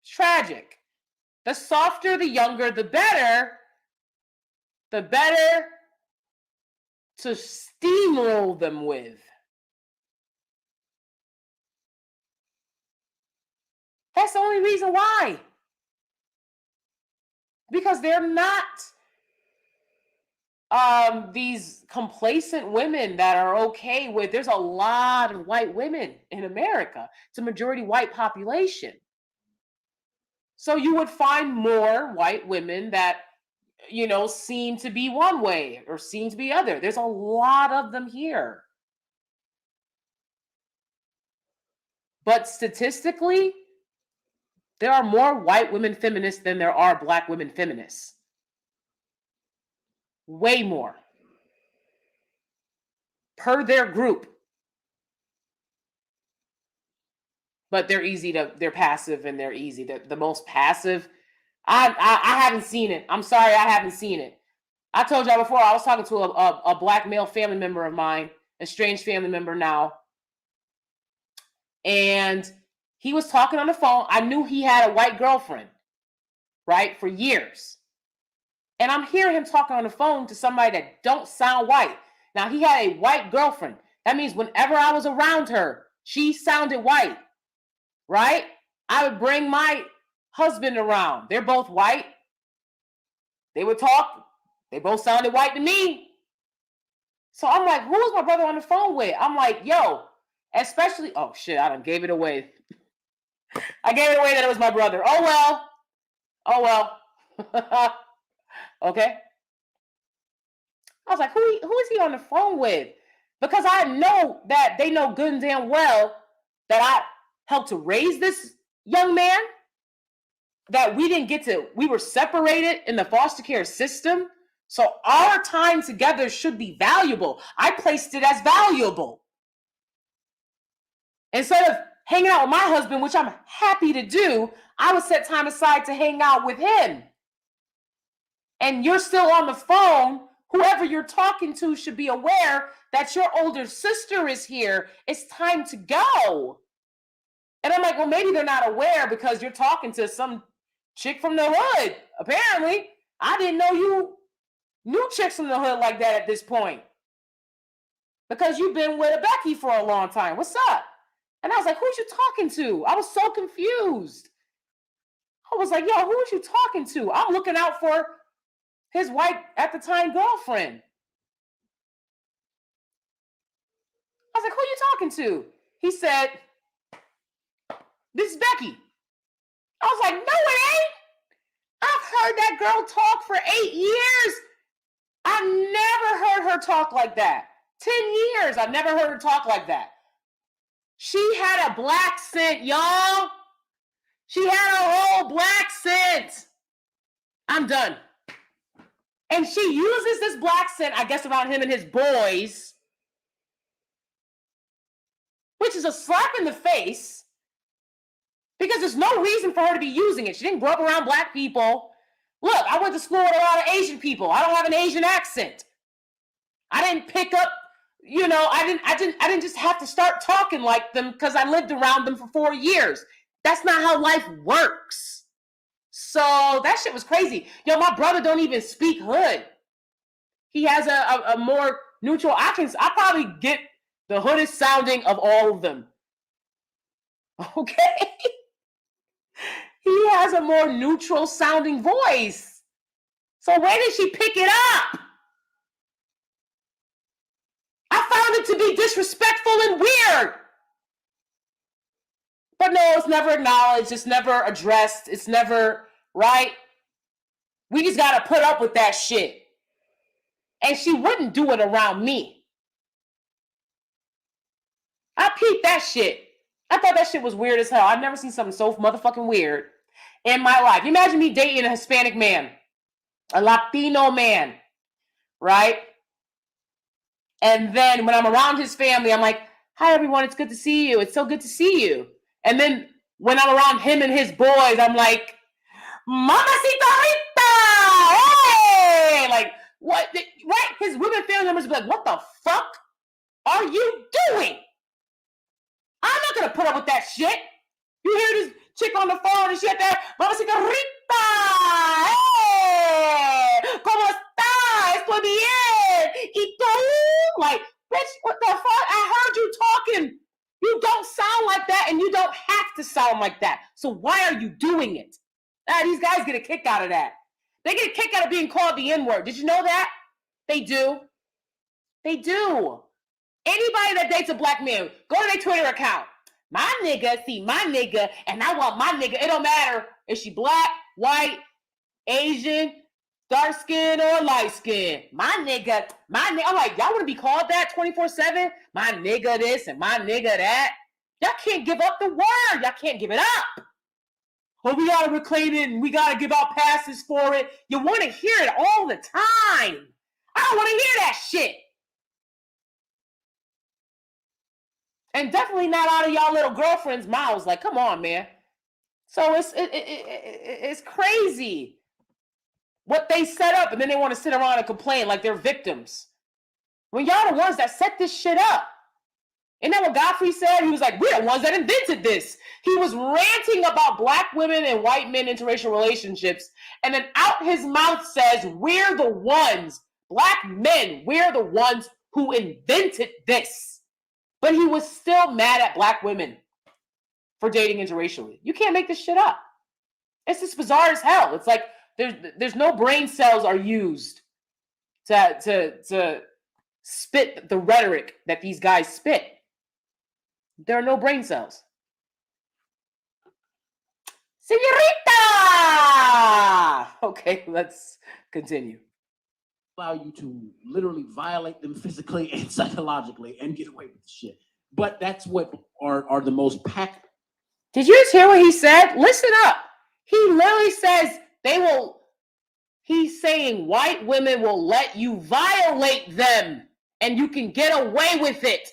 Speaker 1: It's tragic. The softer, the younger, the better to steamroll them with. That's the only reason why. Because they're not these complacent women that are okay with, there's a lot of white women in America. It's a majority white population. So you would find more white women that, seem to be one way or seem to be other. There's a lot of them here. But statistically, there are more white women feminists than there are Black women feminists. Way more. Per their group. But they're passive and they're easy. The most passive, I haven't seen it. I'm sorry, I haven't seen it. I told y'all before, I was talking to a Black male family member of mine, a estranged family member now. And he was talking on the phone. I knew he had a white girlfriend, right, for years. And I'm hearing him talking on the phone to somebody that don't sound white. Now, he had a white girlfriend. That means whenever I was around her, she sounded white, right? I would bring my husband around. They're both white. They would talk. They both sounded white to me. So I'm like, who is my brother on the phone with? I'm like, yo, especially, oh shit, I done gave it away. I gave it away that it was my brother. Oh well. Okay. I was like, who is he on the phone with? Because I know that they know good and damn well that I helped to raise this young man, that we were separated in the foster care system. So our time together should be valuable. I placed it as valuable. Instead of hanging out with my husband, which I'm happy to do, I would set time aside to hang out with him. And you're still on the phone. Whoever you're talking to should be aware that your older sister is here. It's time to go. And I'm like, well, maybe they're not aware because you're talking to some chick from the hood. Apparently, I didn't know you knew chicks from the hood like that at this point. Because you've been with a Becky for a long time. What's up? And I was like, who's you talking to? I was so confused. I was like, yo, who is you talking to? I'm looking out for his white, at the time, girlfriend. I was like, who are you talking to? He said, this is Becky. I was like, no, it ain't. I've heard that girl talk for 8 years. I've never heard her talk like that. 10 years, I've never heard her talk like that. She had a black scent, y'all. She had a whole black scent. I'm done. And she uses this black scent, I guess, around him and his boys, which is a slap in the face because there's no reason for her to be using it. She didn't grow up around black people. Look, I went to school with a lot of Asian people. I don't have an Asian accent. I didn't pick up, I didn't just have to start talking like them because I lived around them for 4 years. That's not how life works. So that shit was crazy. Yo, my brother don't even speak hood. He has a more neutral. I probably get the hoodest sounding of all of them. Okay? He has a more neutral sounding voice. So where did she pick it up? I found it to be disrespectful and weird. But no, it's never acknowledged. It's never addressed. It's never, right? We just got to put up with that shit. And she wouldn't do it around me. I peeped that shit. I thought that shit was weird as hell. I've never seen something so motherfucking weird in my life. You imagine me dating a Hispanic man, a Latino man, right? And then when I'm around his family, I'm like, hi, everyone. It's good to see you. It's so good to see you. And then when I'm around him and his boys, I'm like, Mamacita Rita! Hey! Like, what? Right? His women family members be like, what the fuck are you doing? I'm not going to put up with that shit. You hear this chick on the phone and shit there, Mamacita Rita! Hey! ¿Cómo está? Estoy bien. ¿Y tú? Like, bitch, what the fuck? I heard you talking. You don't sound like that, and you don't have to sound like that. So why are you doing it? These guys get a kick out of that. They get a kick out of being called the N-word. Did you know that? They do. They do. Anybody that dates a black man, go to their Twitter account. My nigga, see my nigga, and I want my nigga. It don't matter if she black, white, Asian, dark skin, or light skin. My nigga. I'm like, y'all want to be called that 24/7? My nigga this and my nigga that. Y'all can't give up the word. Y'all can't give it up. Oh, we got to reclaim it and we got to give out passes for it. You want to hear it all the time. I don't want to hear that shit. And definitely not out of y'all little girlfriends' mouths. Like, come on, man. So it's crazy what they set up, and then they want to sit around and complain like they're victims. When y'all the ones that set this shit up. Isn't that what Godfrey said? He was like, we're the ones that invented this. He was ranting about black women and white men interracial relationships, and then out his mouth says, we're the ones, black men, we're the ones who invented this. But he was still mad at black women for dating interracially. You can't make this shit up. It's just bizarre as hell. It's like there's no brain cells are used to spit the rhetoric that these guys spit. There are no brain cells. Señorita! Okay, let's continue.
Speaker 11: Allow you to literally violate them physically and psychologically and get away with the shit. But that's what are the most packed.
Speaker 1: Did you just hear what he said? Listen up. He literally says he's saying white women will let you violate them and you can get away with it.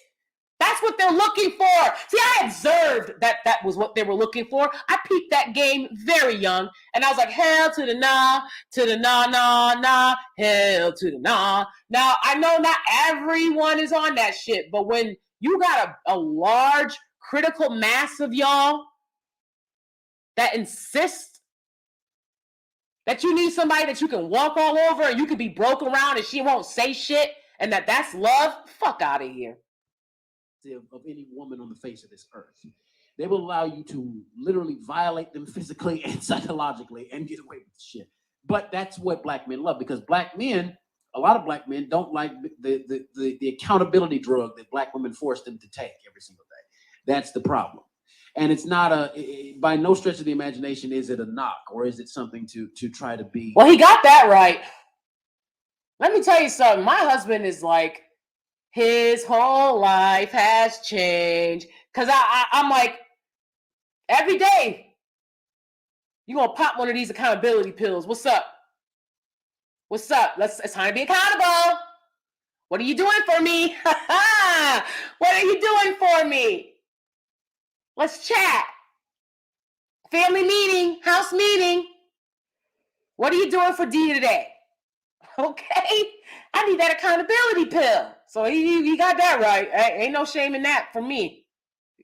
Speaker 1: That's That's what they're looking for. See, I observed that was what they were looking for. I peeped that game very young, and I was like, hell to the nah, nah, hell to the nah. Now, I know not everyone is on that shit, but when you got a large critical mass of y'all that insist that you need somebody that you can walk all over and you can be broke around and she won't say shit and that's love, fuck out of here.
Speaker 11: Of any woman on the face of this earth. They will allow you to literally violate them physically and psychologically and get away with shit. But that's what black men love, because black men, a lot of black men don't like the accountability drug that black women force them to take every single day. That's the problem. And it's not by no stretch of the imagination is it a knock, or is it something to try to be.
Speaker 1: Well, he got that right. Let me tell you something. My husband is like, his whole life has changed. Because I'm like, every day, you're going to pop one of these accountability pills. What's up? What's up? It's time to be accountable. What are you doing for me? What are you doing for me? Let's chat. Family meeting, house meeting. What are you doing for D today? Okay, I need that accountability pill. So you got that right. Ain't no shame in that for me.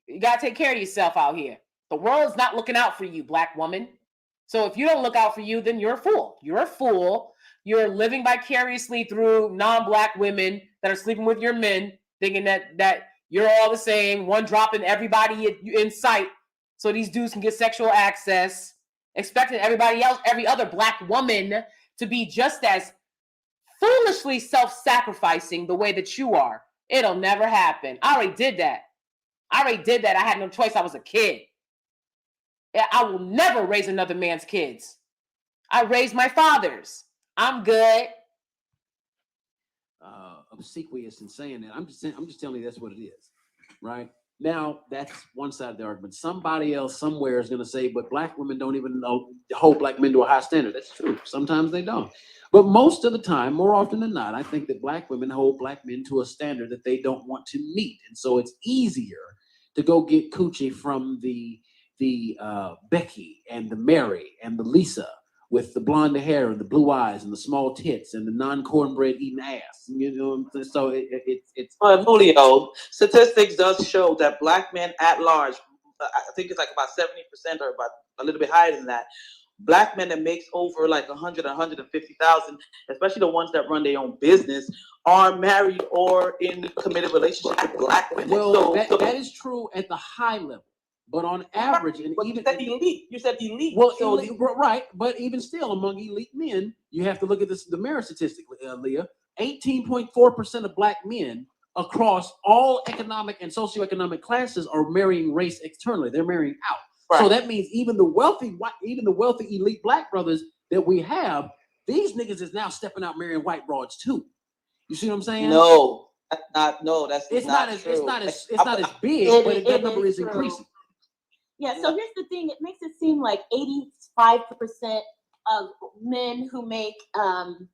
Speaker 1: You got to take care of yourself out here. The world's not looking out for you, black woman. So if you don't look out for you, then you're a fool. You're a fool. You're living vicariously through non-black women that are sleeping with your men, thinking that you're all the same, one dropping everybody in sight so these dudes can get sexual access, expecting everybody else, every other black woman to be just as foolishly self-sacrificing the way that you are. It'll never happen. I already did that. I had no choice. I was a kid. I will never raise another man's kids. I raised my father's. I'm good.
Speaker 11: Obsequious in saying that. I'm just telling you that's what it is, right? Now, that's one side of the argument. Somebody else somewhere is going to say, but black women don't even hold black men to a high standard. That's true. Sometimes they don't. But most of the time, more often than not, I think that black women hold black men to a standard that they don't want to meet. And so it's easier to go get coochie from the Becky and the Mary and the Lisa with the blonde hair and the blue eyes and the small tits and the non-cornbread eating ass. You know, so it's.
Speaker 5: Julio, statistics does show that black men at large, I think it's like about 70% or about a little bit higher than that. Black men that makes over like 100, 150,000, especially the ones that run their own business, are married or in committed relationships with black women.
Speaker 11: Well, that is true at the high level. But on average, and even
Speaker 5: you said elite.
Speaker 11: Well, so right, but even still, among elite men, you have to look at the merit statistic, Leah. 18.4% of black men across all economic and socioeconomic classes are marrying race externally. They're marrying out. Right. So that means even the wealthy elite black brothers that we have, these niggas is now stepping out marrying white broads too. You see what I'm saying?
Speaker 5: No, that's not. No, that's
Speaker 11: it's
Speaker 5: not
Speaker 11: as
Speaker 5: true.
Speaker 11: it's not as big, but that number is increasing.
Speaker 8: Yeah, so here's the thing. It makes it seem like 85% of men who make $100,000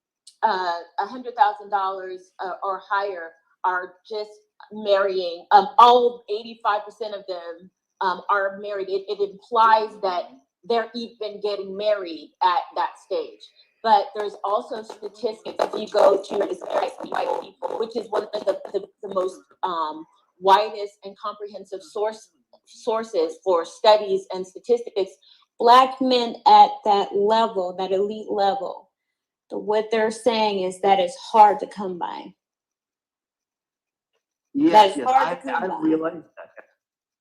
Speaker 8: or higher are just marrying. All 85% of them are married. It implies that they're even getting married at that stage. But there's also statistics. If you go to Hispanic white people, which is one of the most widest and comprehensive sources for studies and statistics, black men at that level, that elite level, what they're saying is that it's hard to come by.
Speaker 5: Yes, I realize that.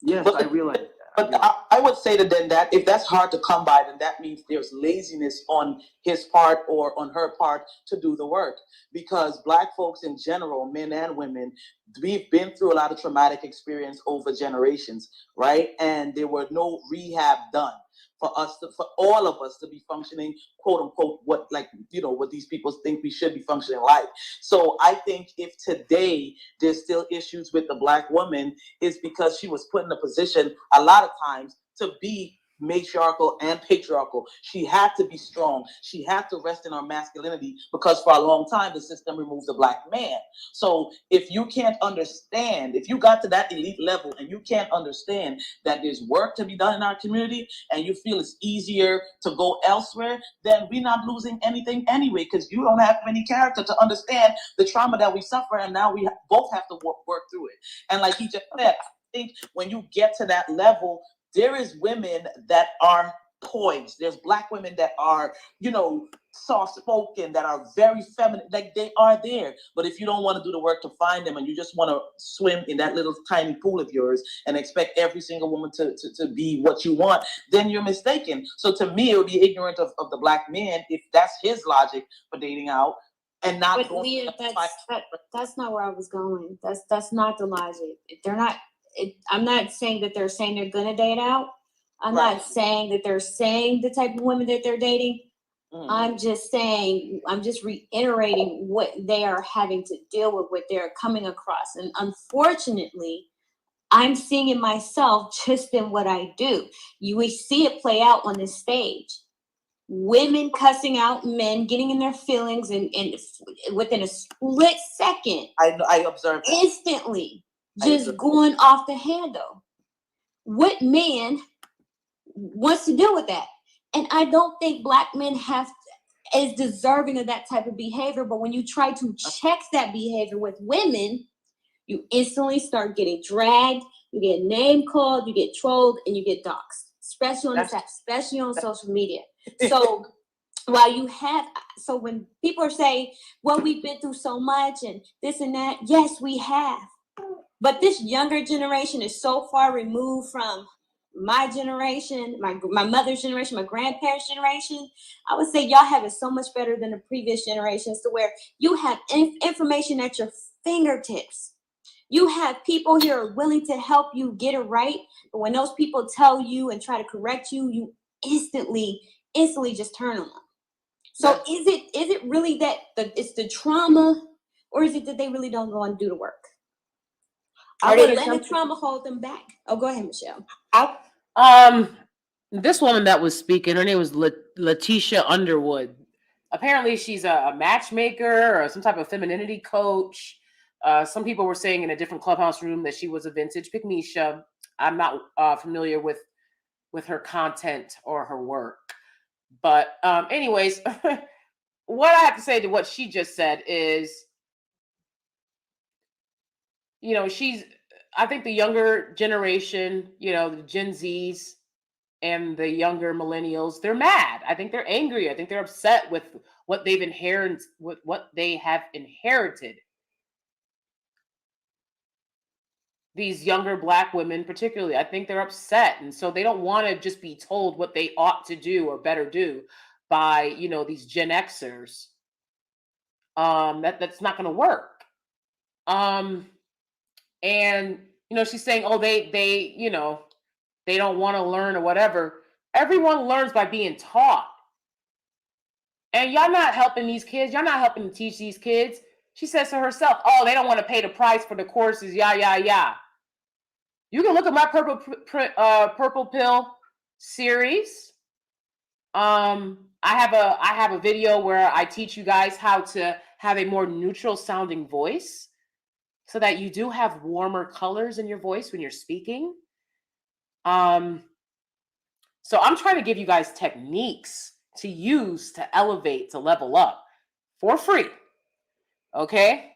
Speaker 5: Yes, I realize that. But I would say to them that if that's hard to come by, then that means there's laziness on his part or on her part to do the work. Because black folks in general, men and women, we've been through a lot of traumatic experience over generations, right? And there were no rehab done for all of us to be functioning, quote unquote, what these people think we should be functioning like. So I think if today there's still issues with the black woman, is because she was put in a position a lot of times to be matriarchal and patriarchal. She had to be strong. She had to rest in her masculinity because for a long time the system removed the black man. So if you can't understand, if you got to that elite level and you can't understand that there's work to be done in our community and you feel it's easier to go elsewhere, then we're not losing anything anyway, because you don't have any character to understand the trauma that we suffer, and now we both have to work through it. And like he just said, I think when you get to that level, there is women that are poised. There's black women that are, soft-spoken, that are very feminine, like they are there. But if you don't want to do the work to find them and you just want to swim in that little tiny pool of yours and expect every single woman to be what you want, then you're mistaken. So to me, it would be ignorant of the black man if that's his logic for dating out and not.
Speaker 12: But Leah, that's not where I was going. That's not the logic. They're not. I'm not saying that they're saying they're gonna date out. I'm
Speaker 5: Right.
Speaker 12: not saying that they're saying the type of women that they're dating. I'm just saying, I'm just reiterating what they are having to deal with, what they're coming across. And unfortunately, I'm seeing it myself just in what I do. We see it play out on this stage. Women cussing out men, getting in their feelings, and within a split second,
Speaker 5: I observed that.
Speaker 12: instantly, just going off the handle. What man wants to deal with that? And I don't think black men is deserving of that type of behavior. But when you try to check that behavior with women, you instantly start getting dragged, you get name called, you get trolled, and you get doxxed, especially on this app, especially on social media. So so when people are saying, well, we've been through so much and this and that, yes, we have. But this younger generation is so far removed from my generation, my mother's generation, my grandparents' generation. I would say y'all have it so much better than the previous generations, to where you have information at your fingertips. You have people here are willing to help you get it right. But when those people tell you and try to correct you, you instantly just turn on them. So is it really that it's the trauma, or is it that they really don't go and do the work? Or they let the trauma hold them back? Oh, go ahead, Michelle.
Speaker 1: This woman that was speaking, her name was Letitia Underwood. Apparently, she's a matchmaker or some type of femininity coach. Some people were saying in a different clubhouse room that she was a vintage Pygmeisha. I'm not familiar with her content or her work. But anyways, what I have to say to what she just said is, I think the younger generation, the Gen Zs and the younger millennials, they're mad. I think they're angry. I think they're upset with what they've inherited, with what they have inherited. These younger black women, particularly, I think they're upset. And so they don't want to just be told what they ought to do or better do by, these Gen Xers. That's not going to work. And, she's saying, oh, they don't want to learn or whatever. Everyone learns by being taught. And y'all not helping these kids. Y'all not helping to teach these kids. She says to herself, oh, they don't want to pay the price for the courses. Yeah. You can look at my Purple Pill series. I have a video where I teach you guys how to have a more neutral sounding voice, so that you do have warmer colors in your voice when you're speaking. So I'm trying to give you guys techniques to use to elevate, to level up for free. Okay?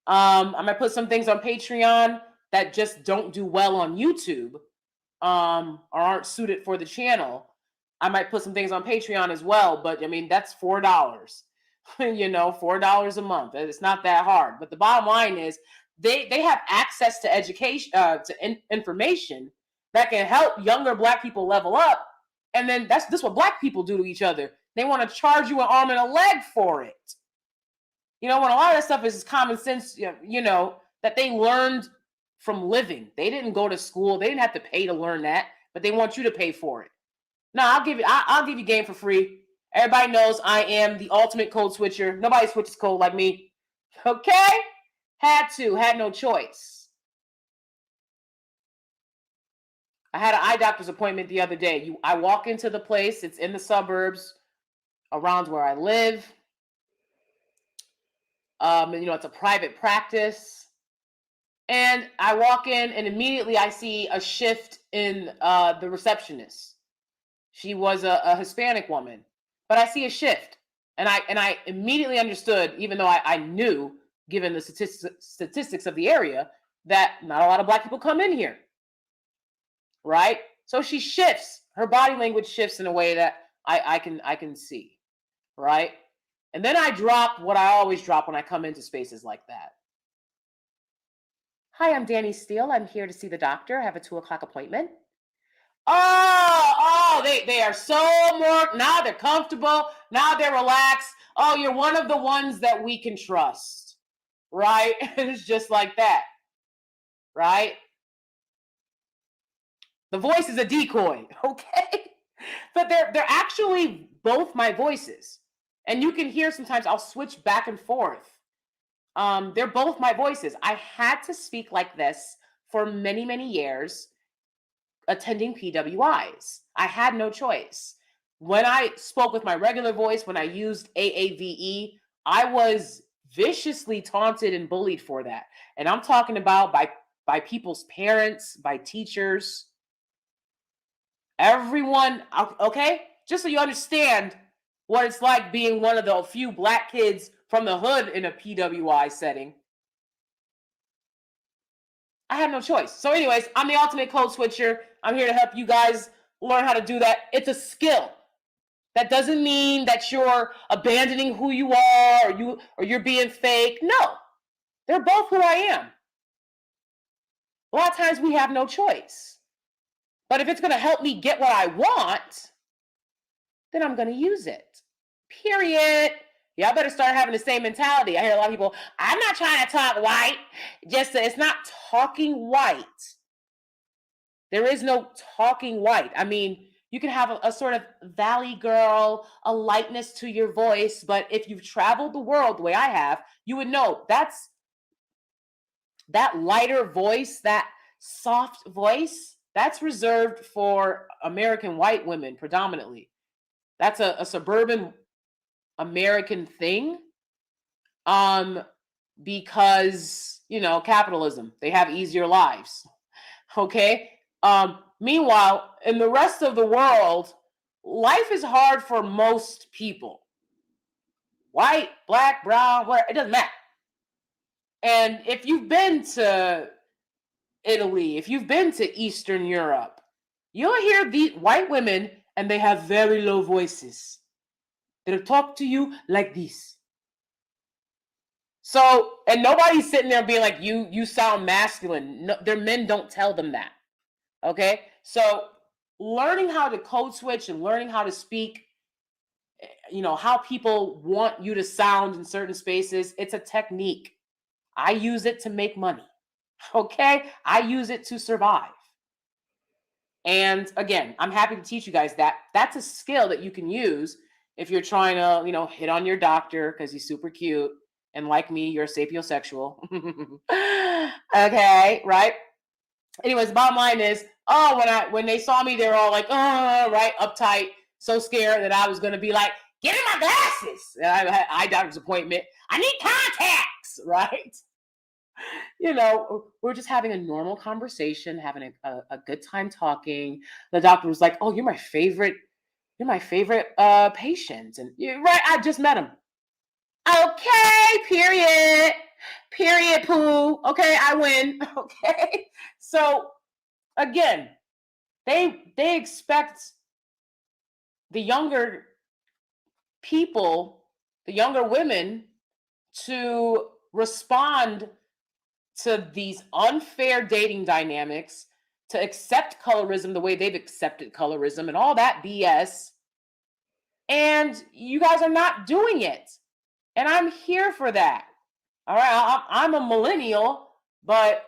Speaker 1: I might put some things on Patreon that just don't do well on YouTube, or aren't suited for the channel. I might put some things on Patreon as well, but that's $4. $4 a month. It's not that hard. But the bottom line is they have access to education, information that can help younger black people level up. And then this what black people do to each other. They want to charge you an arm and a leg for it. When a lot of that stuff is common sense, that they learned from living. They didn't go to school. They didn't have to pay to learn that, but they want you to pay for it. No, I'll give you game for free. Everybody knows I am the ultimate code switcher. Nobody switches code like me. Okay? Had no choice. I had an eye doctor's appointment the other day. I walk into the place, it's in the suburbs around where I live. And, it's a private practice. And I walk in and immediately I see a shift in the receptionist. She was a Hispanic woman, but I see a shift. And I immediately understood, even though I knew, given the statistics of the area, that not a lot of Black people come in here. Right? So she shifts. Her body language shifts in a way that I can see. Right? And then I drop what I always drop when I come into spaces like that. Hi, I'm DanieSteel. I'm here to see the doctor. I have a 2:00 appointment. Oh, they are so more, now they're comfortable. Now they're relaxed. Oh, you're one of the ones that we can trust. Right? It's just like that. Right? The voice is a decoy, okay? But they're actually both my voices. And you can hear sometimes I'll switch back and forth. They're both my voices. I had to speak like this for many, many years attending PWIs. I had no choice. When I spoke with my regular voice, when I used AAVE, I was viciously taunted and bullied for that. And I'm talking about by people's parents, by teachers, everyone, okay? Just so you understand what it's like being one of the few Black kids from the hood in a PWI setting. I had no choice. So anyways, I'm the ultimate code switcher. I'm here to help you guys learn how to do that. It's a skill. That doesn't mean that you're abandoning who you are or you're being fake. No, they're both who I am. A lot of times we have no choice. But if it's going to help me get what I want, then I'm going to use it. Period. Y'all better start having the same mentality. I hear a lot of people, I'm not trying to talk white. It's not talking white. There is no talking white. I mean, you can have a sort of valley girl, a lightness to your voice, but if you've traveled the world the way I have, you would know that lighter voice, that soft voice, that's reserved for American white women predominantly. That's a suburban American thing, because, capitalism, they have easier lives. Okay. Meanwhile, in the rest of the world, life is hard for most people. White, Black, brown, whatever, it doesn't matter. And if you've been to Italy, if you've been to Eastern Europe, you'll hear these white women and they have very low voices. They'll talk to you like this. So, and nobody's sitting there being like, you sound masculine. No, their men don't tell them that. Okay? So learning how to code switch and learning how to speak, how people want you to sound in certain spaces, it's a technique. I use it to make money. Okay? I use it to survive. And again, I'm happy to teach you guys that. That's a skill that you can use if you're trying to, hit on your doctor because he's super cute. And like me, you're sapiosexual. Okay, right? Anyways, bottom line is, when they saw me, they were all like, right, uptight, so scared that I was going to be like, get in my glasses. And I had eye doctor's appointment. I need contacts, right? We're just having a normal conversation, having a good time talking. The doctor was like, oh, you're my favorite patient. And you're right, I just met him. Okay, period, poo. Okay, I win. Okay. So again, they expect the younger people, the younger women, to respond to these unfair dating dynamics, to accept colorism the way they've accepted colorism and all that BS. And you guys are not doing it. And I'm here for that. All right, I'm a millennial, but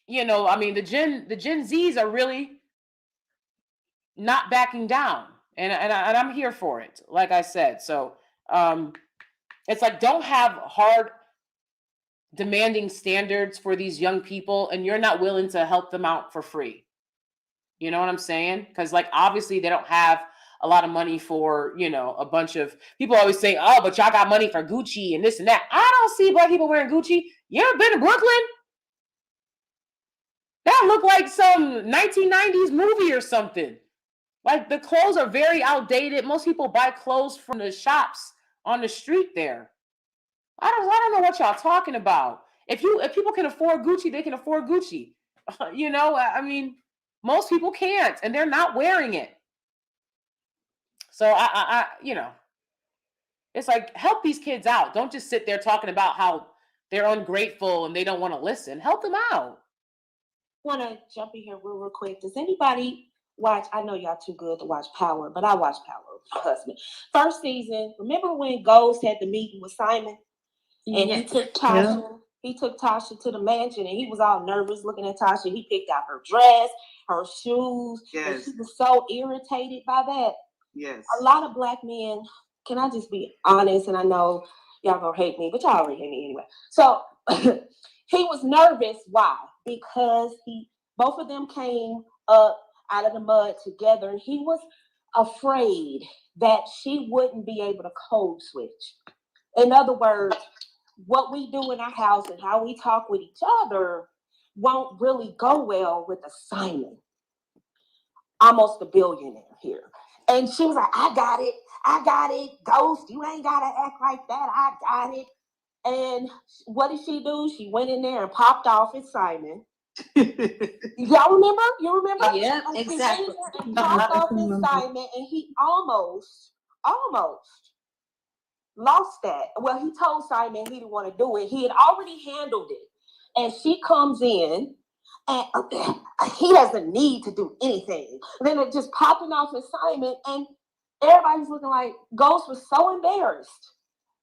Speaker 1: the Gen Zs are really not backing down, and I'm here for it. Like I said, so it's like, don't have hard, demanding standards for these young people, and you're not willing to help them out for free. You know what I'm saying? Because like obviously they don't have a lot of money for, you know, a bunch of people always say, oh, but y'all got money for Gucci and this and that. I don't see black people wearing Gucci. You ever been to Brooklyn? That looked like some 1990s movie or something. Like the clothes are very outdated. Most people buy clothes from the shops on the street there. I don't know what y'all talking about. If people can afford Gucci, they can afford Gucci. You know, I mean, most people can't, and they're not wearing it. So I you know, it's like help these kids out. Don't just sit there talking about how they're ungrateful and they don't want to listen. Help them out.
Speaker 8: Want to jump in here real quick. Does anybody watch? I know y'all too good to watch Power, but I watch Power with my husband. First season. Remember when Ghost had the meeting with Simon, and he took Tasha. Yeah. He took Tasha to the mansion, and he was all nervous looking at Tasha. He picked out her dress, her shoes.
Speaker 5: Yes.
Speaker 8: And she was so irritated by that.
Speaker 5: Yes.
Speaker 8: A lot of black men. Can I just be honest? And I know y'all gonna hate me, but y'all already hate me anyway. So he was nervous. Why? Because both of them came up out of the mud together, and he was afraid that she wouldn't be able to code switch. In other words, what we do in our house and how we talk with each other won't really go well with a Simon, almost a billionaire here. And she was like, I got it, Ghost, you ain't gotta act like that, I got it. And what did she do? She went in there and popped off at Simon. Y'all remember? You remember?
Speaker 12: Yeah,
Speaker 8: and
Speaker 12: exactly.
Speaker 8: She went in there and popped off at Simon, and he almost lost that. Well, he told Simon he didn't want to do it. He had already handled it. And she comes in, and he doesn't need to do anything. And then it just popping off at Simon, and everybody's looking like Ghost was so embarrassed.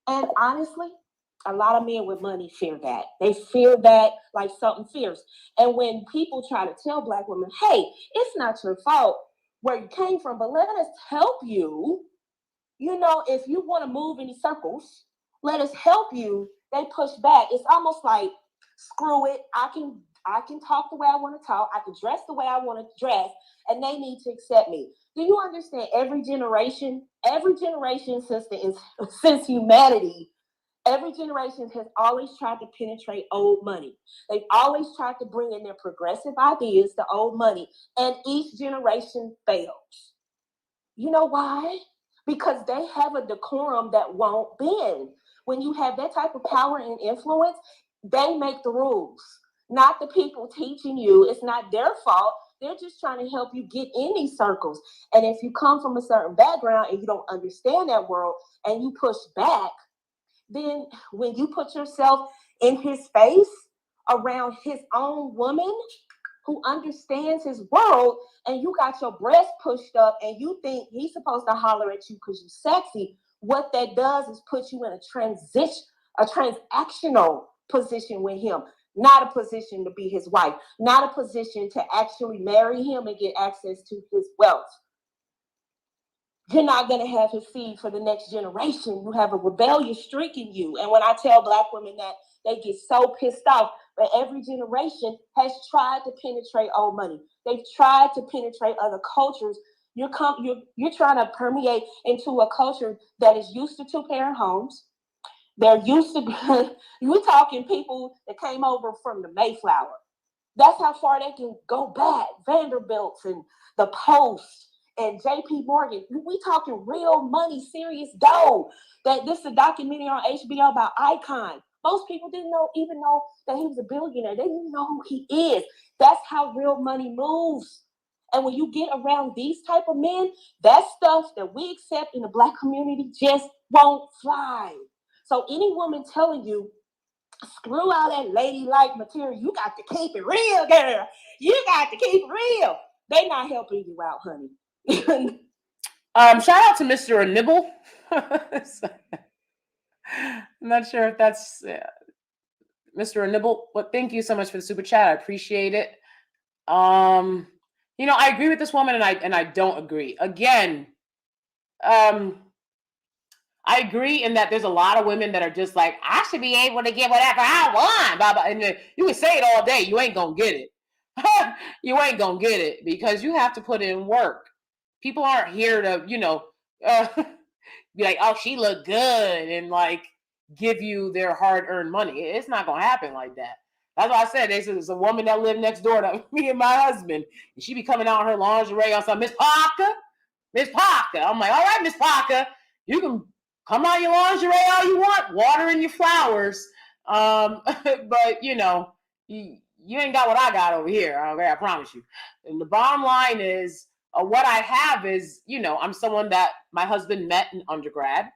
Speaker 8: And honestly, a lot of men with money fear that. They fear that like something fierce. And when people try to tell black women, hey, it's not your fault where you came from, but let us help you. You know, if you want to move in these circles, let us help you. They push back. It's almost like, screw it. I can talk the way I want to talk. I can dress the way I want to dress, and they need to accept me. Do you understand? Every generation since humanity, every generation has always tried to penetrate old money. They've always tried to bring in their progressive ideas to old money, and each generation fails. You know why? Because they have a decorum that won't bend. When you have that type of power and influence, they make the rules, not the people teaching you. It's not their fault. They're just trying to help you get in these circles. And if you come from a certain background and you don't understand that world and you push back, then when you put yourself in his face around his own woman who understands his world, and you got your breast pushed up and you think he's supposed to holler at you because you're sexy, what that does is put you in a transactional position with him, not a position to be his wife, not a position to actually marry him and get access to his wealth. You're not going to have his seed for the next generation. You have a rebellious streak in you. And when I tell black women that, they get so pissed off. But every generation has tried to penetrate old money. They've tried to penetrate other cultures. You're trying to permeate into a culture that is used to two-parent homes. They're used to, we're talking people that came over from the Mayflower. That's how far they can go back. Vanderbilts and the Post and J.P. Morgan. We talking real money, serious dough. That this is a documentary on HBO about Icon. Most people didn't even know that he was a billionaire. They didn't know who he is. That's how real money moves. And when you get around these type of men, that stuff that we accept in the black community just won't fly. So any woman telling you, screw all that ladylike material, you got to keep it real, girl. You got to keep it real. They not helping you out, honey.
Speaker 1: Shout out to Mr. Nibble. I'm not sure if that's Mr. Nibble, but thank you so much for the super chat. I appreciate it. You know, I agree with this woman, and I don't agree. Again, I agree in that there's a lot of women that are just like, I should be able to get whatever I want, blah, blah. And you can say it all day, you ain't gonna get it. you ain't gonna get it because you have to put in work. People aren't here to, be like, oh, she look good and like give you their hard-earned money. It's not gonna happen like that. That's why I said there's a woman that lived next door to me and my husband, and she be coming out in her lingerie on some Miss Parker. I'm like, all right, Miss Parker, you can come out your lingerie all you want, watering your flowers. But you ain't got what I got over here. I promise you. And the bottom line is, what I have is, I'm someone that my husband met in undergrad.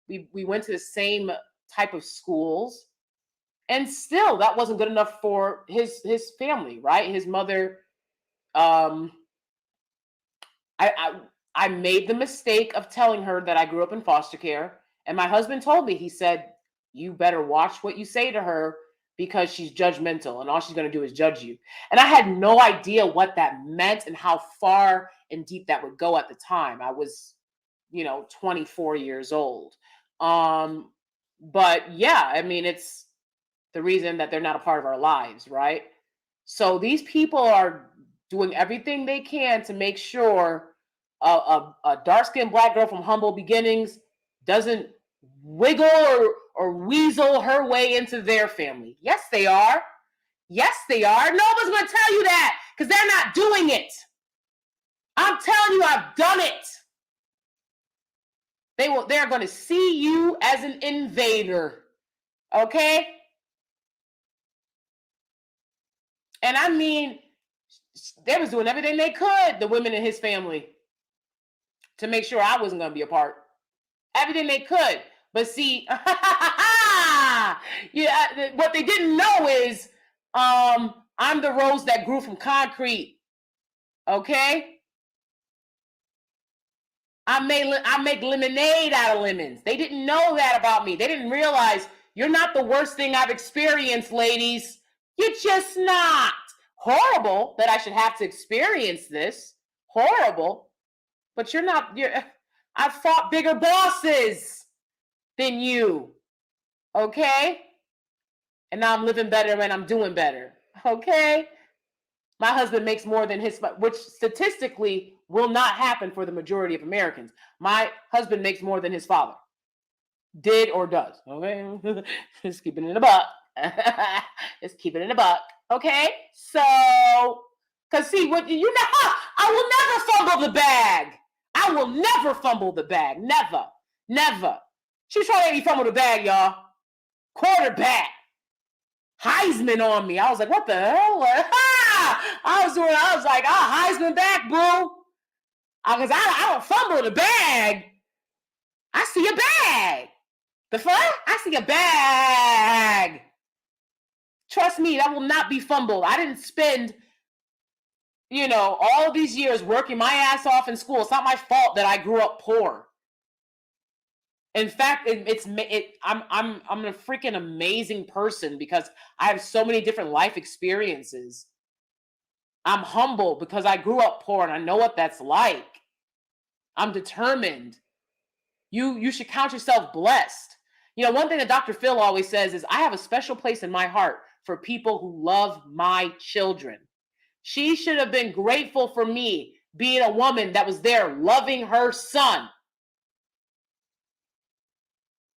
Speaker 1: We went to the same type of schools, and still that wasn't good enough for his family, right? His mother. I made the mistake of telling her that I grew up in foster care, and my husband told me, he said, you better watch what you say to her because she's judgmental and all she's going to do is judge you. And I had no idea what that meant and how far and deep that would go at the time. I was, 24 years old. But yeah, I mean, it's the reason that they're not a part of our lives, right? So these people are doing everything they can to make sure a dark-skinned Black girl from humble beginnings doesn't wiggle or weasel her way into their family. Yes, they are. Yes, they are. Nobody's going to tell you that because they're not doing it. I'm telling you, I've done it. They're going to see you as an invader. Okay? And I mean, they was doing everything they could, the women in his family, to make sure I wasn't going to be a part. Everything they could. But see, what they didn't know is I'm the rose that grew from concrete. Okay? I make lemonade out of lemons. They didn't know that about me. They didn't realize you're not the worst thing I've experienced, ladies. You're just not. Horrible that I should have to experience this. Horrible. But I've fought bigger bosses than you. Okay? And now I'm living better and I'm doing better. Okay? My husband makes more than which statistically will not happen for the majority of Americans. My husband makes more than his father. Did or does. Okay? Just keeping it in a buck. Just keep it in a buck. Okay? So, because see, I will never fumble the bag. I will never fumble the bag. Never. Never. She was trying to make me fumble the bag, y'all. Quarterback. Heisman on me. I was like, what the hell? I was like, Heisman back, boo. Because I don't fumble the bag. I see a bag. The fuck? I see a bag. Trust me, that will not be fumbled. I didn't spend, all of these years working my ass off in school. It's not my fault that I grew up poor. In fact, I'm a freaking amazing person because I have so many different life experiences. I'm humble because I grew up poor and I know what that's like. I'm determined. You should count yourself blessed. One thing that Dr. Phil always says is, I have a special place in my heart for people who love my children. She should have been grateful for me being a woman that was there loving her son.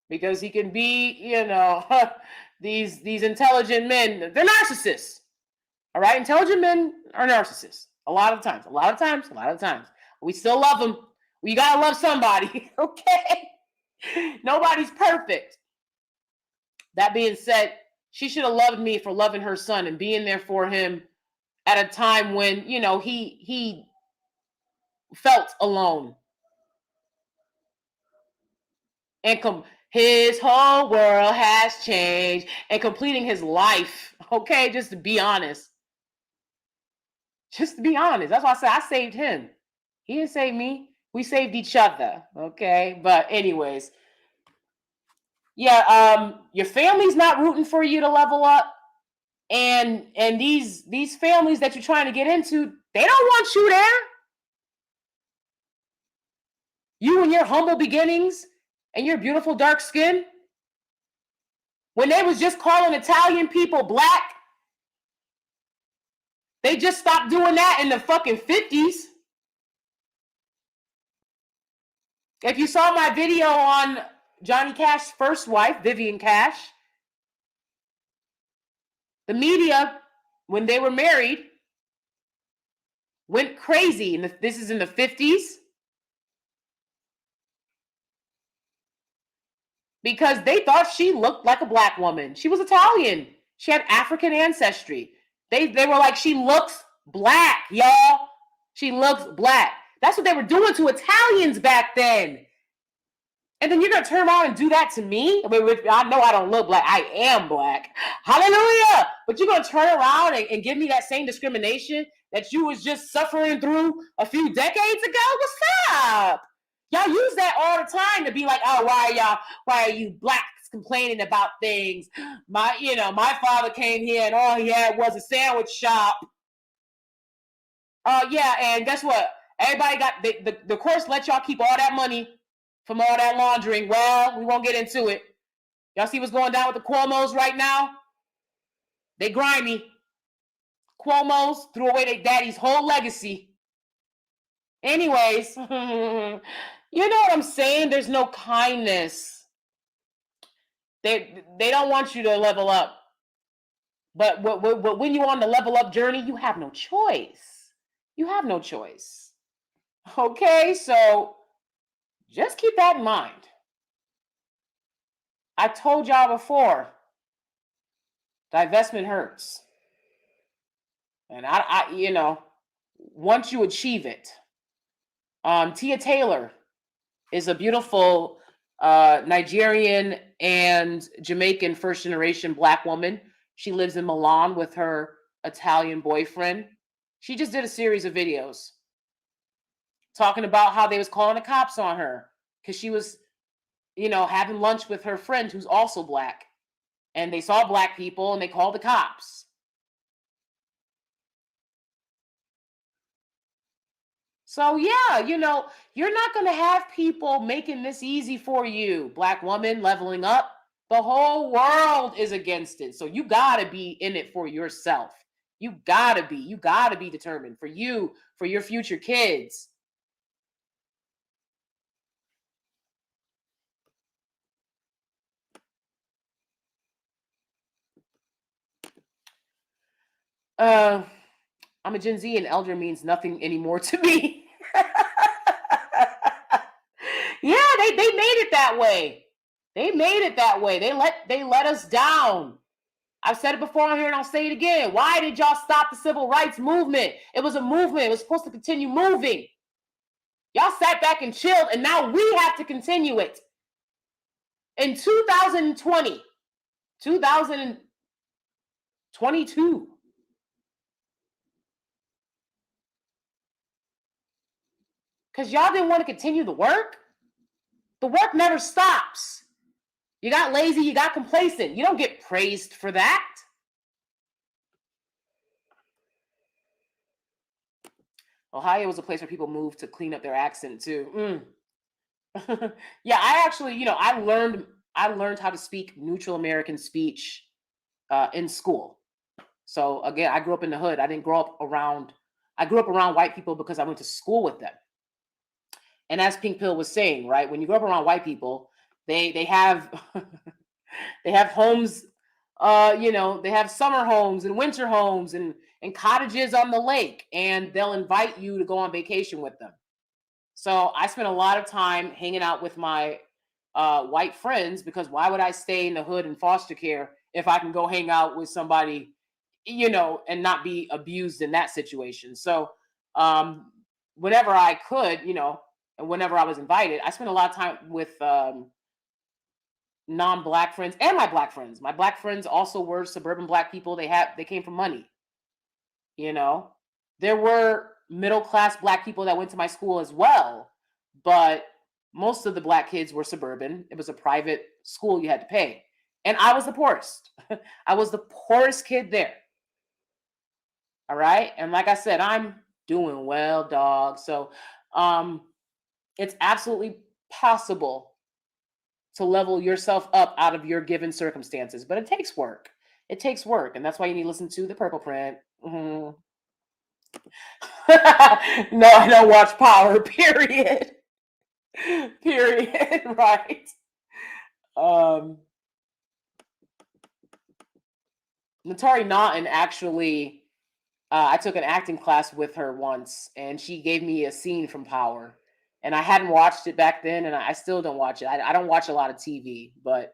Speaker 1: Because he can be, these intelligent men, they're narcissists. All right? Intelligent men are narcissists. A lot of times. We still love them. You got to love somebody, okay? Nobody's perfect. That being said, she should have loved me for loving her son and being there for him at a time when, he felt alone. And his whole world has changed and completing his life. Okay, just to be honest. Just to be honest. That's why I said I saved him. He didn't save me. We saved each other. Okay. But anyways. Yeah, your family's not rooting for you to level up. And these families that you're trying to get into, they don't want you there. You and your humble beginnings and your beautiful dark skin. When they was just calling Italian people black. They just stopped doing that in the fucking 50s. If you saw my video on Johnny Cash's first wife, Vivian Cash, the media, when they were married, went crazy. And this is in the 50s. Because they thought she looked like a black woman. She was Italian. She had African ancestry. They were like, she looks black, y'all. She looks black. That's what they were doing to Italians back then. And then you're going to turn around and do that to me? I mean, I know I don't look black. I am black. Hallelujah. But you're going to turn around and give me that same discrimination that you was just suffering through a few decades ago? What's up? Y'all use that all the time to be like, oh, why are you blacks complaining about things? My father came here and all he had was a sandwich shop. Yeah, and guess what? Everybody got, the course let y'all keep all that money from all that laundering. Well, we won't get into it. Y'all see what's going down with the Cuomos right now? They grimy. Cuomos threw away their daddy's whole legacy. Anyways, you know what I'm saying? There's no kindness. They don't want you to level up. But when you're on the level up journey, you have no choice. You have no choice. Okay, so just keep that in mind. I told y'all before, divestment hurts. And I once you achieve it, Tia Taylor is a beautiful Nigerian and Jamaican first generation black woman. She lives in Milan with her Italian boyfriend. She just did a series of videos talking about how they was calling the cops on her because she was, having lunch with her friend who's also black. And they saw black people and they called the cops. So yeah, you're not going to have people making this easy for you. Black woman leveling up. The whole world is against it. So you got to be in it for yourself. You got to be determined for you, for your future kids. I'm a Gen Z and elder means nothing anymore to me. Yeah, they made it that way. They made it that way. They let us down. I've said it before on here and I'll say it again. Why did y'all stop the civil rights movement? It was a movement. It was supposed to continue moving. Y'all sat back and chilled and now we have to continue it. In 2020, 2022, because y'all didn't want to continue the work. The work never stops. You got lazy, you got complacent. You don't get praised for that. Ohio was a place where people moved to clean up their accent too. Yeah, I actually, I learned how to speak neutral American speech in school. So again, I grew up in the hood. I grew up around white people because I went to school with them. And as Pink Pill was saying, right, when you grow up around white people, they have they have homes, they have summer homes and winter homes and cottages on the lake, and they'll invite you to go on vacation with them. So I spent a lot of time hanging out with my white friends because why would I stay in the hood in foster care if I can go hang out with somebody, and not be abused in that situation? So whenever I could, and whenever I was invited, I spent a lot of time with non-black friends and my black friends. My black friends also were suburban black people. They came from money. There were middle-class black people that went to my school as well, but most of the black kids were suburban. It was a private school you had to pay. And I was the poorest. I was the poorest kid there. All right. And like I said, I'm doing well, dog. So it's absolutely possible to level yourself up out of your given circumstances, but it takes work. It takes work. And that's why you need to listen to The Purple Print. Mm-hmm. No, I don't watch Power, period. Period, right. Natari Naughton actually, I took an acting class with her once, and she gave me a scene from Power. And I hadn't watched it back then, and I still don't watch it. I don't watch a lot of TV, but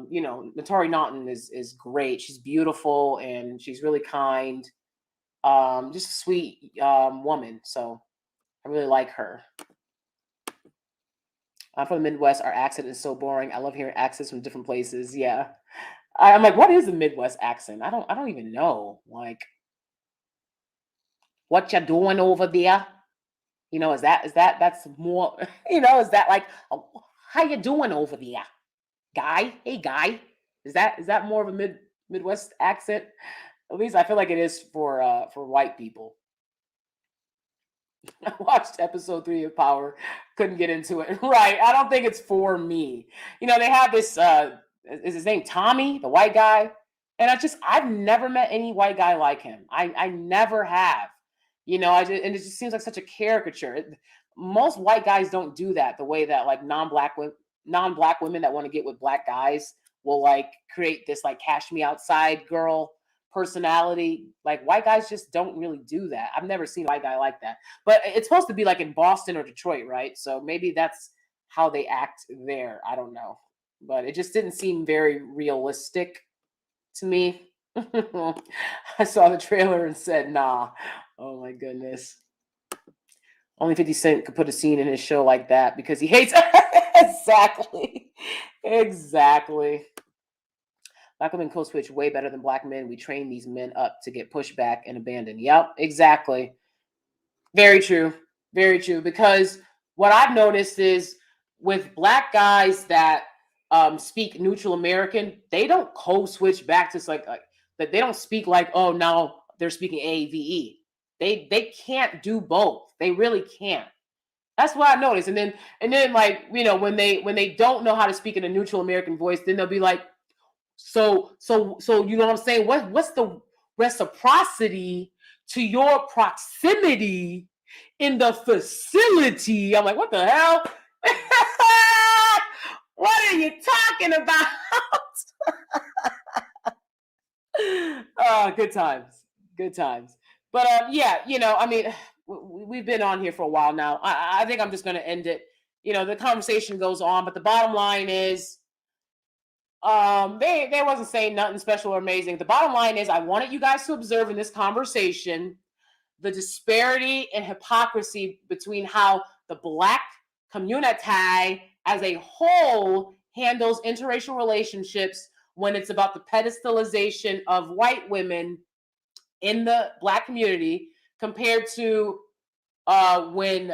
Speaker 1: you know, Natari Naughton is great. She's beautiful and she's really kind. Just a sweet woman. So I really like her. I'm from the Midwest. Our accent is so boring. I love hearing accents from different places. Yeah. I'm like, what is the Midwest accent? I don't even know. Like, what you doing over there? You know, that's more, you know, is that like, oh, how you doing over there? Guy? Hey guy. Is that more of a Midwest accent? At least I feel like it is for white people. I watched episode 3 of Power, couldn't get into it. Right. I don't think it's for me. You know, they have this is his name Tommy, the white guy? And I've never met any white guy like him. I never have. You know, and it just seems like such a caricature. Most white guys don't do that the way that like non-black women that want to get with black guys will like create this like cash me outside girl personality. Like white guys just don't really do that. I've never seen a white guy like that. But it's supposed to be like in Boston or Detroit, right? So maybe that's how they act there. I don't know. But it just didn't seem very realistic to me. I saw the trailer and said, nah. Oh my goodness. Only 50 Cent could put a scene in his show like that because he hates exactly. Exactly. Black women code switch way better than black men. We train these men up to get pushed back and abandoned. Yep, exactly. Very true. Very true. Because what I've noticed is with black guys that speak neutral American, they don't code switch back to like that. They don't speak like, oh, now they're speaking AAVE. They can't do both. They really can't. That's what I noticed. And then like, you know, when they don't know how to speak in a neutral American voice, then they'll be like, so you know what I'm saying? What's the reciprocity to your proximity in the facility? I'm like, what the hell? What are you talking about? Oh, good times. Good times. But yeah, you know, I mean, we've been on here for a while now. I think I'm just going to end it. You know, the conversation goes on, but the bottom line is, they wasn't saying nothing special or amazing. The bottom line is, I wanted you guys to observe in this conversation the disparity and hypocrisy between how the black community as a whole handles interracial relationships when it's about the pedestalization of white women in the black community compared to when,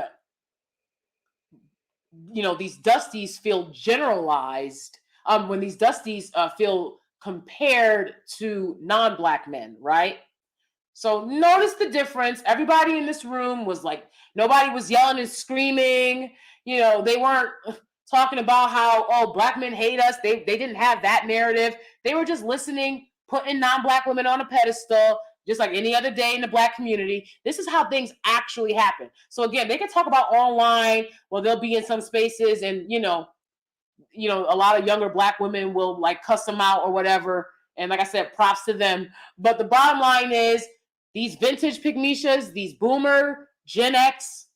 Speaker 1: you know, these dusties feel generalized, when these dusties feel compared to non-black men, right? So notice the difference. Everybody in this room was like, nobody was yelling and screaming. You know, they weren't talking about how, oh, black men hate us. They didn't have that narrative. They were just listening, putting non-black women on a pedestal, just like any other day in the black community. This is how things actually happen. So again, they can talk about online, well, they'll be in some spaces and, you know, a lot of younger black women will like cuss them out or whatever. And like I said, props to them. But the bottom line is, these vintage pygmishas, these boomer, Gen X,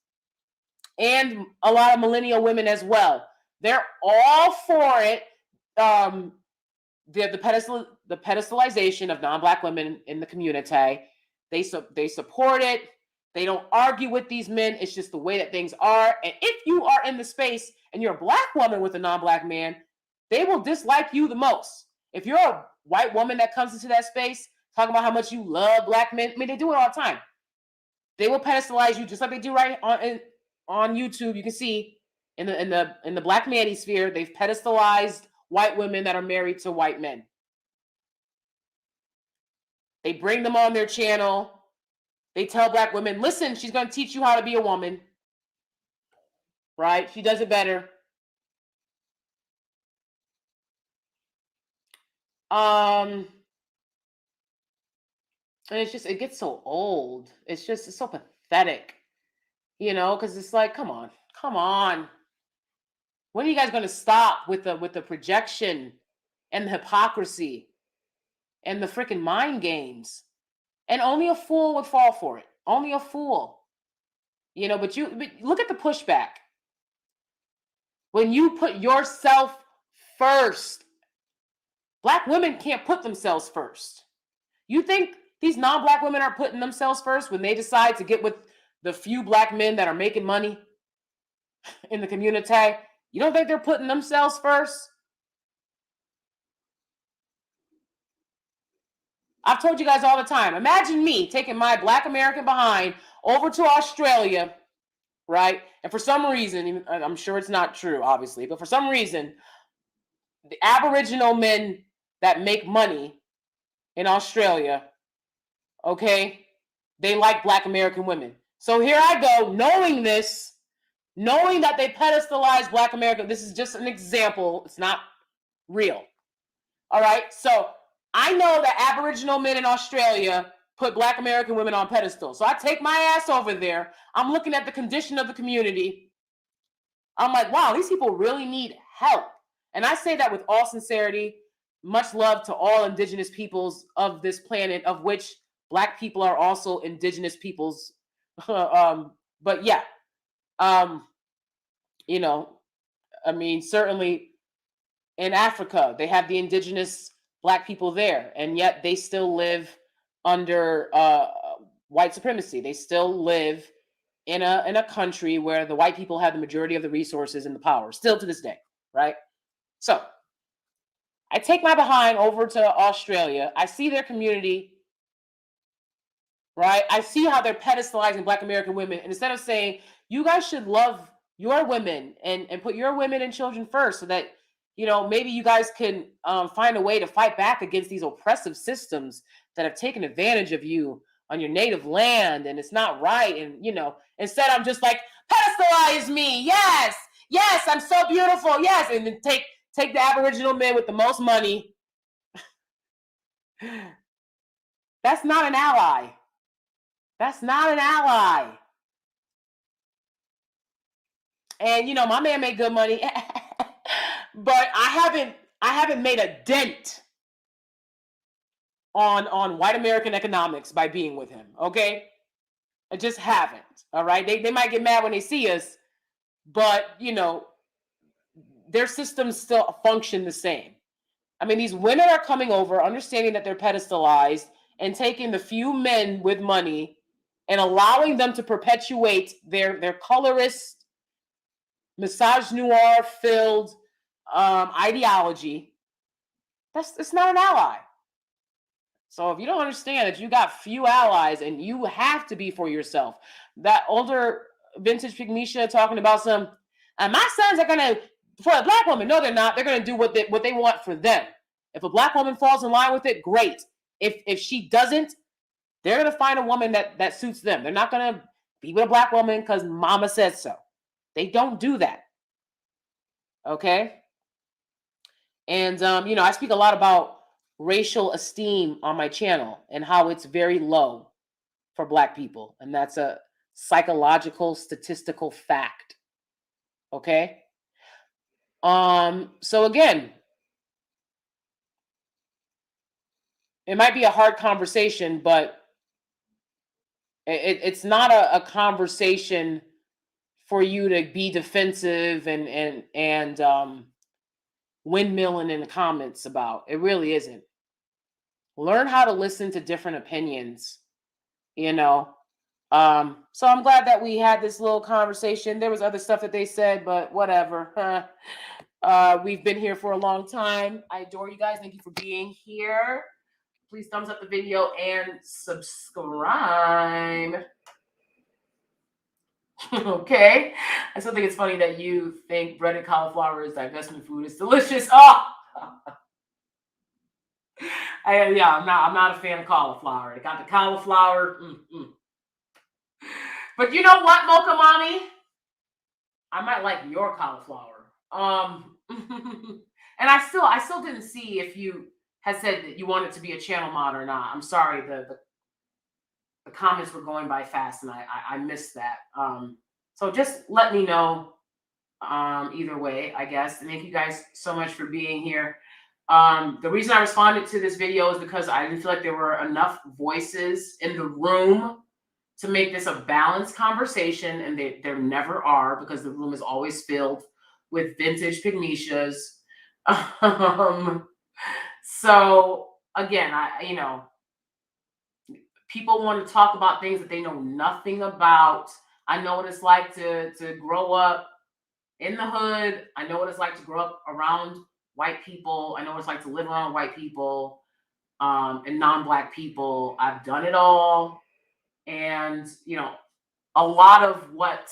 Speaker 1: and a lot of millennial women as well, they're all for it. The pedestalization of non-black women in the community. They support it. They don't argue with these men. It's just the way that things are. And if you are in the space and you're a black woman with a non-black man, they will dislike you the most. If you're a white woman that comes into that space talking about how much you love black men, I mean, they do it all the time. They will pedestalize you just like they do right on YouTube. You can see in the black manosphere, they've pedestalized white women that are married to white men. They bring them on their channel. They tell black women, listen, she's going to teach you how to be a woman. Right? She does it better. And it's just, it gets so old. It's so pathetic, you know, because it's like, come on. When are you guys going to stop with the projection and the hypocrisy and the freaking mind games? And only a fool would fall for it. Only a fool. You know, but look at the pushback. When you put yourself first, Black women can't put themselves first. You think these non-Black women are putting themselves first when they decide to get with the few Black men that are making money in the community? You don't think they're putting themselves first? I've told you guys all the time. Imagine me taking my Black American behind over to Australia, right? And for some reason, I'm sure it's not true, obviously, but for some reason, the Aboriginal men that make money in Australia, okay, they like Black American women. So here I go, knowing this, knowing that they pedestalize Black America. This is just an example. It's not real. All right. So I know that Aboriginal men in Australia put Black American women on pedestals. So I take my ass over there. I'm looking at the condition of the community. I'm like, wow, these people really need help. And I say that with all sincerity. Much love to all indigenous peoples of this planet, of which Black people are also indigenous peoples. But yeah, you know, I mean, certainly in Africa, they have the indigenous Black people there, and yet they still live under white supremacy. They still live in a country where the white people have the majority of the resources and the power, still to this day, right? So I take my behind over to Australia. I see their community, right? I see how they're pedestalizing Black American women. And instead of saying, you guys should love your women and put your women and children first so that, you know, maybe you guys can find a way to fight back against these oppressive systems that have taken advantage of you on your native land, and it's not right. And, you know, instead I'm just like, pedestalize me. Yes, I'm so beautiful. Yes. And then take the Aboriginal men with the most money. That's not an ally. That's not an ally. And, you know, my man made good money, but I haven't made a dent on white American economics by being with him. Okay. I just haven't. All right. They might get mad when they see us, but, you know, their systems still function the same. I mean, these women are coming over, understanding that they're pedestalized, and taking the few men with money and allowing them to perpetuate their colorist, misogynoir-filled ideology. It's not an ally. So if you don't understand that you got few allies and you have to be for yourself, that older vintage Pygmisha talking about my sons are gonna, for a Black woman. No, they're not. They're gonna do what they want for them. If a Black woman falls in line with it, great. If she doesn't, they're gonna find a woman that suits them. They're not gonna be with a Black woman because mama says so. They don't do that. Okay. And you know, I speak a lot about racial esteem on my channel and how it's very low for Black people, and that's a psychological statistical fact. Okay. So again, it might be a hard conversation, but it's not a conversation for you to be defensive and windmilling in the comments about. It really isn't. Learn how to listen to different opinions, you know. So I'm glad that we had this little conversation. There was other stuff that they said, but whatever. We've been here for a long time. I adore you guys. Thank you for being here. Please thumbs up the video and subscribe. Okay. I still think it's funny that you think breaded cauliflower is divestment food. It's delicious. Oh, I'm not a fan of cauliflower. They got the cauliflower. But you know what, Mocha Mommy? I might like your cauliflower. And I still didn't see if you had said that you wanted to be a channel mod or not. I'm sorry, the the comments were going by fast, and I missed that. So just let me know either way, I guess. Thank you guys so much for being here. The reason I responded to this video is because I didn't feel like there were enough voices in the room to make this a balanced conversation, and there never are, because the room is always filled with vintage pygmishas. So again, people want to talk about things that they know nothing about. I know what it's like to grow up in the hood. I know what it's like to grow up around white people. I know what it's like to live around white people and non-Black people. I've done it all. And, a lot of what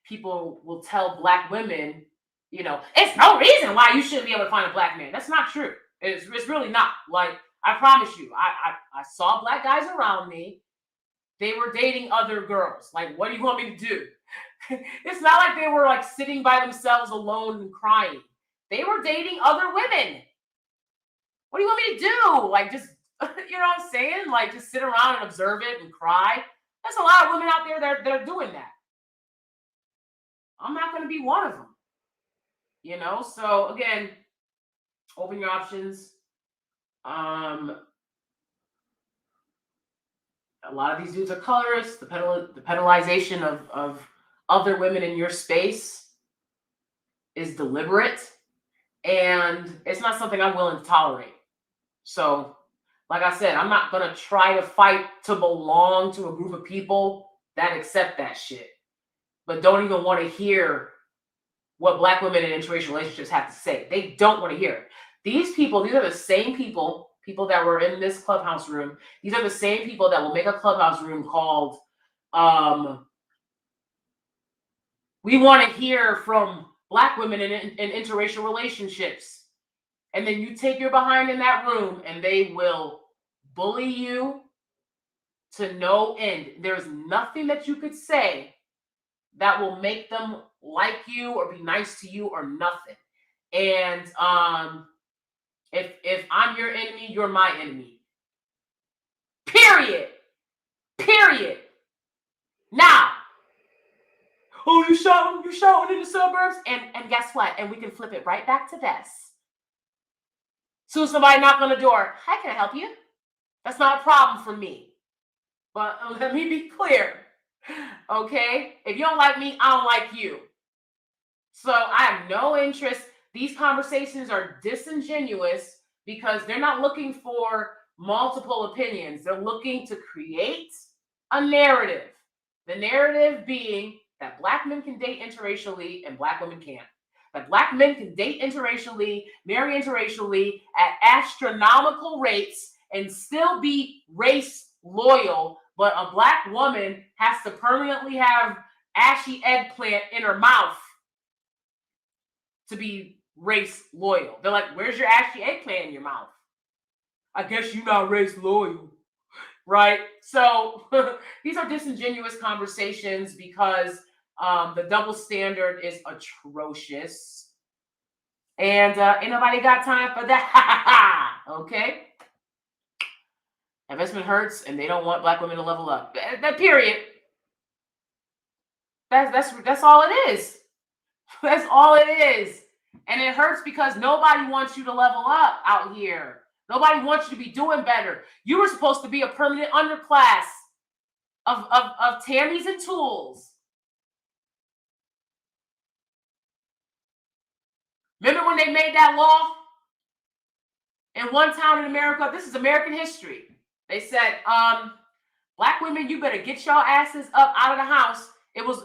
Speaker 1: people will tell Black women, it's no reason why you shouldn't be able to find a Black man. That's not true. It's really not. Like, I promise you, I saw Black guys around me. They were dating other girls. Like, what do you want me to do? It's not like they were like sitting by themselves alone and crying. They were dating other women. What do you want me to do? Like, just, you know what I'm saying? Like, just sit around and observe it and cry. There's a lot of women out there that are doing that. I'm not going to be one of them. So again, open your options. A lot of these dudes are colorists. The pedalization of other women in your space is deliberate, and it's not something I'm willing to tolerate. So, like I said, I'm not going to try to fight to belong to a group of people that accept that shit, but don't even want to hear what Black women in interracial relationships have to say. They don't want to hear it. These are the same people that were in this clubhouse room. These are the same people that will make a clubhouse room called, we want to hear from Black women in interracial relationships. And then you take your behind in that room and they will bully you to no end. There's nothing that you could say that will make them like you or be nice to you or nothing. And if I'm your enemy, you're my enemy. Period. Now, you shouting in the suburbs, and guess what? And we can flip it right back to this. Soon somebody knock on the door. Hi, can I help you? That's not a problem for me. But let me be clear, okay? If you don't like me, I don't like you. So I have no interest. These conversations are disingenuous because they're not looking for multiple opinions. They're looking to create a narrative. The narrative being that Black men can date interracially and Black women can't. That Black men can date interracially, marry interracially at astronomical rates and still be race loyal, but a Black woman has to permanently have ashy eggplant in her mouth to be race loyal. They're like, where's your ashy eggplant in your mouth? I guess you're not race loyal, right? So these are disingenuous conversations because the double standard is atrocious. And ain't nobody got time for that. Okay? Investment hurts and they don't want Black women to level up. That period. That's all it is. That's all it is. And it hurts because nobody wants you to level up out here. Nobody wants you to be doing better. You were supposed to be a permanent underclass of Tammys and tools. Remember when they made that law in one town in America? This is American history. They said, Black women, you better get your asses up out of the house. It was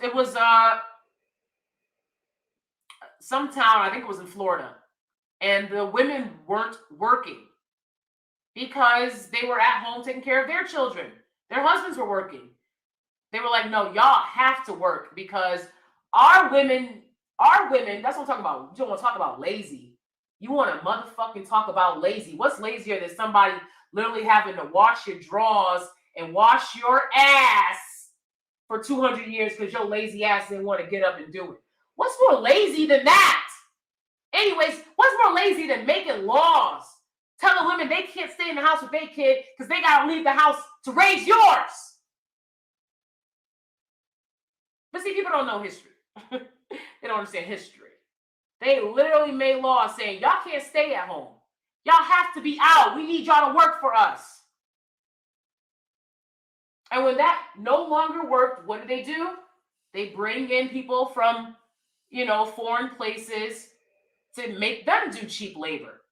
Speaker 1: some town, I think it was in Florida, and the women weren't working because they were at home taking care of their children. Their husbands were working. They were like, no, y'all have to work because our women, that's what I'm talking about. You don't want to talk about lazy. You want to motherfucking talk about lazy. What's lazier than somebody literally having to wash your drawers and wash your ass for 200 years because your lazy ass didn't want to get up and do it? What's more lazy than that? Anyways, what's more lazy than making laws? Telling women they can't stay in the house with their kid because they got to leave the house to raise yours. But see, people don't know history. They don't understand history. They literally made laws saying, y'all can't stay at home. Y'all have to be out. We need y'all to work for us. And when that no longer worked, what do? They bring in people from, foreign places to make them do cheap labor.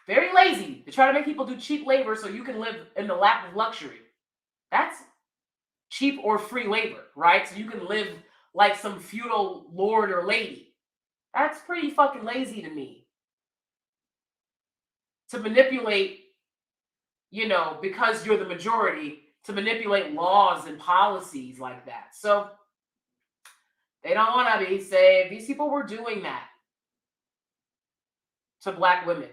Speaker 1: Very lazy. They try to make people do cheap labor so you can live in the lap of luxury. That's cheap or free labor, right? So you can live like some feudal lord or lady. That's pretty fucking lazy to me. To manipulate, because you're the majority, to manipulate laws and policies like that. So they don't want to be saved. These people were doing that to Black women.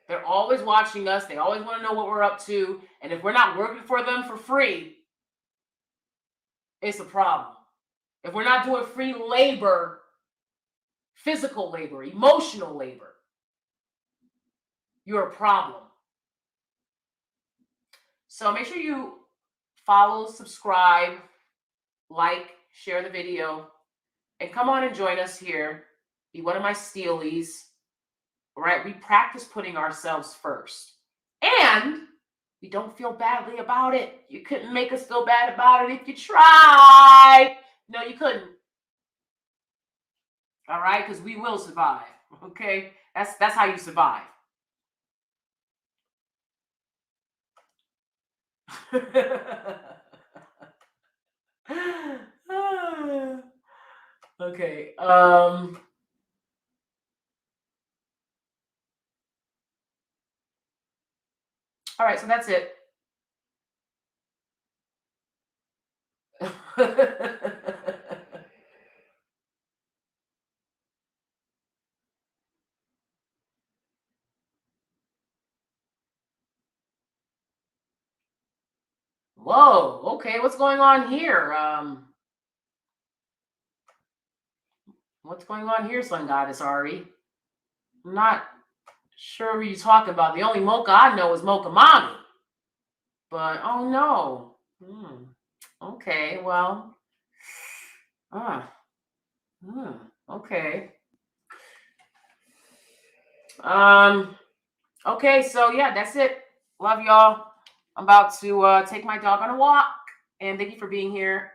Speaker 1: They're always watching us. They always want to know what we're up to. And if we're not working for them for free, it's a problem. If we're not doing free labor, physical labor, emotional labor, you're a problem. So make sure you follow, subscribe, like, share the video, and come on and join us here. Be one of my steelies. All right, we practice putting ourselves first. And we don't feel badly about it. You couldn't make us feel bad about it if you tried. No, you couldn't. All right, because we will survive. Okay, that's how you survive. Okay. All right, so that's it. Whoa, okay, what's going on here? What's going on here, Sun Goddess Ari? I'm not sure what you're talking about. The only mocha I know is Mocha Mommy. But, oh no. Okay, well. Okay. Okay, so yeah, that's it. Love y'all. I'm about to take my dog on a walk. And thank you for being here.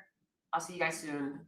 Speaker 1: I'll see you guys soon.